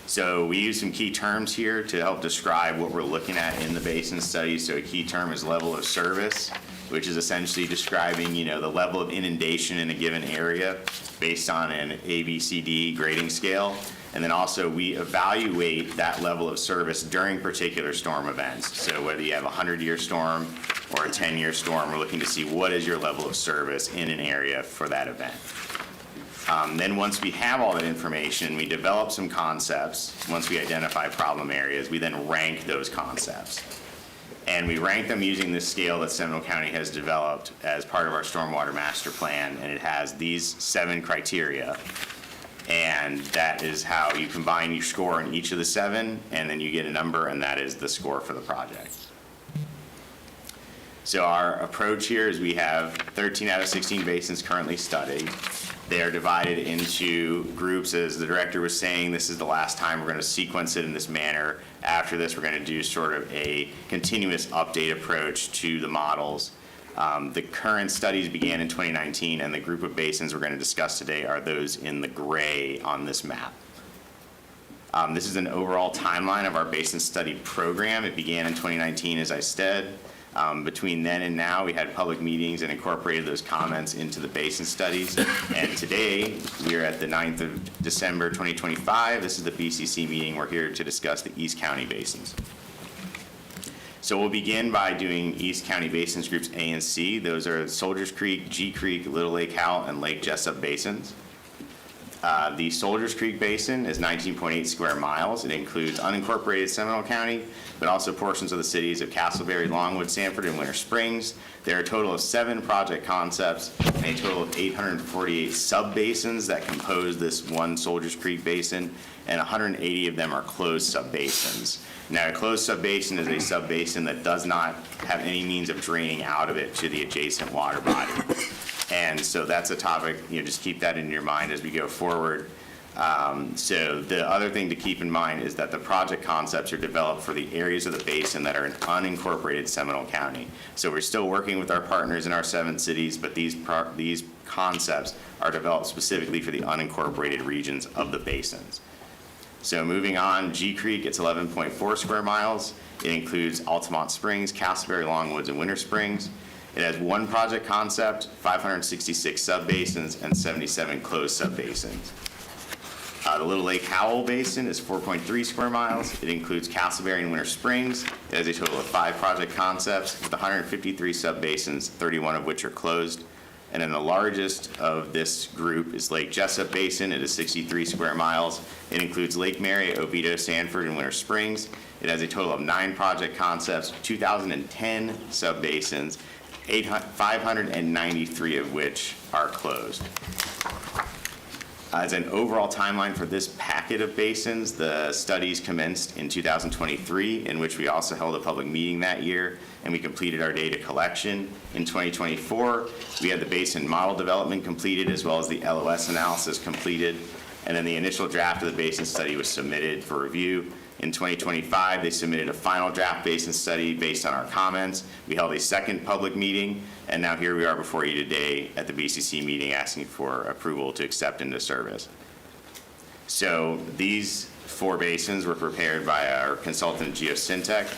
Speaker 7: So we use some key terms here to help describe what we're looking at in the basin study. So a key term is level of service, which is essentially describing, the level of inundation in a given area based on an ABCD grading scale. And then also we evaluate that level of service during particular storm events. So whether you have a 100-year storm or a 10-year storm, we're looking to see what is your level of service in an area for that event. Then once we have all that information, we develop some concepts. Once we identify problem areas, we then rank those concepts. And we rank them using this scale that Seminole County has developed as part of our Stormwater Master Plan, and it has these 7 criteria. And that is how you combine your score in each of the 7, and then you get a number, and that is the score for the project. So our approach here is we have 13 out of 16 basins currently studied. They are divided into groups. As the director was saying, this is the last time we're going to sequence it in this manner. After this, we're going to do sort of a continuous update approach to the models. The current studies began in 2019, and the group of basins we're going to discuss today are those in the gray on this map. This is an overall timeline of our basin study program. It began in 2019, as I said. Between then and now, we had public meetings and incorporated those comments into the basin studies. And today, we are at the 9th of December, 2025. This is the BCC meeting. We're here to discuss the East County basins. So we'll begin by doing East County basins groups A and C. Those are Soldiers Creek, G Creek, Little Lake Howell, and Lake Jessup basins. The Soldiers Creek Basin is 19.8 square miles. It includes unincorporated Seminole County, but also portions of the cities of Castleberry, Longwood, Sanford, and Winter Springs. There are a total of 7 project concepts and a total of 848 sub-basins that compose this one Soldiers Creek Basin, and 180 of them are closed sub-basins. Now, a closed sub-basin is a sub-basin that does not have any means of draining out of it to the adjacent water body. And so that's a topic, just keep that in your mind as we go forward. So the other thing to keep in mind is that the project concepts are developed for the areas of the basin that are in unincorporated Seminole County. So we're still working with our partners in our 7 cities, but these concepts are developed specifically for the unincorporated regions of the basins. So moving on, G Creek, it's 11.4 square miles. It includes Altamont Springs, Castleberry, Longwoods, and Winter Springs. It has 1 project concept, 566 sub-basins, and 77 closed sub-basins. The Little Lake Howell Basin is 4.3 square miles. It includes Castleberry and Winter Springs. It has a total of 5 project concepts with 153 sub-basins, 31 of which are closed. And then the largest of this group is Lake Jessup Basin. It is 63 square miles. It includes Lake Mary, Oviedo, Sanford, and Winter Springs. It has a total of 9 project concepts, 2,010 sub-basins, 593 of which are closed. As an overall timeline for this packet of basins, the studies commenced in 2023, in which we also held a public meeting that year, and we completed our data collection. In 2024, we had the basin model development completed, as well as the LOS analysis completed, and then the initial draft of the basin study was submitted for review. In 2025, they submitted a final draft basin study based on our comments. We held a second public meeting, and now here we are before you today at the BCC meeting asking for approval to accept into service. So these 4 basins were prepared by our consultant Geosyntec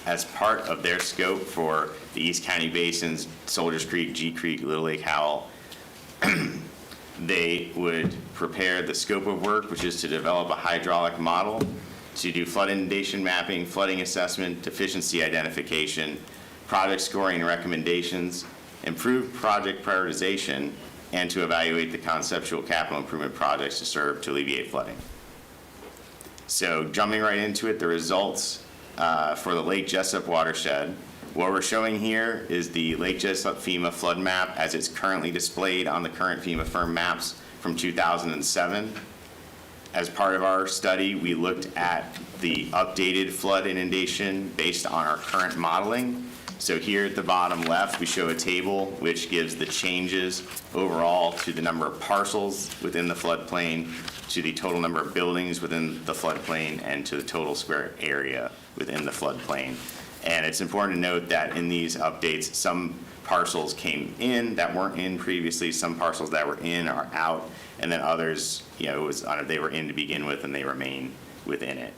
Speaker 7: as part of their scope for the East County basins, Soldiers Creek, G Creek, Little Lake Howell. They would prepare the scope of work, which is to develop a hydraulic model, to do flood inundation mapping, flooding assessment, deficiency identification, project scoring and recommendations, improve project prioritization, and to evaluate the conceptual capital improvement projects to serve to alleviate flooding. So jumping right into it, the results for the Lake Jessup watershed. What we're showing here is the Lake Jessup FEMA flood map as it's currently displayed on the current FEMA firm maps from 2007. As part of our study, we looked at the updated flood inundation based on our current modeling. So here at the bottom left, we show a table which gives the changes overall to the number of parcels within the floodplain, to the total number of buildings within the floodplain, and to the total square area within the floodplain. And it's important to note that in these updates, some parcels came in that weren't in previously, some parcels that were in are out, and then others, they were in to begin with and they remain within it.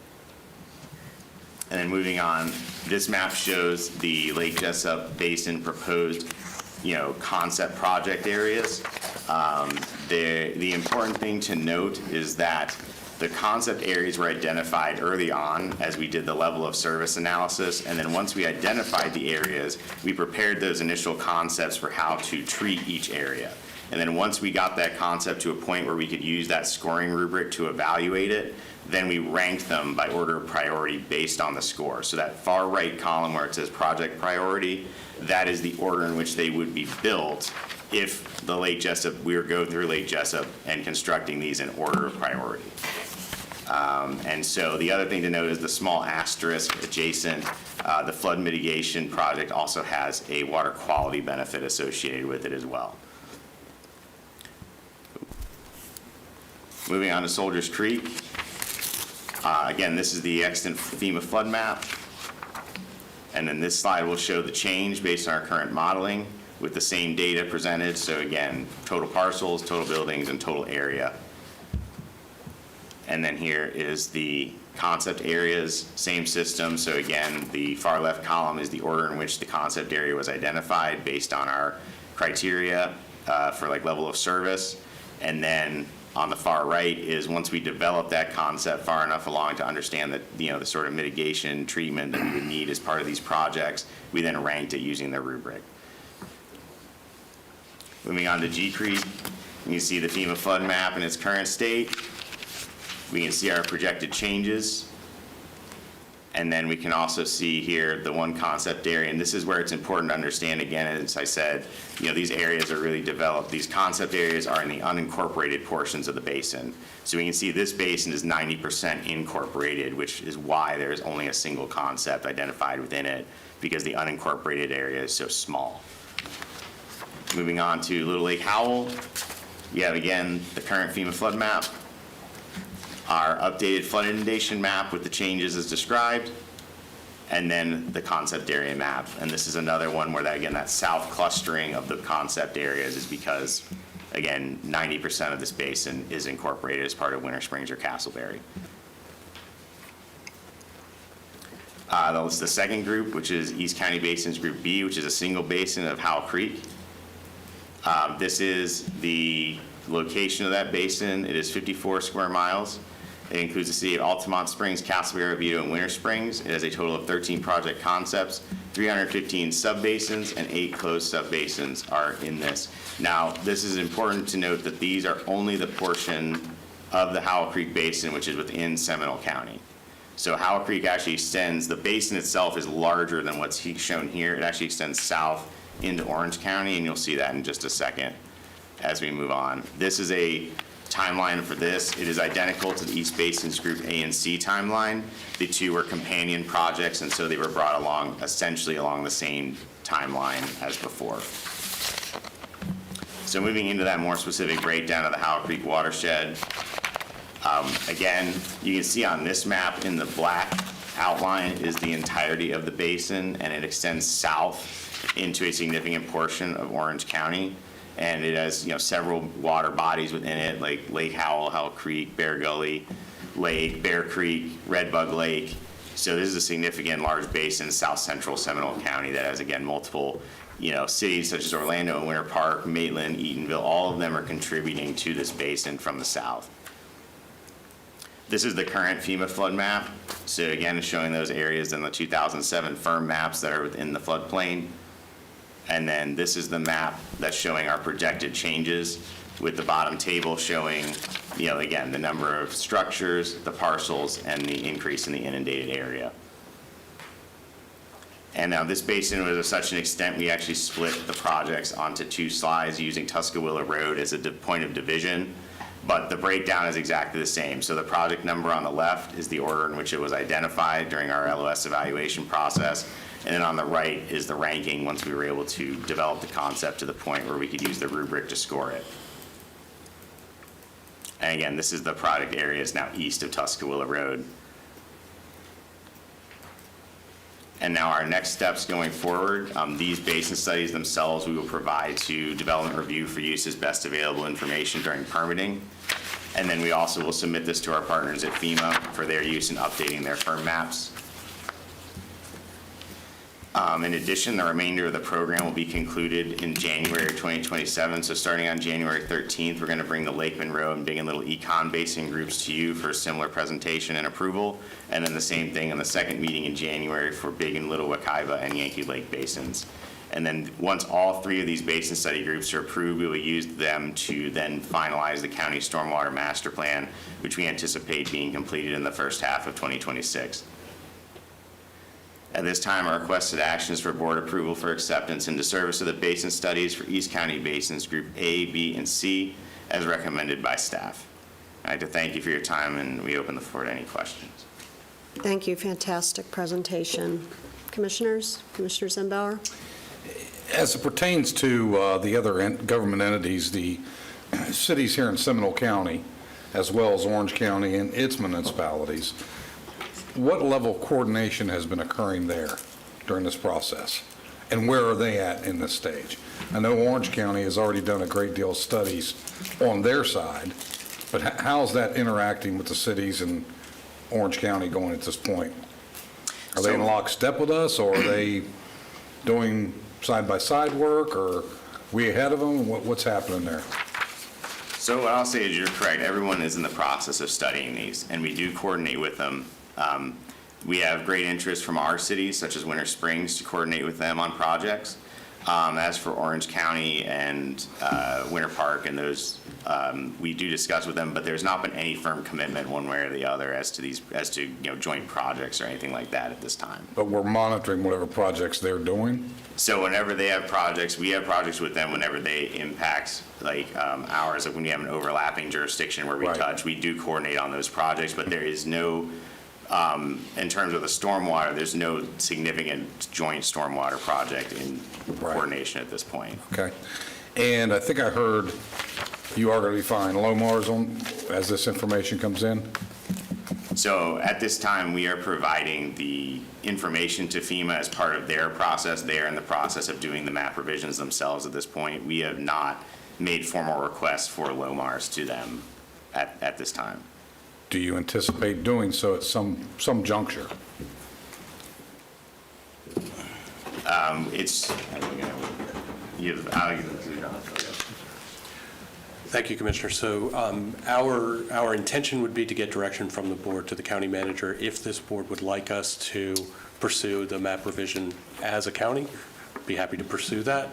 Speaker 7: And then moving on, this map shows the Lake Jessup Basin proposed, concept project areas. The important thing to note is that the concept areas were identified early on as we did the level of service analysis, and then once we identified the areas, we prepared those initial concepts for how to treat each area. And then once we got that concept to a point where we could use that scoring rubric to evaluate it, then we ranked them by order of priority based on the score. So that far right column where it says project priority, that is the order in which they would be built if the Lake Jessup, we were going through Lake Jessup and constructing these in order of priority. And so the other thing to note is the small asterisk adjacent The flood mitigation project also has a water quality benefit associated with it as well. Moving on to Soldiers Creek. Again, this is the extant FEMA flood map. And then this slide will show the change based on our current modeling with the same data presented. So again, total parcels, total buildings, and total area. And then here is the concept areas, same system. So again, the far left column is the order in which the concept area was identified based on our criteria for like level of service. And then on the far right is once we develop that concept far enough along to understand that, you know, the sort of mitigation treatment that we would need as part of these projects, we then ranked it using the rubric. Moving on to G Creek, you can see the FEMA flood map in its current state. We can see our projected changes. And then we can also see here the one concept area, and this is where it's important to understand, again, as I said, you know, these areas are really developed. These concept areas are in the unincorporated portions of the basin. So we can see this basin is 90% incorporated, which is why there's only a single concept identified within it, because the unincorporated area is so small. Moving on to Little Lake Howell, you have, again, the current FEMA flood map, our updated flood inundation map with the changes as described, and then the concept area map. And this is another one where, that, again, that south clustering of the concept areas is because, again, 90% of this basin is incorporated as part of Winter Springs or Castleberry. That was the second group, which is East County Basins Group B, which is a single basin of Howell Creek. This is the location of that basin. It is 54 square miles. It includes the city of Altamont Springs, Castleberry, Oviedo, and Winter Springs. It has a total of 13 project concepts, 315 subbasins, and 8 closed subbasins are in this. Now, this is important to note that these are only the portion of the Howell Creek Basin which is within Seminole County. So Howell Creek actually extends, the basin itself is larger than what's shown here. It actually extends south into Orange County, and you'll see that in just a second as we move on. This is a timeline for this. It is identical to the East Basins Group A and C timeline. The two were companion projects, and so they were brought along essentially along the same timeline as before. So moving into that more specific breakdown of the Howell Creek watershed, again, you can see on this map in the black outline is the entirety of the basin, and it extends south into a significant portion of Orange County. And it has, you know, several water bodies within it, like Lake Howell, Howell Creek, Bear Gully Lake, Bear Creek, Redbug Lake. So this is a significant large basin in south central Seminole County that has, again, multiple, you know, cities such as Orlando and Winter Park, Maitland, Eatonville. All of them are contributing to this basin from the south. This is the current FEMA flood map. So again, it's showing those areas in the 2007 firm maps that are within the floodplain. And then this is the map that's showing our projected changes, with the bottom table showing, you know, again, the number of structures, the parcels, and the increase in the inundated area. And now this basin was of such an extent, we actually split the projects onto 2 slides using Tuscaloosa Road as a point of division, but the breakdown is exactly the same. So the project number on the left is the order in which it was identified during our LOS evaluation process. And then on the right is the ranking once we were able to develop the concept to the point where we could use the rubric to score it. And again, this is the project areas now east of Tuscaloosa Road. And now our next steps going forward, these basin studies themselves we will provide to development review for use as best available information during permitting. And then we also will submit this to our partners at FEMA for their use in updating their firm maps. In addition, the remainder of the program will be concluded in January 2027. So starting on January 13th, we're going to bring the Lake Monroe and Big and Little Econ Basin groups to you for a similar presentation and approval. And then the same thing in the second meeting in January for Big and Little Wekiva and Yankee Lake Basins. And then once all 3 of these basin study groups are approved, we will use them to then finalize the county stormwater master plan, which we anticipate being completed in the first half of 2026. At this time, our requested actions for board approval for acceptance into service of the basin studies for East County Basins Group A, B, and C as recommended by staff. I'd like to thank you for your time, and we open the floor to any questions.
Speaker 1: Thank you. Fantastic presentation. Commissioners? Commissioner Zimbauer?
Speaker 5: As it pertains to the other government entities, the cities here in Seminole County, as well as Orange County and its municipalities, what level of coordination has been occurring there during this process? And where are they at in this stage? I know Orange County has already done a great deal of studies on their side, but how's that interacting with the cities in Orange County going at this point? Are they in lockstep with us, or are they doing side-by-side work, or we ahead of them? What's happening there?
Speaker 7: So what I'll say is you're correct. Everyone is in the process of studying these, and we do coordinate with them. We have great interest from our cities, such as Winter Springs, to coordinate with them on projects. As for Orange County and Winter Park and those, we do discuss with them, but there's not been any firm commitment one way or the other as to joint projects or anything like that at this time.
Speaker 5: But we're monitoring whatever projects they're doing?
Speaker 7: So whenever they have projects, we have projects with them whenever they impact ours. Like when we have an overlapping jurisdiction where we touch, we do coordinate on those projects, but there is no, in terms of the stormwater, there's no significant joint stormwater project in coordination at this point.
Speaker 5: Okay. And I think I heard you are going to be filing LOMARs as this information comes in?
Speaker 7: So at this time, we are providing the information to FEMA as part of their process. They are in the process of doing the map revisions themselves at this point. We have not made formal requests for LOMARs to them at this time.
Speaker 5: Do you anticipate doing so at some juncture?
Speaker 6: Thank you, Commissioner. So our intention would be to get direction from the board to the county manager if this board would like us to pursue the map revision as a county. Be happy to pursue that.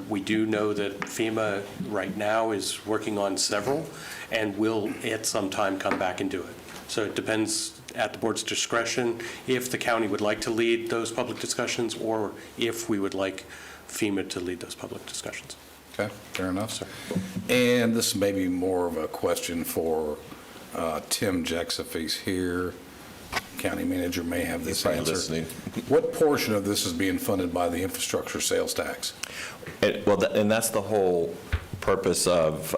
Speaker 6: We do know that FEMA right now is working on several and will at some time come back and do it. So it depends at the board's discretion if the county would like to lead those public discussions or if we would like FEMA to lead those public discussions.
Speaker 5: Okay, fair enough, sir. And this may be more of a question for Tim Jex if he's here. County manager may have this answer.
Speaker 11: Listening.
Speaker 5: What portion of this is being funded by the infrastructure sales tax?
Speaker 11: And that's the whole purpose of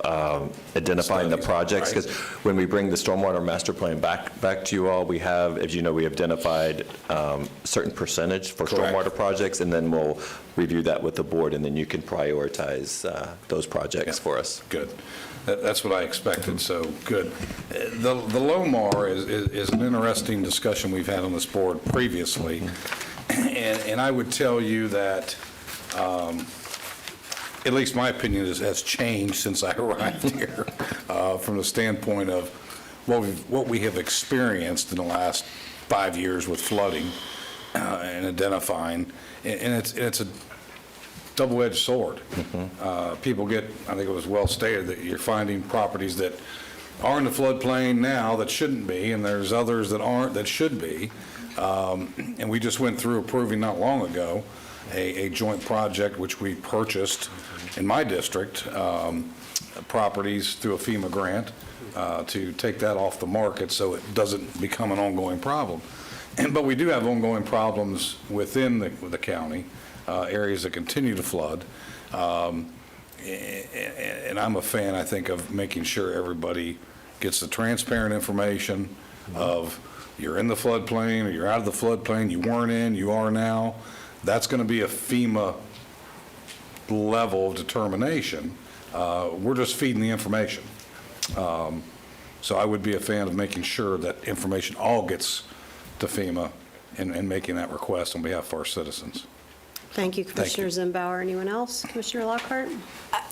Speaker 11: identifying the projects, because when we bring the stormwater master plan back to you all, we have, as you know, we have identified a certain percentage for stormwater projects, and then we'll review that with the board, and then you can prioritize those projects for us.
Speaker 5: Good. That's what I expected, so good. The LOMAR is an interesting discussion we've had on this board previously, and I would tell you that at least my opinion has changed since I arrived here from the standpoint of what we have experienced in the last 5 years with flooding and identifying, and it's a double-edged sword. People get, I think it was well stated, that you're finding properties that are in the floodplain now that shouldn't be, and there's others that aren't that should be. And we just went through approving not long ago a joint project which we purchased in my district, properties through a FEMA grant to take that off the market so it doesn't become an ongoing problem. But we do have ongoing problems within the county, areas that continue to flood. And I'm a fan, I think, of making sure everybody gets the transparent information of you're in the floodplain or you're out of the floodplain, you weren't in, you are now. That's going to be a FEMA level of determination. We're just feeding the information. So I would be a fan of making sure that information all gets to FEMA and making that request on behalf of our citizens.
Speaker 1: Thank you, Commissioner Zimbauer. Anyone else? Commissioner Lockhart?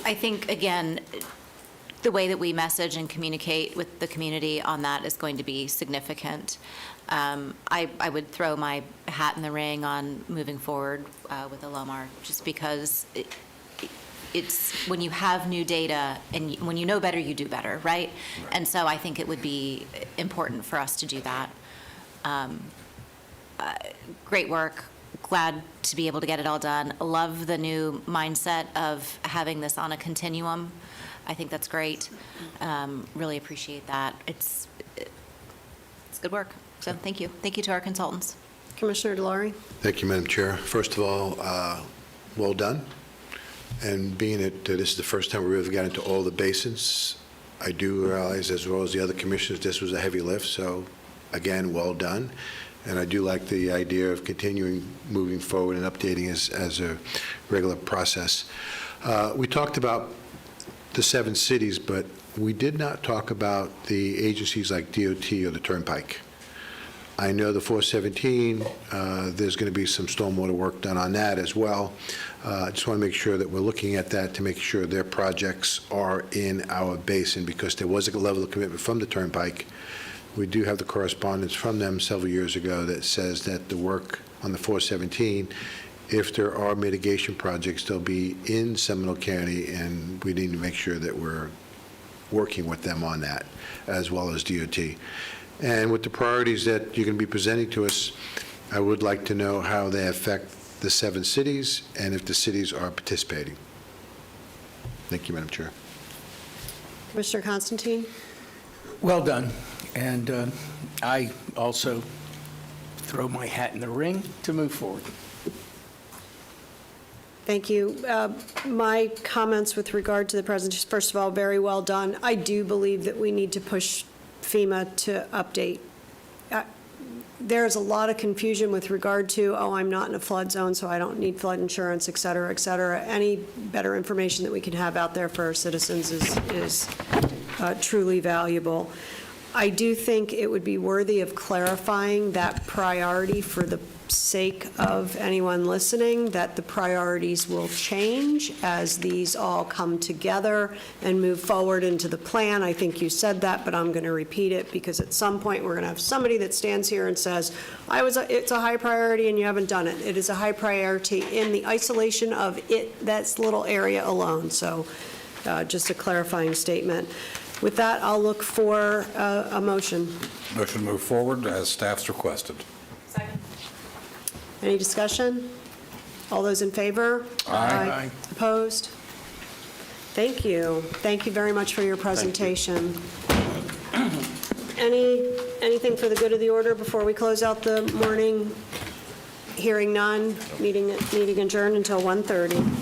Speaker 2: I think, again, the way that we message and communicate with the community on that is going to be significant. I would throw my hat in the ring on moving forward with the LOMAR, just because it's when you have new data and when you know better, you do better, right? And so I think it would be important for us to do that. Great work. Glad to be able to get it all done. Love the new mindset of having this on a continuum. I think that's great. Really appreciate that. It's good work. So thank you. Thank you to our consultants.
Speaker 1: Commissioner DeLaury?
Speaker 13: Thank you, Madam Chair. First of all, well done. And being that this is the first time we really got into all the basins, I do realize, as well as the other commissioners, this was a heavy lift. So, again, well done. And I do like the idea of continuing moving forward and updating as a regular process. We talked about the 7 cities, but we did not talk about the agencies like DOT or the Turnpike. I know the 417, there's going to be some stormwater work done on that as well. I just want to make sure that we're looking at that to make sure their projects are in our basin, because there was a level of commitment from the Turnpike. We do have the correspondence from them several years ago that says that the work on the 417, if there are mitigation projects, they'll be in Seminole County, and we need to make sure that we're working with them on that, as well as DOT. And with the priorities that you're going to be presenting to us, I would like to know how they affect the 7 cities and if the cities are participating. Thank you, Madam Chair.
Speaker 1: Commissioner Constantine?
Speaker 12: Well done. And I also throw my hat in the ring to move forward.
Speaker 1: Thank you. My comments with regard to the presentation, first of all, very well done. I do believe that we need to push FEMA to update. There's a lot of confusion with regard to, oh, I'm not in a flood zone, so I don't need flood insurance, et cetera, et cetera. Any better information that we can have out there for our citizens is truly valuable. I do think it would be worthy of clarifying that priority for the sake of anyone listening, that the priorities will change as these all come together and move forward into the plan. I think you said that, but I'm going to repeat it, because at some point we're going to have somebody that stands here and says, it's a high priority and you haven't done it. It is a high priority in the isolation of that little area alone. So just a clarifying statement. With that, I'll look for a motion.
Speaker 5: Motion to move forward as staff's requested.
Speaker 1: Any discussion? All those in favor?
Speaker 5: Aye.
Speaker 1: Opposed? Thank you. Thank you very much for your presentation. Anything for the good of the order before we close out the morning? Hearing none, meeting adjourned until 1:30.